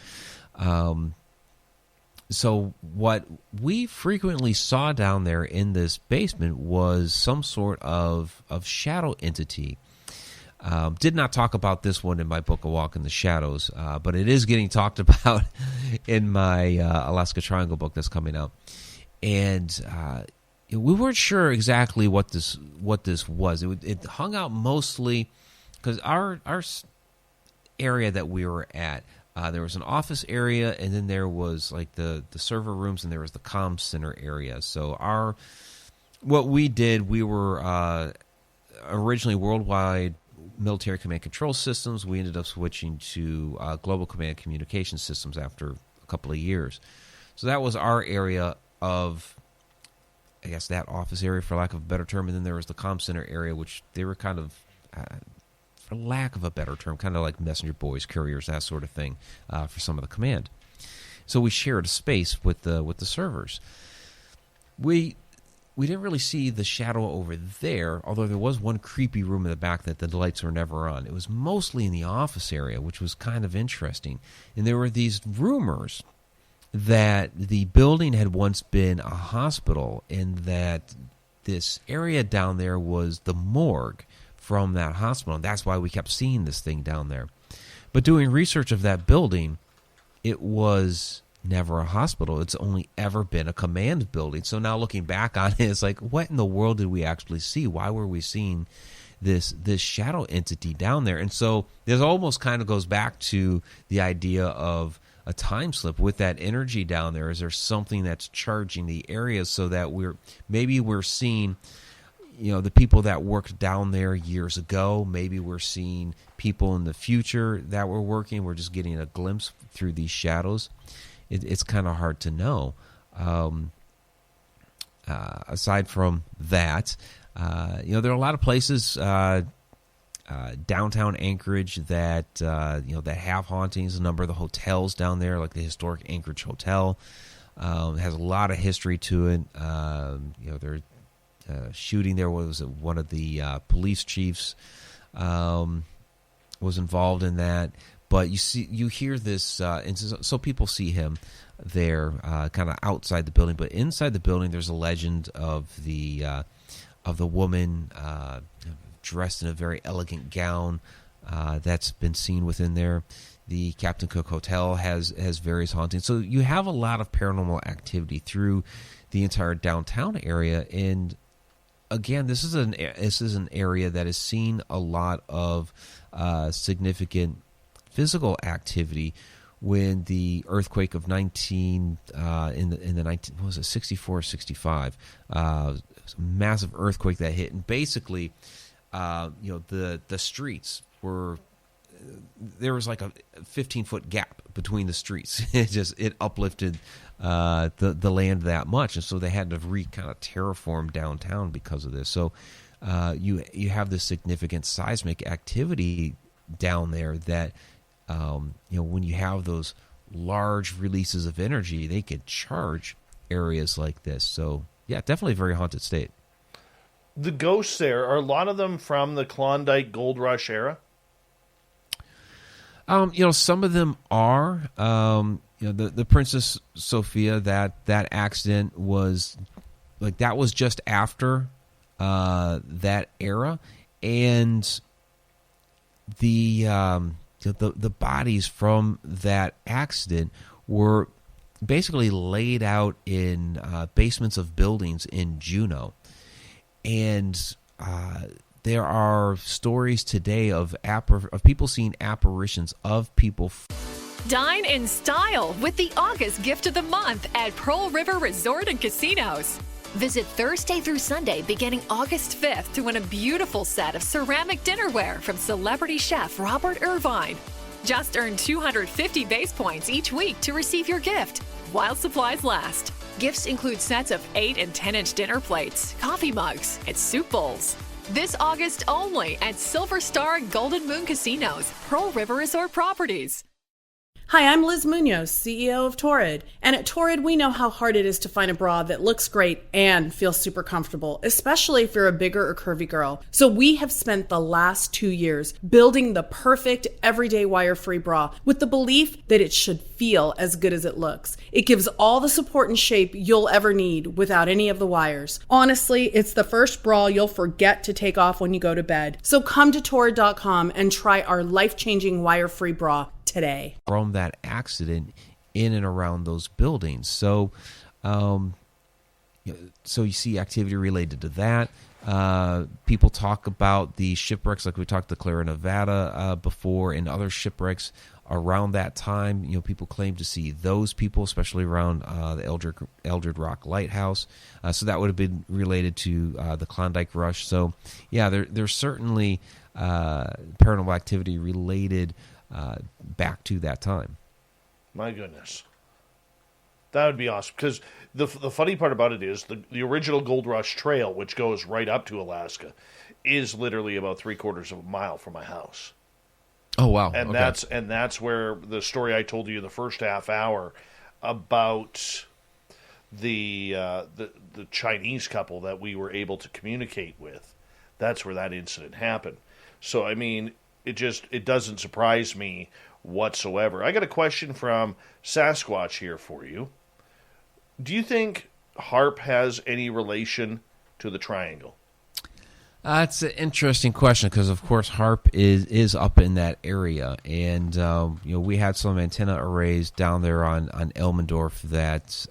So what we frequently saw down there in this basement was some sort of shadow entity. Did not talk about this one in my book, A Walk in the Shadows, but it is getting talked about in my Alaska Triangle book that's coming out. And we weren't sure exactly what this was. It hung out mostly because our area that we were at, there was an office area, and then there was like the server rooms, and there was the comm center area. So what we did, we were originally worldwide military command control systems. We ended up switching to global command communication systems after a couple of years. So that was our area of, I guess, that office area, for lack of a better term. And then there was the comm center area, which they were kind of, for lack of a better term, kind of like messenger boys, couriers, that sort of thing, for some of the command. So we shared a space with the servers. We didn't really see the shadow over there, although there was one creepy room in the back that the lights were never on. It was mostly in the office area, which was kind of interesting. And there were these rumors that the building had once been a hospital, and that this area down there was the morgue from that hospital. And that's why we kept seeing this thing down there. But doing research of that building, it was never a hospital. It's only ever been a command building. So now looking back on it, it's like, what in the world did we actually see? Why were we seeing this shadow entity down there? And so this almost kind of goes back to the idea of a time slip with that energy down there. Is there something that's charging the area so that we're seeing, the people that worked down there years ago? Maybe we're seeing people in the future that were working. We're just getting a glimpse through these shadows. It's kind of hard to know. Aside from that, there are a lot of places downtown Anchorage that that have hauntings. A number of the hotels down there, like the historic Anchorage Hotel, has a lot of history to it. They're shooting there was one of the police chiefs was involved in that. But you hear this, and so people see him there, kind of outside the building. But inside the building, there's a legend of the woman dressed in a very elegant gown that's been seen within there. The Captain Cook Hotel has various hauntings. So you have a lot of paranormal activity through the entire downtown area. And again, this is an area that has seen a lot of significant physical activity. When the earthquake of 64 or 65, a massive earthquake that hit, and basically, the streets were, there was like a 15-foot gap between the streets. It uplifted the land that much, and so they had to kind of terraform downtown because of this. So you have this significant seismic activity down there that when you have those large releases of energy, they could charge areas like this. So, yeah, definitely a very haunted state. The ghosts there, are a lot of them from the Klondike Gold Rush era? Some of them are. The Princess Sophia, that accident was that was just after that era, and the bodies from that accident were basically laid out in basements of buildings in Juneau, and there are stories today of people seeing apparitions of people. Dine in style with the August gift of the month at Pearl River Resort and Casinos. Visit Thursday through Sunday beginning August 5th to win a beautiful set of ceramic dinnerware from celebrity chef Robert Irvine. Just earn 250 base points each week to receive your gift while supplies last. Gifts include sets of 8 and 10-inch dinner plates, coffee mugs, and soup bowls. This August only at Silver Star and Golden Moon Casinos, Pearl River Resort Properties. Hi, I'm Liz Munoz, CEO of Torrid. And at Torrid, we know how hard it is to find a bra that looks great and feels super comfortable, especially if you're a bigger or curvy girl. So we have spent the last 2 years building the perfect everyday wire-free bra with the belief that it should feel as good as it looks. It gives all the support and shape you'll ever need without any of the wires. Honestly, it's the first bra you'll forget to take off when you go to bed. So come to Torrid.com and try our life-changing wire-free bra today. From that accident in and around those buildings. So you see activity related to that. People talk about the shipwrecks, like we talked to Clara, Nevada before, and other shipwrecks around that time. People claim to see those people, especially around the Eldred Rock Lighthouse. So that would have been related to the Klondike Rush. So, yeah, there's certainly paranormal activity related back to that time. My goodness. That would be awesome. Because the funny part about it is the original Gold Rush Trail, which goes right up to Alaska, is literally about 3/4 of a mile from my house. Oh, wow. And okay. that's where the story I told you in the first half hour about the Chinese couple that we were able to communicate with, that's where that incident happened. So, I mean, it doesn't surprise me whatsoever. I got a question from Sasquatch here for you. Do you think HARP has any relation to the triangle? It's an interesting question because, of course, HARP is up in that area, and we had some antenna arrays down there on Elmendorf that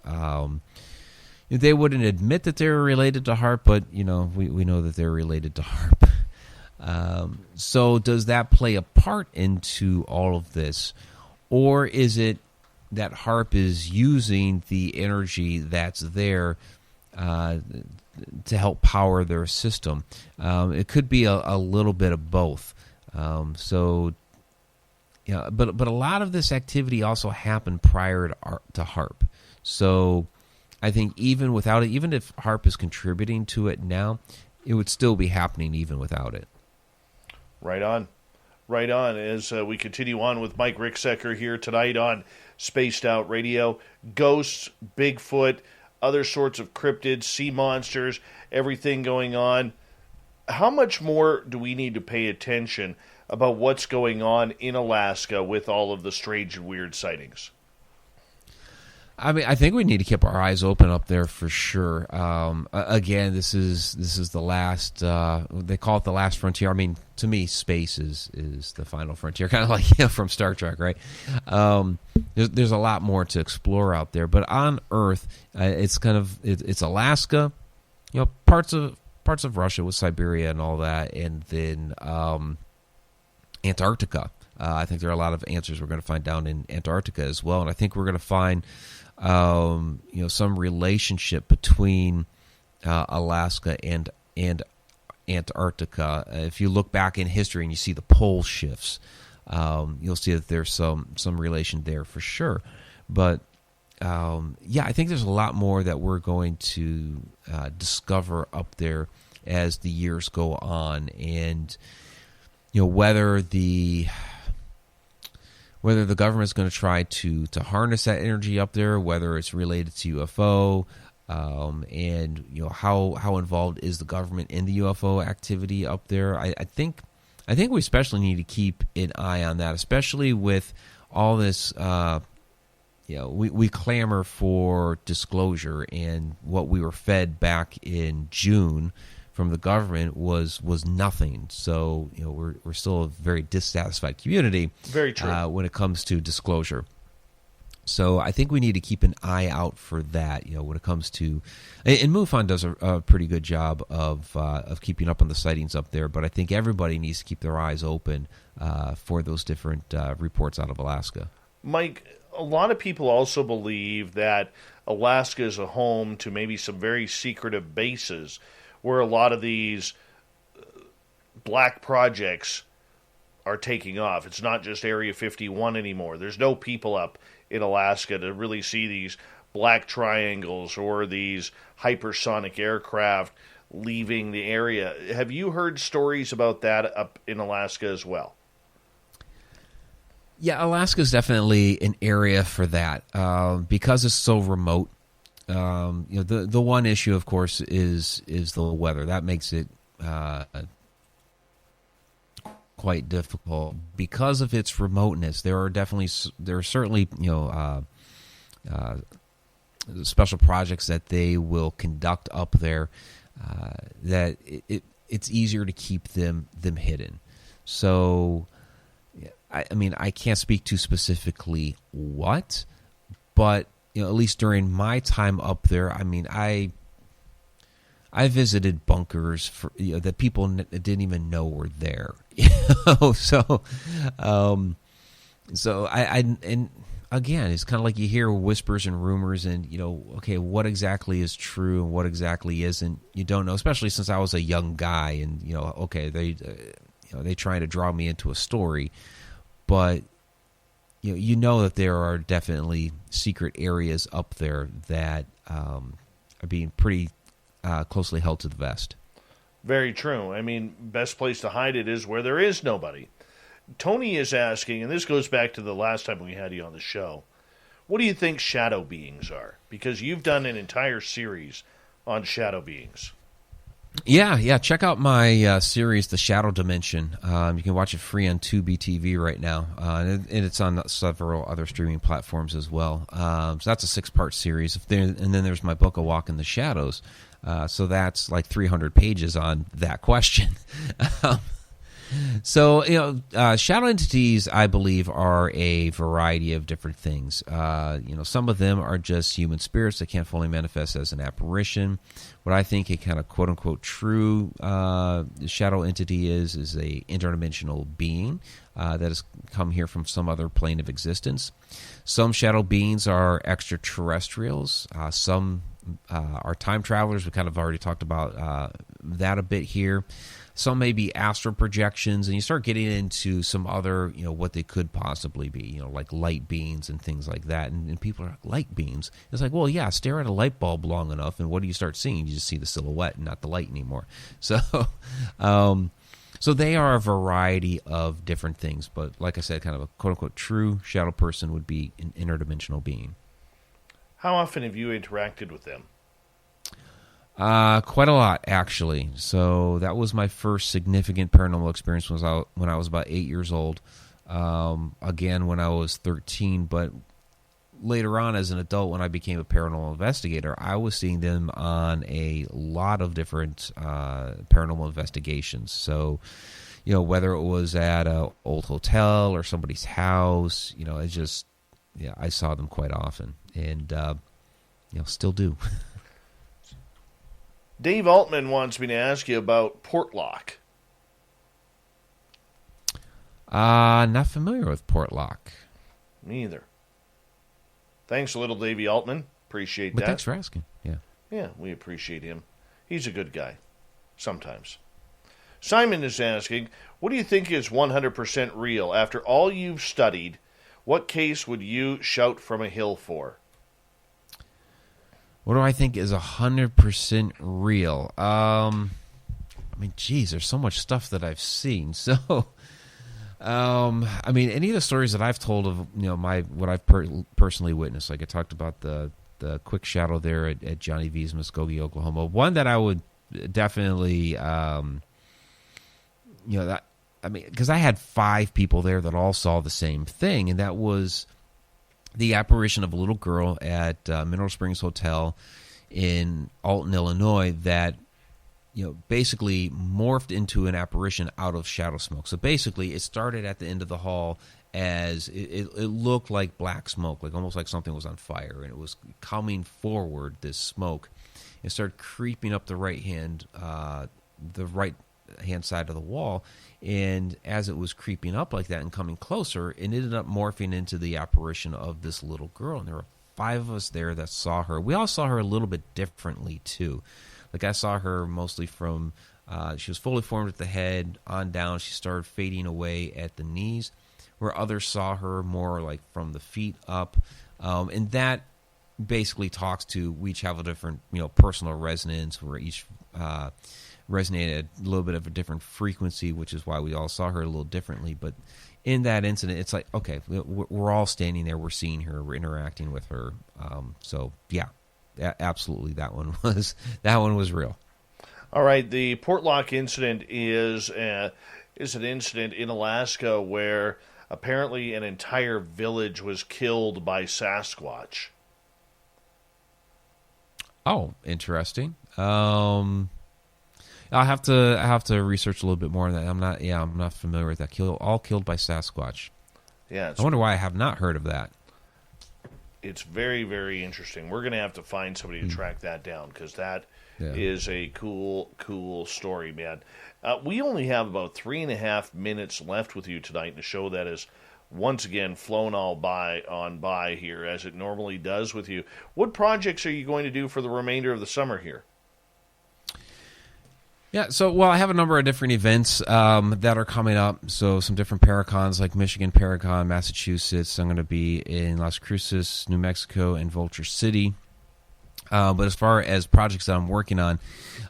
they wouldn't admit that they're related to HARP, but we know that they're related to HARP. So does that play a part into all of this, or is it that HARP is using the energy that's there to help power their system? It could be a little bit of both. But a lot of this activity also happened prior to HARP. So I think even without it, even if HARP is contributing to it now, it would still be happening even without it. Right on. Right on. As we continue on with Mike Ricksecker here tonight on Spaced Out Radio. Ghosts, Bigfoot, other sorts of cryptids, sea monsters, everything going on. How much more do we need to pay attention about what's going on in Alaska with all of the strange and weird sightings? I mean, I think we need to keep our eyes open up there for sure. Again, this is the last. They call it the last frontier. I mean, to me, space is the final frontier, kind of like from Star Trek, right? There's a lot more to explore out there, but on Earth, it's Alaska, parts of Russia with Siberia and all that, and then Antarctica. I think there are a lot of answers we're going to find down in Antarctica as well, and I think we're going to find some relationship between Alaska and Antarctica. If you look back in history and you see the pole shifts, you'll see that there's some relation there for sure. But I think there's a lot more that we're going to discover up there as the years go whether the government's going to try to harness that energy up there, whether it's related to UFO, and how involved is the government in the UFO activity up there. I think we especially need to keep an eye on that, especially with all this. We clamor for disclosure, and what we were fed back in June from the government was nothing. So we're still a very dissatisfied community. Very true. When it comes to disclosure. So I think we need to keep an eye out for that. When it comes to, and MUFON does a pretty good job of keeping up on the sightings up there. But I think everybody needs to keep their eyes open for those different reports out of Alaska. Mike, a lot of people also believe that Alaska is a home to maybe some very secretive bases where a lot of these black projects are taking off. It's not just Area 51 anymore. There's no people up in Alaska to really see these black triangles or these hypersonic aircraft leaving the area. Have you heard stories about that up in Alaska as well? Yeah, Alaska is definitely an area for that because it's so remote. The one issue, of course, is the weather. That makes it quite difficult because of its remoteness. There are certainly special projects that they will conduct up there that it's easier to keep them hidden. So. I can't speak to specifically what, but at least during my time up there, I visited bunkers that people didn't even know were there. So and again, it's kind of like you hear whispers and rumors, and okay, what exactly is true and what exactly isn't? You don't know, especially since I was a young guy, and okay, they trying to draw me into a story. But that there are definitely secret areas up there that are being pretty closely held to the vest. Very true. Best place to hide it is where there is nobody. Tony is asking, and this goes back to the last time we had you on the show, what do you think shadow beings are? Because you've done an entire series on shadow beings. Yeah. Check out my series, The Shadow Dimension. You can watch it free on Tubi TV right now, and it's on several other streaming platforms as well. So that's a 6-part series. And then there's my book, A Walk in the Shadows. So that's like 300 pages on that question. So, shadow entities, I believe, are a variety of different things. Some of them are just human spirits that can't fully manifest as an apparition. What I think a kind of quote-unquote true shadow entity is a interdimensional being that has come here from some other plane of existence. Some shadow beings are extraterrestrials. Some are time travelers. We kind of already talked about that a bit here. Some may be astral projections, and you start getting into some other, what they could possibly be, like light beams and things like that. And people are light beams. It's like, well, yeah, stare at a light bulb long enough, and what do you start seeing? You just see the silhouette and not the light anymore. So, so they are a variety of different things. But like I said, kind of a quote-unquote true shadow person would be an interdimensional being. How often have you interacted with them? Quite a lot, actually. So that was my first significant paranormal experience when I was about 8 years old. Again, when I was 13, but later on as an adult, when I became a paranormal investigator, I was seeing them on a lot of different paranormal investigations. So, whether it was at an old hotel or somebody's house, I saw them quite often, and still do. Dave Altman wants me to ask you about Portlock. Not familiar with Portlock. Me either. Thanks a little, Davey Altman. Appreciate that. Thanks for asking. Yeah. Yeah, we appreciate him. He's a good guy. Sometimes. Simon is asking, what do you think is 100% real? After all you've studied, what case would you shout from a hill for? What do I think is 100% real? Geez, there's so much stuff that I've seen. So, I mean, any of the stories that I've told of, what I've personally witnessed, like I talked about the quick shadow there at Johnny V's Muskogee, Oklahoma. One that I would definitely, because I had 5 people there that all saw the same thing, and that was the apparition of a little girl at Mineral Springs Hotel in Alton, Illinois, that basically morphed into an apparition out of shadow smoke. So basically, it started at the end of the hall as it looked like black smoke, like almost like something was on fire, and it was coming forward, this smoke. It started creeping up the right hand side of the wall, and as it was creeping up like that and coming closer, it ended up morphing into the apparition of this little girl. And there were 5 of us there that saw her. We all saw her a little bit differently too. Like I saw her mostly from she was fully formed at the head on down. She started fading away at the knees, where others saw her more like from the feet up, and that basically talks to, we each have a different personal resonance, where each resonated at a little bit of a different frequency, which is why we all saw her a little differently. But in that incident, it's like, okay, we're all standing there, we're seeing her, we're interacting with her. So yeah, absolutely, that one was real. All right, the Portlock incident is an incident in Alaska where apparently an entire village was killed by Sasquatch. Oh, interesting. I have to research a little bit more on that. I'm not familiar with that. All killed by Sasquatch. Yeah, I wonder why I have not heard of that. It's very, very interesting. We're going to have to find somebody to track that down, because that is a cool story, man. We only have about 3.5 minutes left with you tonight in the show that is once again flown on by here, as it normally does with you. What projects are you going to do for the remainder of the summer here? Yeah, so, I have a number of different events that are coming up. So some different Paracons, like Michigan Paracon, Massachusetts. I'm going to be in Las Cruces, New Mexico, and Vulture City. But as far as projects that I'm working on,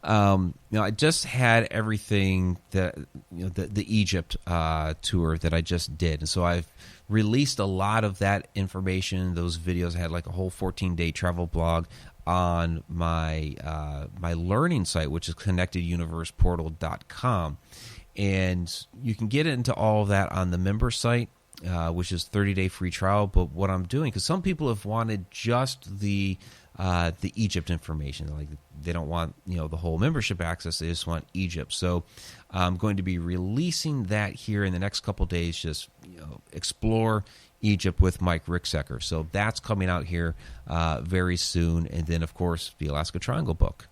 I just had everything that, the Egypt tour that I just did. And so I've released a lot of that information, those videos. I had like a whole 14-day travel blog on my my learning site, which is connecteduniverseportal.com, and you can get into all of that on the member site, which is 30-day free trial. But what I'm doing, because some people have wanted just the Egypt information, like they don't want the whole membership access, they just want Egypt. So I'm going to be releasing that here in the next couple days. Just explore Egypt with Mike Ricksecker. So that's coming out here very soon. And then, of course, the Alaska Triangle book.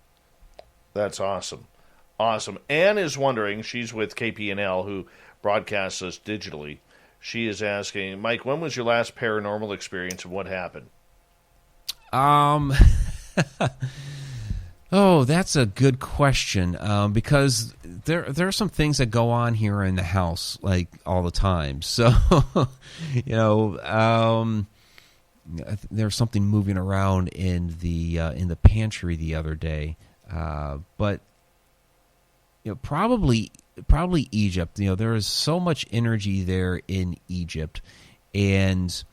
That's awesome. Awesome. Anne is wondering, she's with KPNL, who broadcasts us digitally. She is asking, Mike, when was your last paranormal experience and what happened? Oh, that's a good question, because there are some things that go on here in the house like all the time. So, there's something moving around in the pantry the other day, but probably Egypt. There is so much energy there in Egypt, and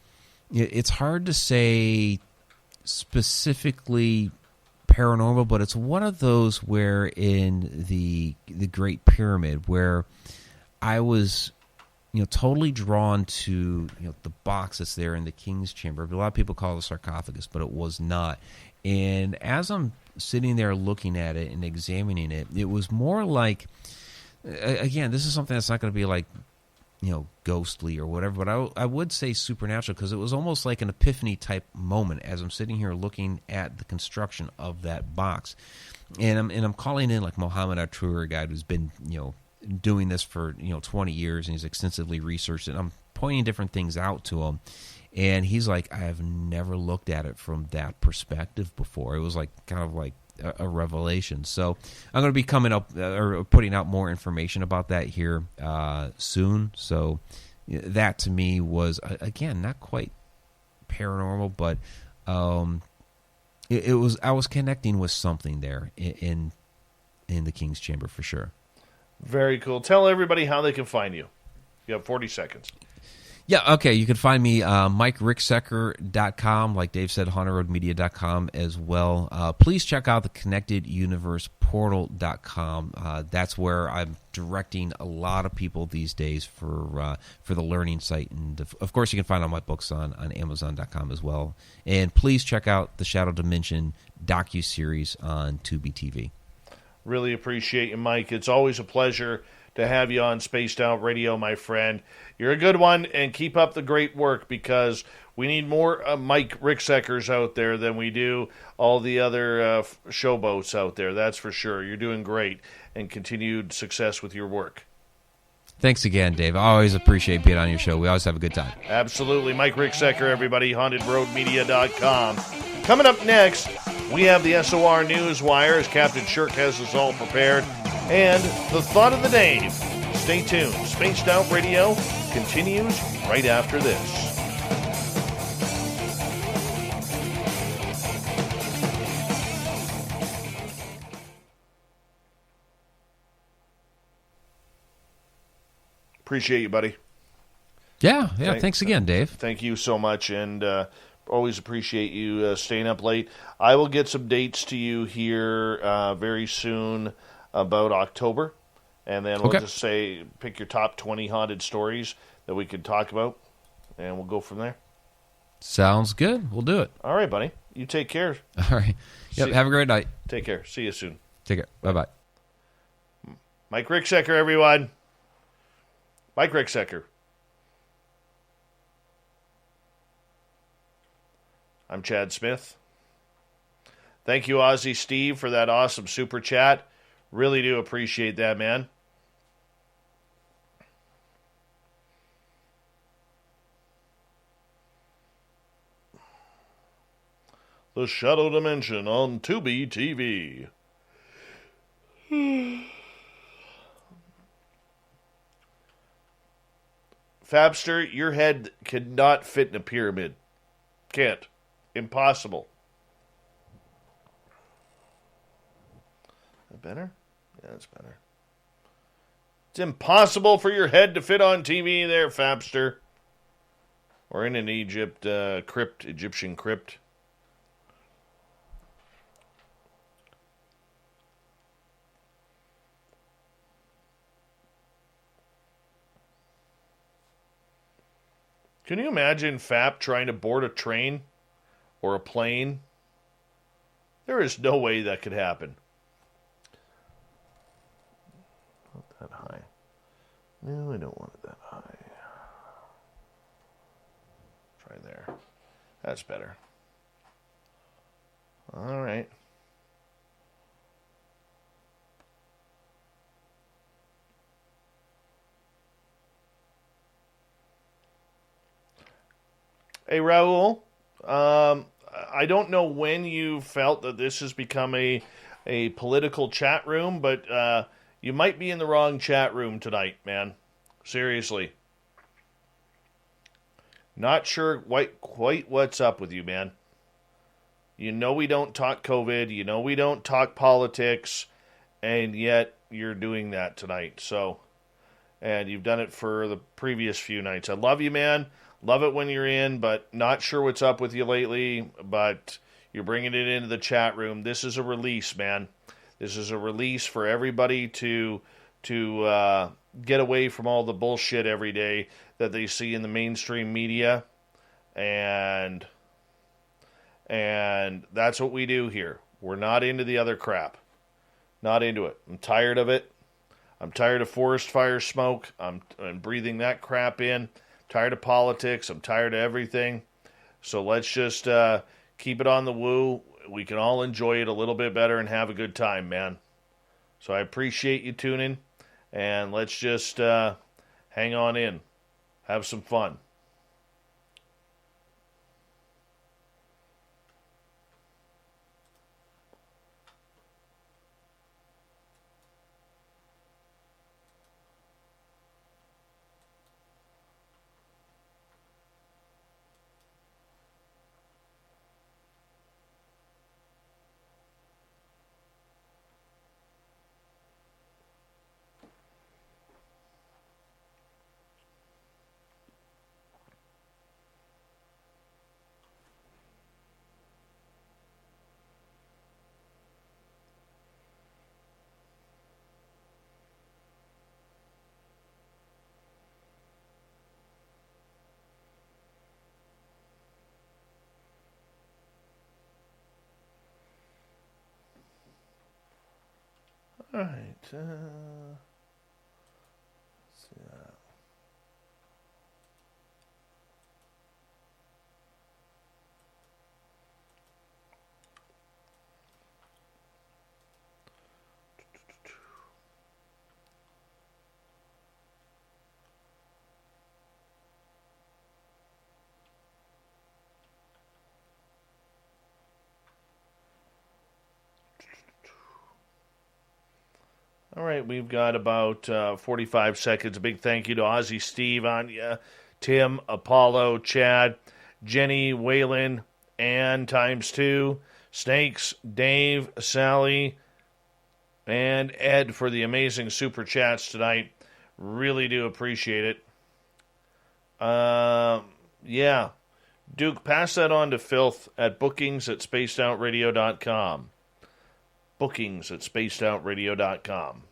it's hard to say specifically paranormal, but it's one of those where in the Great Pyramid, where I was totally drawn to the box that's there in the King's Chamber. A lot of people call it a sarcophagus, but it was not. And as I'm sitting there looking at it and examining it, it was more like, again, this is something that's not going to be like ghostly or whatever, but I would say supernatural, because it was almost like an epiphany type moment as I'm sitting here looking at the construction of that box. And I'm calling in like Mohammed, our tour guide, who's been doing this for 20 years, and he's extensively researched it. I'm pointing different things out to him, and he's like, I have never looked at it from that perspective before. It was like kind of like a revelation. So I'm going to be coming up or putting out more information about that here soon. So that to me was, again, not quite paranormal, but it was, I was connecting with something there in the King's Chamber for sure. Very cool. Tell everybody how they can find you You have 40 seconds. Yeah, okay. You can find me, MikeRicksecker.com, like Dave said, HauntedRoadMedia.com as well. Please check out the ConnectedUniversePortal.com. That's where I'm directing a lot of people these days for the learning site. And, of course, you can find all my books on Amazon.com as well. And please check out the Shadow Dimension docuseries on Tubi TV. Really appreciate you, Mike. It's always a pleasure to have you on Spaced Out Radio, my friend. You're a good one, and keep up the great work, because we need more Mike Rickseckers out there than we do all the other showboats out there. That's for sure. You're doing great, and continued success with your work. Thanks again, Dave. I always appreciate being on your show. We always have a good time. Absolutely. Mike Ricksecker, everybody, HauntedRoadMedia.com. Coming up next, we have the SOR Newswire, as Captain Shirk has us all prepared, and the thought of the day. Stay tuned. Spaced Out Radio continues right after this. Appreciate you, buddy. Yeah. Thanks again, Dave. Thank you so much, and always appreciate you staying up late. I will get some dates to you here very soon about October, and then we'll just say pick your top 20 haunted stories that we could talk about, and we'll go from there. Sounds good. We'll do it. All right, buddy. You take care. All right. Yep. Have a great night. Take care. See you soon. Take care. Bye-bye. Mike Ricksecker, everyone. Mike Ricksecker. I'm Chad Smith. Thank you, Ozzy Steve, for that awesome super chat. Really do appreciate that, man. The Shadow Dimension on Tubi TV. Fabster, your head cannot fit in a pyramid. Can't. Impossible. Is that better? Yeah, that's better. It's impossible for your head to fit on TV there, Fabster. Or in an Egyptian crypt. Can you imagine Fap trying to board a train or a plane? There is no way that could happen. Not that high. No, I don't want it that high. Try there. That's better. All right. Hey, Raul, I don't know when you felt that this has become a political chat room, but you might be in the wrong chat room tonight, man. Seriously. Not sure quite what's up with you, man. You know we don't talk COVID. You know we don't talk politics. And yet you're doing that tonight. So, and you've done it for the previous few nights. I love you, man. Love it when you're in, but not sure what's up with you lately, but you're bringing it into the chat room. This is a release, man. This is a release for everybody to get away from all the bullshit every day that they see in the mainstream media, and that's what we do here. We're not into the other crap. Not into it. I'm tired of it. I'm tired of forest fire smoke. I'm breathing that crap in. Tired of politics. I'm tired of everything. So let's just keep it on the woo. We can all enjoy it a little bit better and have a good time, man. So I appreciate you tuning, and let's just hang on in. Have some fun. All right. All right, we've got about 45 seconds. A big thank you to Ozzy, Steve, Anya, Tim, Apollo, Chad, Jenny, Waylon, Ann ×2, Snakes, Dave, Sally, and Ed for the amazing super chats tonight. Really do appreciate it. Yeah. Duke, pass that on to Filth at bookings@spacedoutradio.com. bookings@spacedoutradio.com.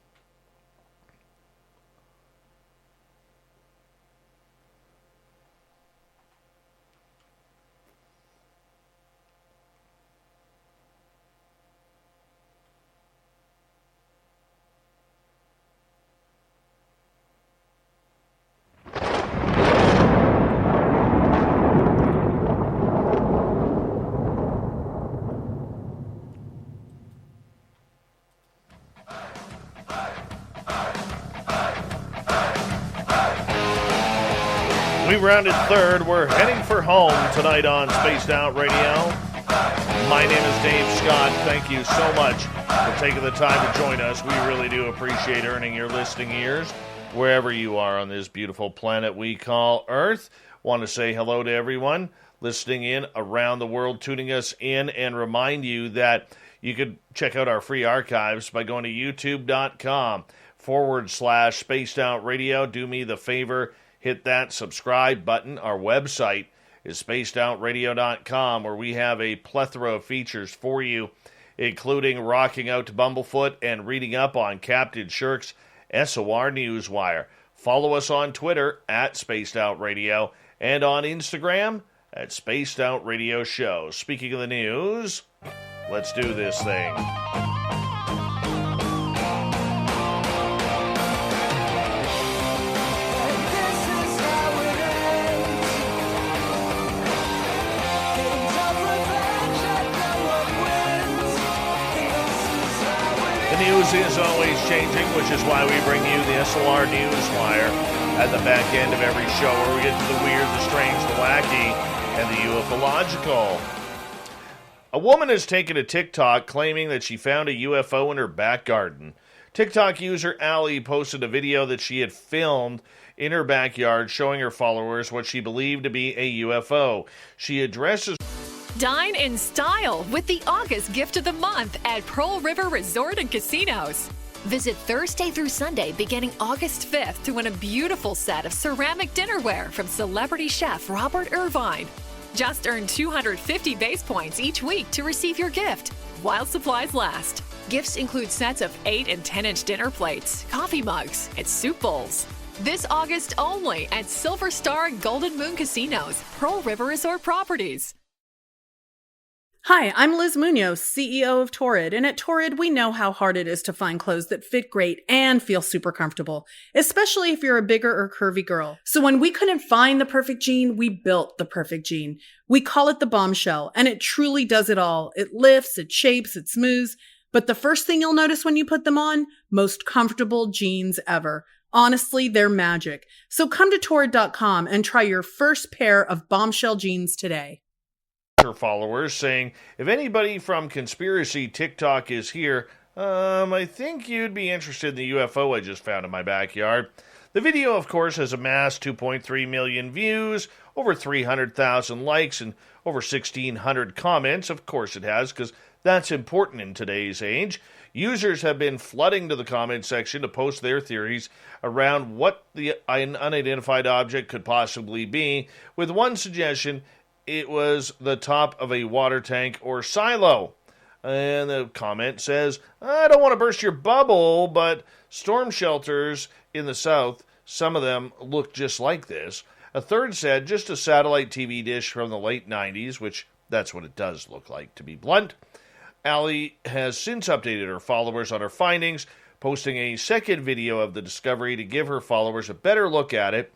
We rounded third. We're heading for home tonight on Spaced Out Radio. My name is Dave Scott. Thank you so much for taking the time to join us. We really do appreciate earning your listening ears wherever you are on this beautiful planet we call Earth. Want to say hello to everyone listening in around the world, tuning us in, and remind you that you could check out our free archives by going to youtube.com/Spaced Out Radio. Do me the favor, hit that subscribe button. Our website is spacedoutradio.com, where we have a plethora of features for you, including rocking out to Bumblefoot and reading up on Captain Shirk's SOR Newswire. Follow us on Twitter @SpacedOutRadio and on Instagram @SpacedOutRadioShow. Speaking of the news, let's do this thing. News is always changing, which is why we bring you the SOR Newswire at the back end of every show, where we get to the weird, the strange, the wacky, and the ufological. A woman has taken to TikTok claiming that she found a UFO in her back garden. TikTok user Allie posted a video that she had filmed in her backyard showing her followers what she believed to be a UFO. She addresses... Dine in style with the August gift of the month at Pearl River Resort and Casinos. Visit Thursday through Sunday beginning August 5th to win a beautiful set of ceramic dinnerware from celebrity chef Robert Irvine. Just earn 250 base points each week to receive your gift while supplies last. Gifts include sets of 8 and 10-inch dinner plates, coffee mugs, and soup bowls. This August only at Silver Star and Golden Moon Casinos, Pearl River Resort Properties. Hi, I'm Liz Munoz, CEO of Torrid, and at Torrid, we know how hard it is to find clothes that fit great and feel super comfortable, especially if you're a bigger or curvy girl. So when we couldn't find the perfect jean, we built the perfect jean. We call it the Bombshell, and it truly does it all. It lifts, it shapes, it smooths, but the first thing you'll notice when you put them on, most comfortable jeans ever. Honestly, they're magic. So come to Torrid.com and try your first pair of Bombshell jeans today. Her followers saying, if anybody from Conspiracy TikTok is here, I think you'd be interested in the UFO I just found in my backyard. The video, of course, has amassed 2.3 million views, over 300,000 likes, and over 1,600 comments. Of course it has, because that's important in today's age. Users have been flooding to the comment section to post their theories around what the unidentified object could possibly be, with one suggestion: it was the top of a water tank or silo. And the comment says, I don't want to burst your bubble, but storm shelters in the south, some of them look just like this. A third said, just a satellite TV dish from the late 90s, which that's what it does look like, to be blunt. Allie has since updated her followers on her findings, posting a second video of the discovery to give her followers a better look at it.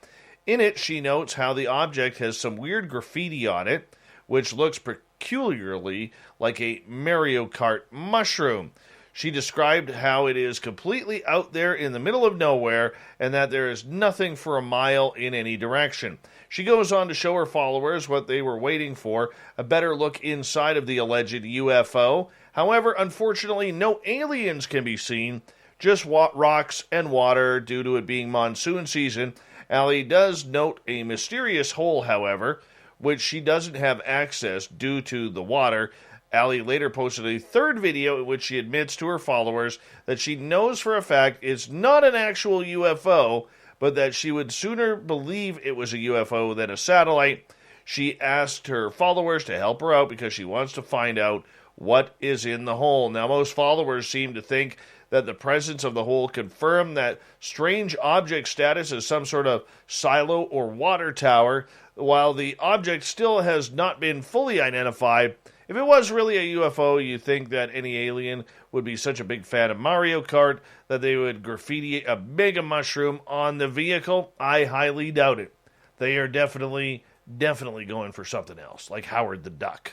In it, she notes how the object has some weird graffiti on it, which looks peculiarly like a Mario Kart mushroom. She described how it is completely out there in the middle of nowhere and that there is nothing for a mile in any direction. She goes on to show her followers what they were waiting for, a better look inside of the alleged UFO. However, unfortunately, no aliens can be seen, just rocks and water due to it being monsoon season. Allie does note a mysterious hole, however, which she doesn't have access due to the water. Allie later posted a third video in which she admits to her followers that she knows for a fact it's not an actual UFO, but that she would sooner believe it was a UFO than a satellite. She asked her followers to help her out because she wants to find out what is in the hole. Now, most followers seem to think that the presence of the hole confirmed that strange object status as some sort of silo or water tower, while the object still has not been fully identified. If it was really a UFO, you'd think that any alien would be such a big fan of Mario Kart that they would graffiti a mega mushroom on the vehicle. I highly doubt it. They are definitely going for something else, like Howard the Duck.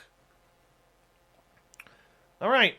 All right.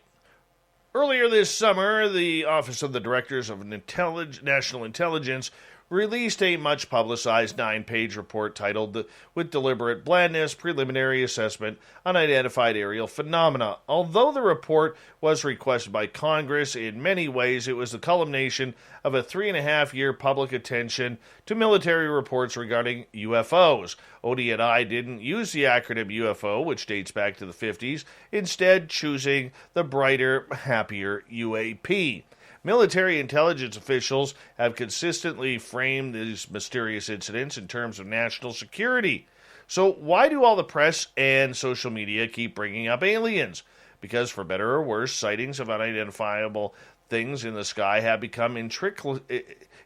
Earlier this summer, the Office of the Directors of National Intelligence released a much-publicized 9-page report titled With Deliberate Blandness, Preliminary Assessment Unidentified Aerial Phenomena. Although the report was requested by Congress, in many ways it was the culmination of a 3.5-year public attention to military reports regarding UFOs. ODNI didn't use the acronym UFO, which dates back to the 50s, instead choosing the brighter, happier UAP. Military intelligence officials have consistently framed these mysterious incidents in terms of national security. So why do all the press and social media keep bringing up aliens? Because for better or worse, sightings of unidentifiable things in the sky have become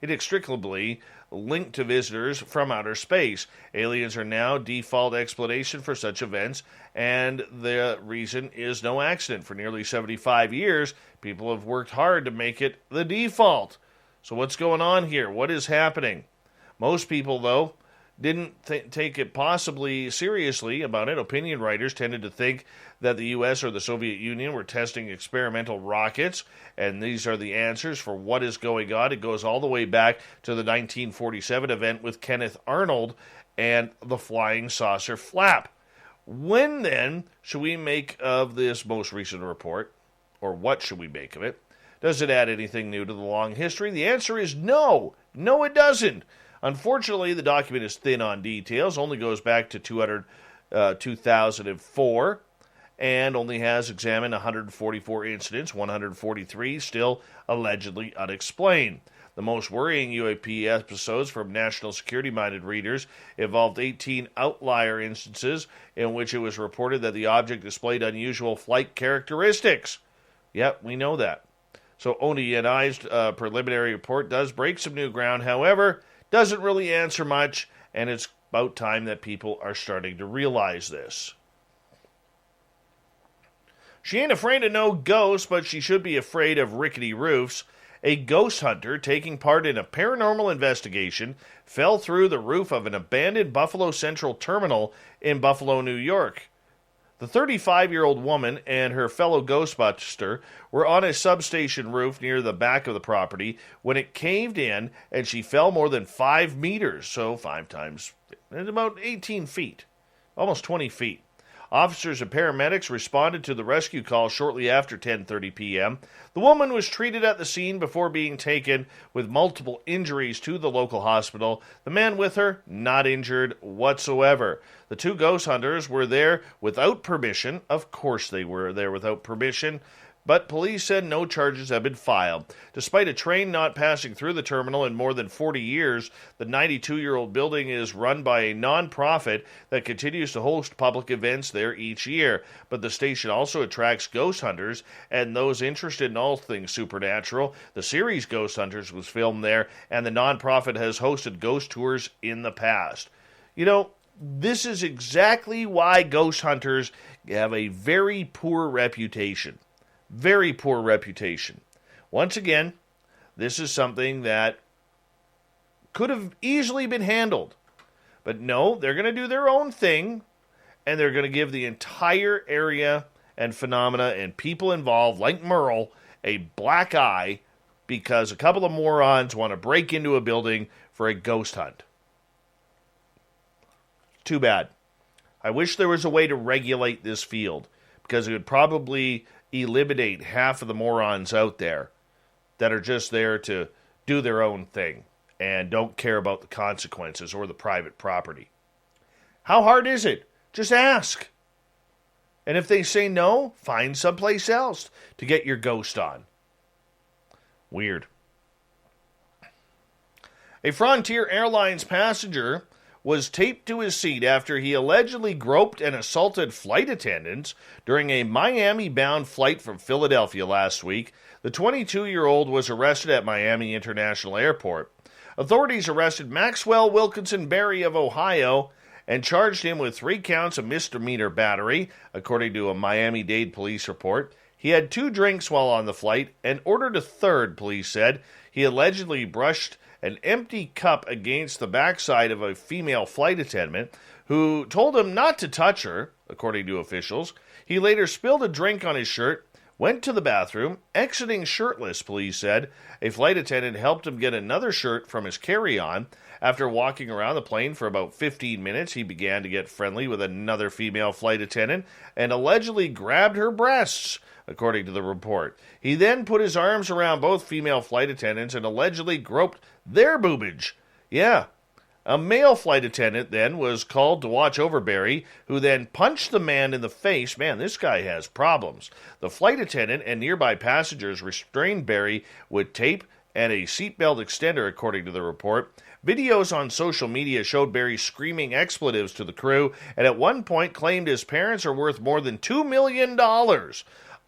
inextricably linked to visitors from outer space. Aliens are now default explanation for such events, and the reason is no accident. For nearly 75 years, people have worked hard to make it the default. So what's going on here? What is happening? Most people, though, didn't take it possibly seriously about it. Opinion writers tended to think that the U.S. or the Soviet Union were testing experimental rockets, and these are the answers for what is going on. It goes all the way back to the 1947 event with Kenneth Arnold and the flying saucer flap. When, then, should we make of this most recent report, or what should we make of it? Does it add anything new to the long history? The answer is no. No, it doesn't. Unfortunately, the document is thin on details, only goes back to 2004, and only has examined 144 incidents, 143 still allegedly unexplained. The most worrying UAP episodes from national security-minded readers involved 18 outlier instances in which it was reported that the object displayed unusual flight characteristics. Yep, we know that. So ODNI's preliminary report does break some new ground, however, doesn't really answer much, and it's about time that people are starting to realize this. She ain't afraid of no ghosts, but she should be afraid of rickety roofs. A ghost hunter taking part in a paranormal investigation fell through the roof of an abandoned Buffalo Central terminal in Buffalo, New York. The 35-year-old woman and her fellow Ghostbuster were on a substation roof near the back of the property when it caved in and she fell more than 5 meters, so 5 times, about 18 feet, almost 20 feet. Officers and paramedics responded to the rescue call shortly after 10:30 p.m. The woman was treated at the scene before being taken with multiple injuries to the local hospital. The man with her, not injured whatsoever. The 2 ghost hunters were there without permission. Of course they were there without permission. But police said no charges have been filed. Despite a train not passing through the terminal in more than 40 years, the 92-year-old building is run by a non-profit that continues to host public events there each year. But the station also attracts ghost hunters and those interested in all things supernatural. The series Ghost Hunters was filmed there, and the non-profit has hosted ghost tours in the past. You know, this is exactly why ghost hunters have a very poor reputation. Very poor reputation. Once again, this is something that could have easily been handled. But no, they're going to do their own thing, and they're going to give the entire area and phenomena and people involved, like Merle, a black eye because a couple of morons want to break into a building for a ghost hunt. Too bad. I wish there was a way to regulate this field, because it would probably eliminate half of the morons out there that are just there to do their own thing and don't care about the consequences or the private property. How hard is it? Just ask. And if they say no, find someplace else to get your ghost on. Weird. A Frontier Airlines passenger was taped to his seat after he allegedly groped and assaulted flight attendants during a Miami-bound flight from Philadelphia last week. The 22-year-old was arrested at Miami International Airport. Authorities arrested Maxwell Wilkinson Berry of Ohio and charged him with 3 counts of misdemeanor battery, according to a Miami-Dade police report. He had 2 drinks while on the flight and ordered a third, police said. He allegedly brushed an empty cup against the backside of a female flight attendant who told him not to touch her, according to officials. He later spilled a drink on his shirt, went to the bathroom, exiting shirtless, police said. A flight attendant helped him get another shirt from his carry-on. After walking around the plane for about 15 minutes, he began to get friendly with another female flight attendant and allegedly grabbed her breasts, according to the report. He then put his arms around both female flight attendants and allegedly groped their boobage. Yeah. A male flight attendant then was called to watch over Berry, who then punched the man in the face. Man, this guy has problems. The flight attendant and nearby passengers restrained Berry with tape and a seatbelt extender, according to the report. Videos on social media showed Berry screaming expletives to the crew and at one point claimed his parents are worth more than $2 million.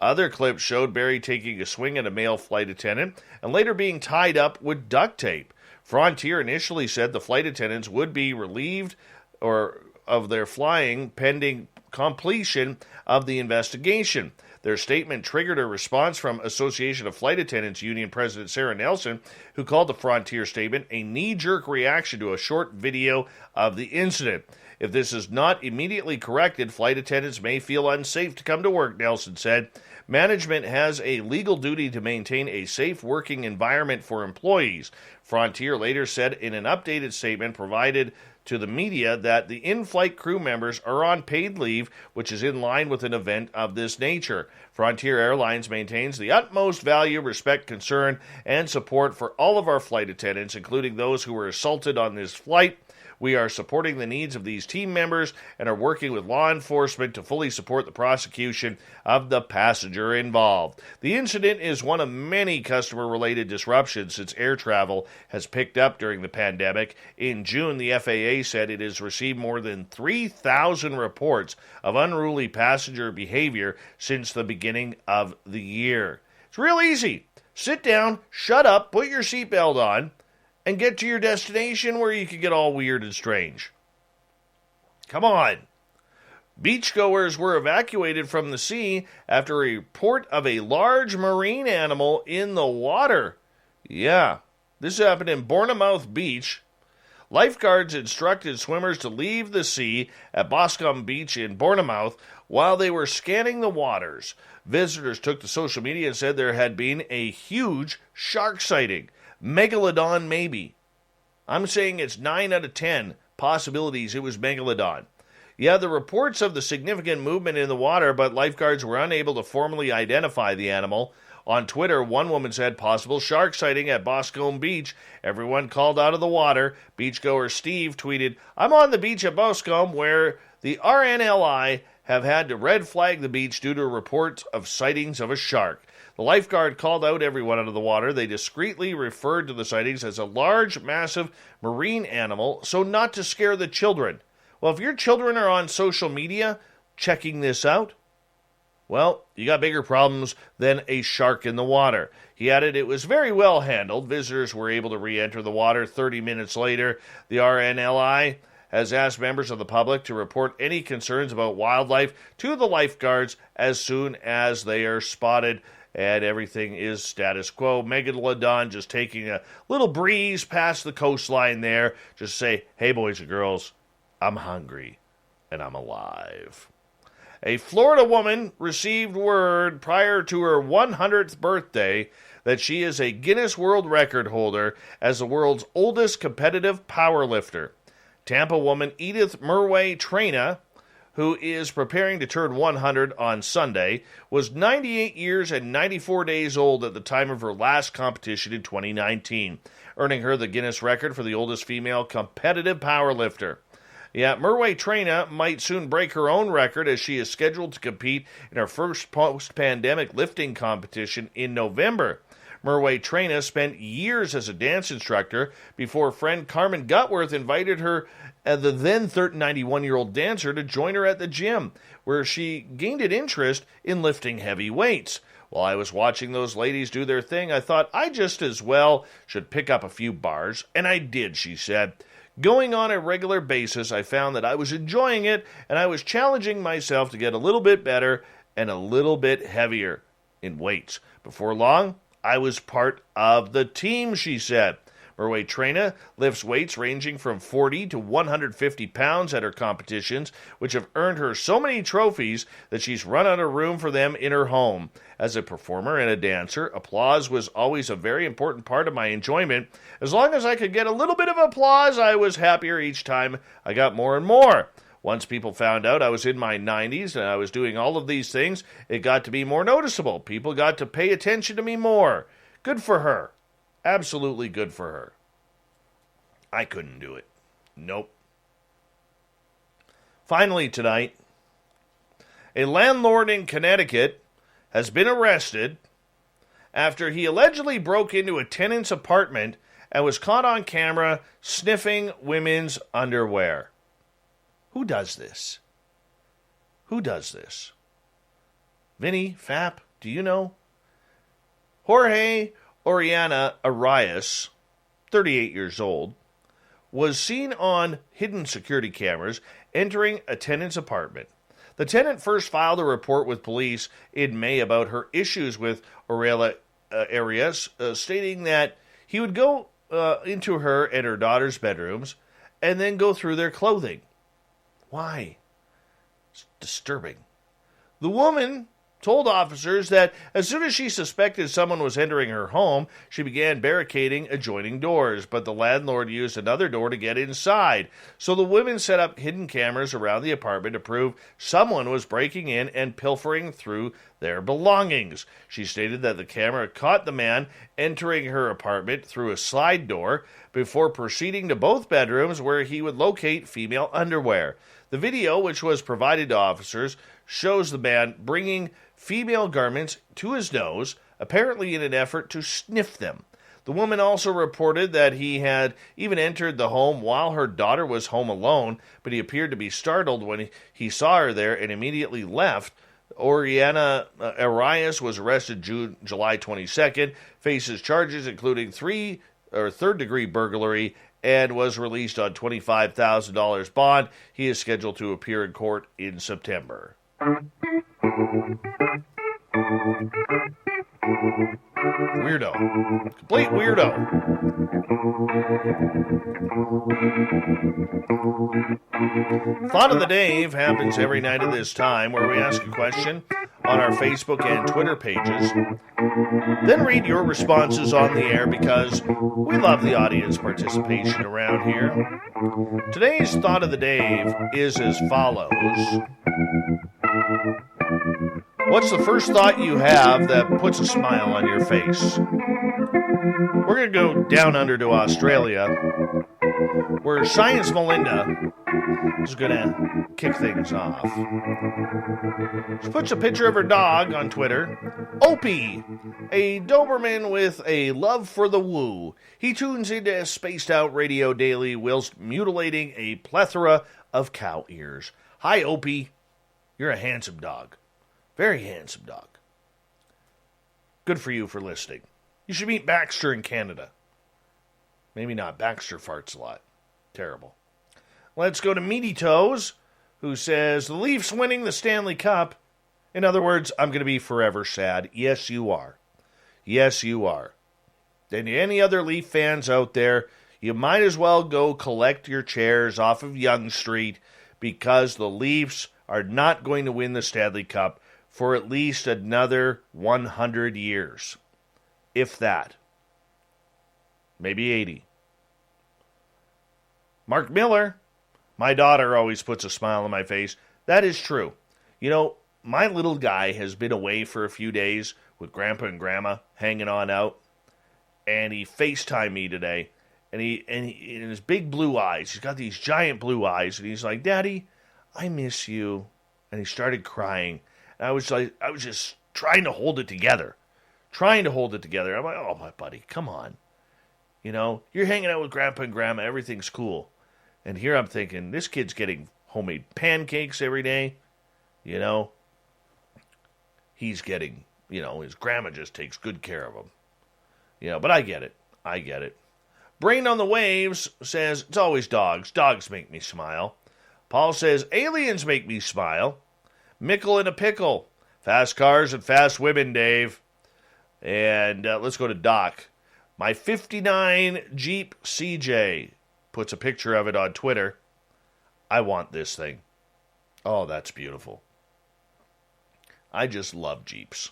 Other clips showed Berry taking a swing at a male flight attendant and later being tied up with duct tape. Frontier initially said the flight attendants would be relieved of their flying pending completion of the investigation. Their statement triggered a response from Association of Flight Attendants Union President Sarah Nelson, who called the Frontier statement a knee-jerk reaction to a short video of the incident. If this is not immediately corrected, flight attendants may feel unsafe to come to work, Nelson said. Management has a legal duty to maintain a safe working environment for employees. Frontier later said in an updated statement provided to the media that the in-flight crew members are on paid leave, which is in line with an event of this nature. Frontier Airlines maintains the utmost value, respect, concern, and support for all of our flight attendants, including those who were assaulted on this flight. We are supporting the needs of these team members and are working with law enforcement to fully support the prosecution of the passenger involved. The incident is one of many customer-related disruptions since air travel has picked up during the pandemic. In June, the FAA said it has received more than 3,000 reports of unruly passenger behavior since the beginning of the year. It's real easy. Sit down, shut up, put your seatbelt on, and get to your destination where you can get all weird and strange. Come on. Beachgoers were evacuated from the sea after a report of a large marine animal in the water. Yeah, this happened in Bournemouth Beach. Lifeguards instructed swimmers to leave the sea at Boscombe Beach in Bournemouth while they were scanning the waters. Visitors took to social media and said there had been a huge shark sighting. Megalodon, maybe. I'm saying it's 9 out of 10 possibilities it was Megalodon. Yeah, the reports of the significant movement in the water, but lifeguards were unable to formally identify the animal. On Twitter, one woman said possible shark sighting at Boscombe Beach. Everyone called out of the water. Beachgoer Steve tweeted, I'm on the beach at Boscombe where the RNLI have had to red flag the beach due to reports of sightings of a shark. The lifeguard called out everyone out of the water. They discreetly referred to the sightings as a large, massive marine animal, so not to scare the children. Well, if your children are on social media checking this out, well, you got bigger problems than a shark in the water. He added it was very well handled. Visitors were able to re-enter the water 30 minutes later. The RNLI has asked members of the public to report any concerns about wildlife to the lifeguards as soon as they are spotted. and everything is status quo. Megan LaDon just taking a little breeze past the coastline there. Just say, hey, boys and girls, I'm hungry, and I'm alive. A Florida woman received word prior to her 100th birthday that she is a Guinness World Record holder as the world's oldest competitive powerlifter. Tampa woman Edith Murway Traina, who is preparing to turn 100 on Sunday, was 98 years and 94 days old at the time of her last competition in 2019, earning her the Guinness record for the oldest female competitive powerlifter. Yeah, Murway Traina might soon break her own record as she is scheduled to compete in her first post-pandemic lifting competition in November. Murway Traina spent years as a dance instructor before friend Carmen Gutworth invited her, the then 91-year-old dancer, to join her at the gym, where she gained an interest in lifting heavy weights. While I was watching those ladies do their thing, I thought I just as well should pick up a few bars, and I did, she said. Going on a regular basis, I found that I was enjoying it, and I was challenging myself to get a little bit better and a little bit heavier in weights. Before long, I was part of the team, she said. Murway Traina lifts weights ranging from 40 to 150 pounds at her competitions, which have earned her so many trophies that she's run out of room for them in her home. As a performer and a dancer, applause was always a very important part of my enjoyment. As long as I could get a little bit of applause, I was happier each time I got more and more. Once people found out I was in my 90s and I was doing all of these things, it got to be more noticeable. People got to pay attention to me more. Good for her. Absolutely good for her. I couldn't do it. Nope. Finally tonight, a landlord in Connecticut has been arrested after he allegedly broke into a tenant's apartment and was caught on camera sniffing women's underwear. Who does this? Who does this? Vinny, Fap, do you know? Jorge Oriana Arias, 38 years old, was seen on hidden security cameras entering a tenant's apartment. The tenant first filed a report with police in May about her issues with Aurelia Arias, stating that he would go into her and her daughter's bedrooms and then go through their clothing. Why? It's disturbing. The woman told officers that as soon as she suspected someone was entering her home, she began barricading adjoining doors, but the landlord used another door to get inside. So the women set up hidden cameras around the apartment to prove someone was breaking in and pilfering through their belongings. She stated that the camera caught the man entering her apartment through a slide door before proceeding to both bedrooms where he would locate female underwear. The video, which was provided to officers, shows the man bringing female garments to his nose, apparently in an effort to sniff them. The woman also reported that he had even entered the home while her daughter was home alone, but he appeared to be startled when he saw her there and immediately left. Oriana Arias was arrested July 22nd, faces charges including third-degree burglary, and was released on $25,000 bond. He is scheduled to appear in court in September. Weirdo. Complete weirdo. Thought of the Day happens every night at this time, where we ask a question on our Facebook and Twitter pages, then read your responses on the air because we love the audience participation around here. Today's Thought of the Day is as follows. What's the first thought you have that puts a smile on your face? We're going to go down under to Australia, where Science Melinda is going to kick things off. She puts a picture of her dog on Twitter. Opie, a Doberman with a love for the woo. He tunes into Spaced Out Radio daily whilst mutilating a plethora of cow ears. Hi, Opie. You're a handsome dog. Very handsome dog. Good for you for listening. You should meet Baxter in Canada. Maybe not. Baxter farts a lot. Terrible. Let's go to Meaty Toes, who says, the Leafs winning the Stanley Cup In other words, I'm going to be forever sad. Yes, you are. Yes, you are. And any other Leaf fans out there, you might as well go collect your chairs off of Yonge Street because the Leafs are not going to win the Stanley Cup for at least another 100 years. If that. Maybe 80. Mark Miller, my daughter always puts a smile on my face. That is true. You know, my little guy has been away for a few days with Grandpa and Grandma hanging on out. And he FaceTimed me today. And he in his big blue eyes, he's got these giant blue eyes. And he's like, Daddy, I miss you. And he started crying. And I was just trying to hold it together. I'm like, oh, my buddy, come on. You know, you're hanging out with Grandpa and Grandma. Everything's cool. And here I'm thinking, this kid's getting homemade pancakes every day. You know, he's getting, you know, his grandma just takes good care of him. You know, but I get it. Brain on the Waves says, it's always dogs. Dogs make me smile. Paul says, aliens make me smile. Mickle in a pickle. Fast cars and fast women, Dave. And let's go to Doc. My 59 Jeep CJ puts a picture of it on Twitter. I want this thing. Oh, that's beautiful. I just love Jeeps.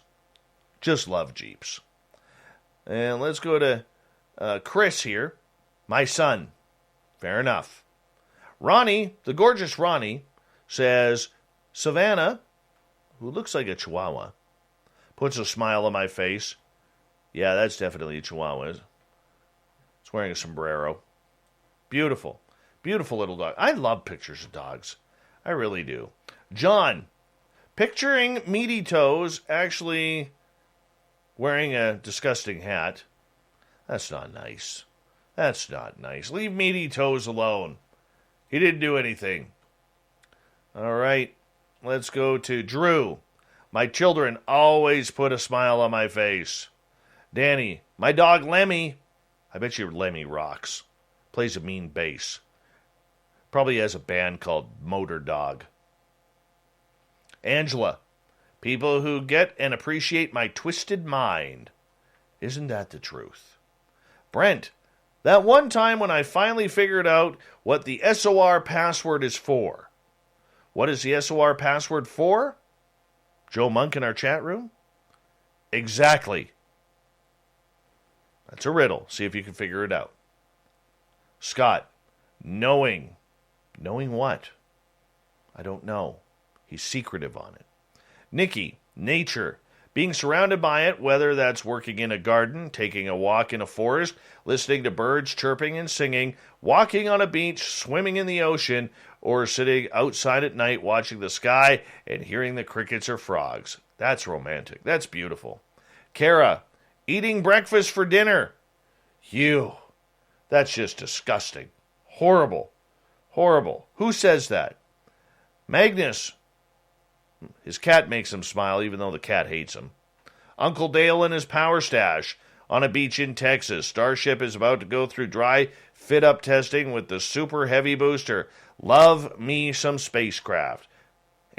And let's go to Chris here. My son. Fair enough. Ronnie, the gorgeous Ronnie, says, Savannah, who looks like a Chihuahua, puts a smile on my face. Yeah, that's definitely a Chihuahua. It's wearing a sombrero. Beautiful. Beautiful little dog. I love pictures of dogs. I really do. John, picturing Meaty Toes actually wearing a disgusting hat. That's not nice. Leave Meaty Toes alone. He didn't do anything. All right. Let's go to Drew. My children always put a smile on my face. Danny, my dog Lemmy. I bet you Lemmy rocks. Plays a mean bass. Probably has a band called Motor Dog. Angela, people who get and appreciate my twisted mind. Isn't that the truth? Brent, that one time when I finally figured out what the SOR password is for. What is the SOR password for? Joe Monk in our chat room? Exactly. That's a riddle. See if you can figure it out. Scott, knowing. Knowing what? I don't know. He's secretive on it. Nikki, nature. Being surrounded by it, whether that's working in a garden, taking a walk in a forest, listening to birds chirping and singing, walking on a beach, swimming in the ocean, or sitting outside at night watching the sky and hearing the crickets or frogs. That's romantic. That's beautiful. Kara, eating breakfast for dinner. You. That's just disgusting. Horrible. Horrible. Who says that? Magnus. His cat makes him smile even though the cat hates him. Uncle Dale and his power stash. On a beach in Texas, Starship is about to go through dry fit-up testing with the super heavy booster. Love me some spacecraft.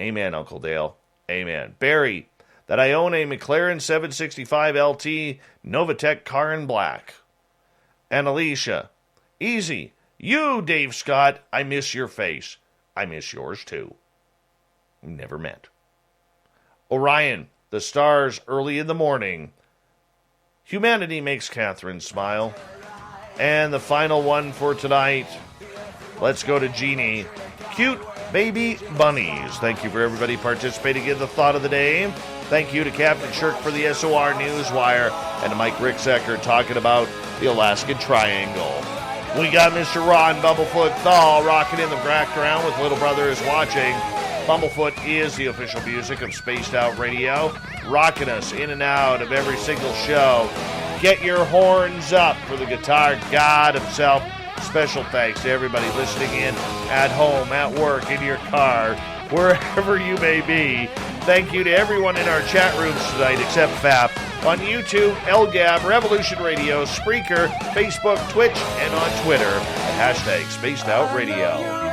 Amen, Uncle Dale. Amen. Barry, that I own a McLaren 765 LT Novatec car in black. And Alicia, easy. You, Dave Scott, I miss your face. I miss yours too. Never met. Orion, the stars early in the morning. Humanity makes Catherine smile. And the final one for tonight. Let's go to Jeannie. Cute baby bunnies. Thank you for everybody participating in the thought of the day. Thank you to Captain Shirk for the SOR Newswire and to Mike Ricksecker talking about the Alaskan Triangle. We got Mr. Ron Bumblefoot Thal rocking in the background with Little Brother is Watching. Bumblefoot is the official music of Spaced Out Radio, rocking us in and out of every single show. Get your horns up for the guitar god himself. Special thanks to everybody listening in at home, at work, in your car, wherever you may be. Thank you to everyone in our chat rooms tonight except FAP. On YouTube, LGAB, Revolution Radio, Spreaker, Facebook, Twitch, and on Twitter at #SpacedOutRadio.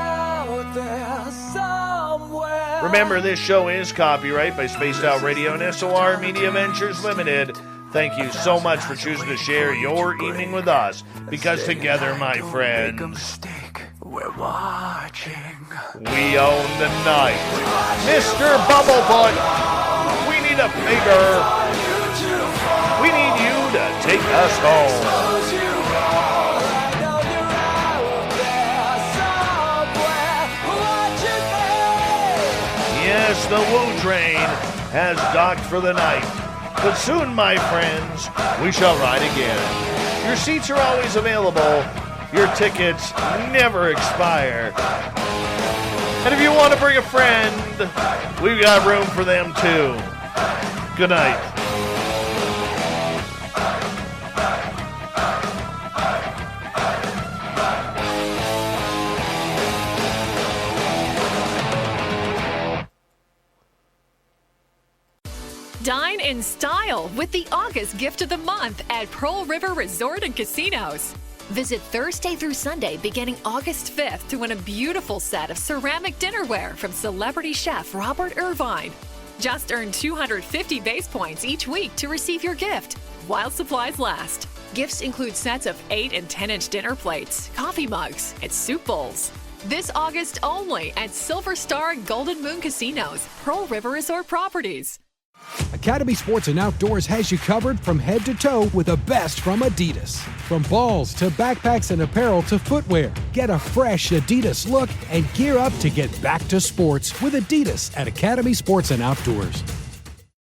Remember, this show is copyright by Spaced Out Radio and SOR Media Ventures Limited. Thank you so much for choosing to share your evening with us, because together, my friends, we're watching. We own the night. Mr. Bumblefoot, we need a favor. We need you to take us home. Yes, the Woo Train has docked for the night. But soon, my friends, we shall ride again. Your seats are always available. Your tickets never expire. And if you want to bring a friend, we've got room for them too. Good night. Dine in style with the August gift of the month at Pearl River Resort and Casinos. Visit Thursday through Sunday beginning August 5th to win a beautiful set of ceramic dinnerware from celebrity chef Robert Irvine. Just earn 250 base points each week to receive your gift while supplies last. Gifts include sets of 8 and 10-inch dinner plates, coffee mugs, and soup bowls. This August only at Silver Star and Golden Moon Casinos, Pearl River Resort Properties. Academy Sports and Outdoors has you covered from head to toe with the best from Adidas. From balls to backpacks and apparel to footwear, get a fresh Adidas look and gear up to get back to sports with Adidas at Academy Sports and Outdoors.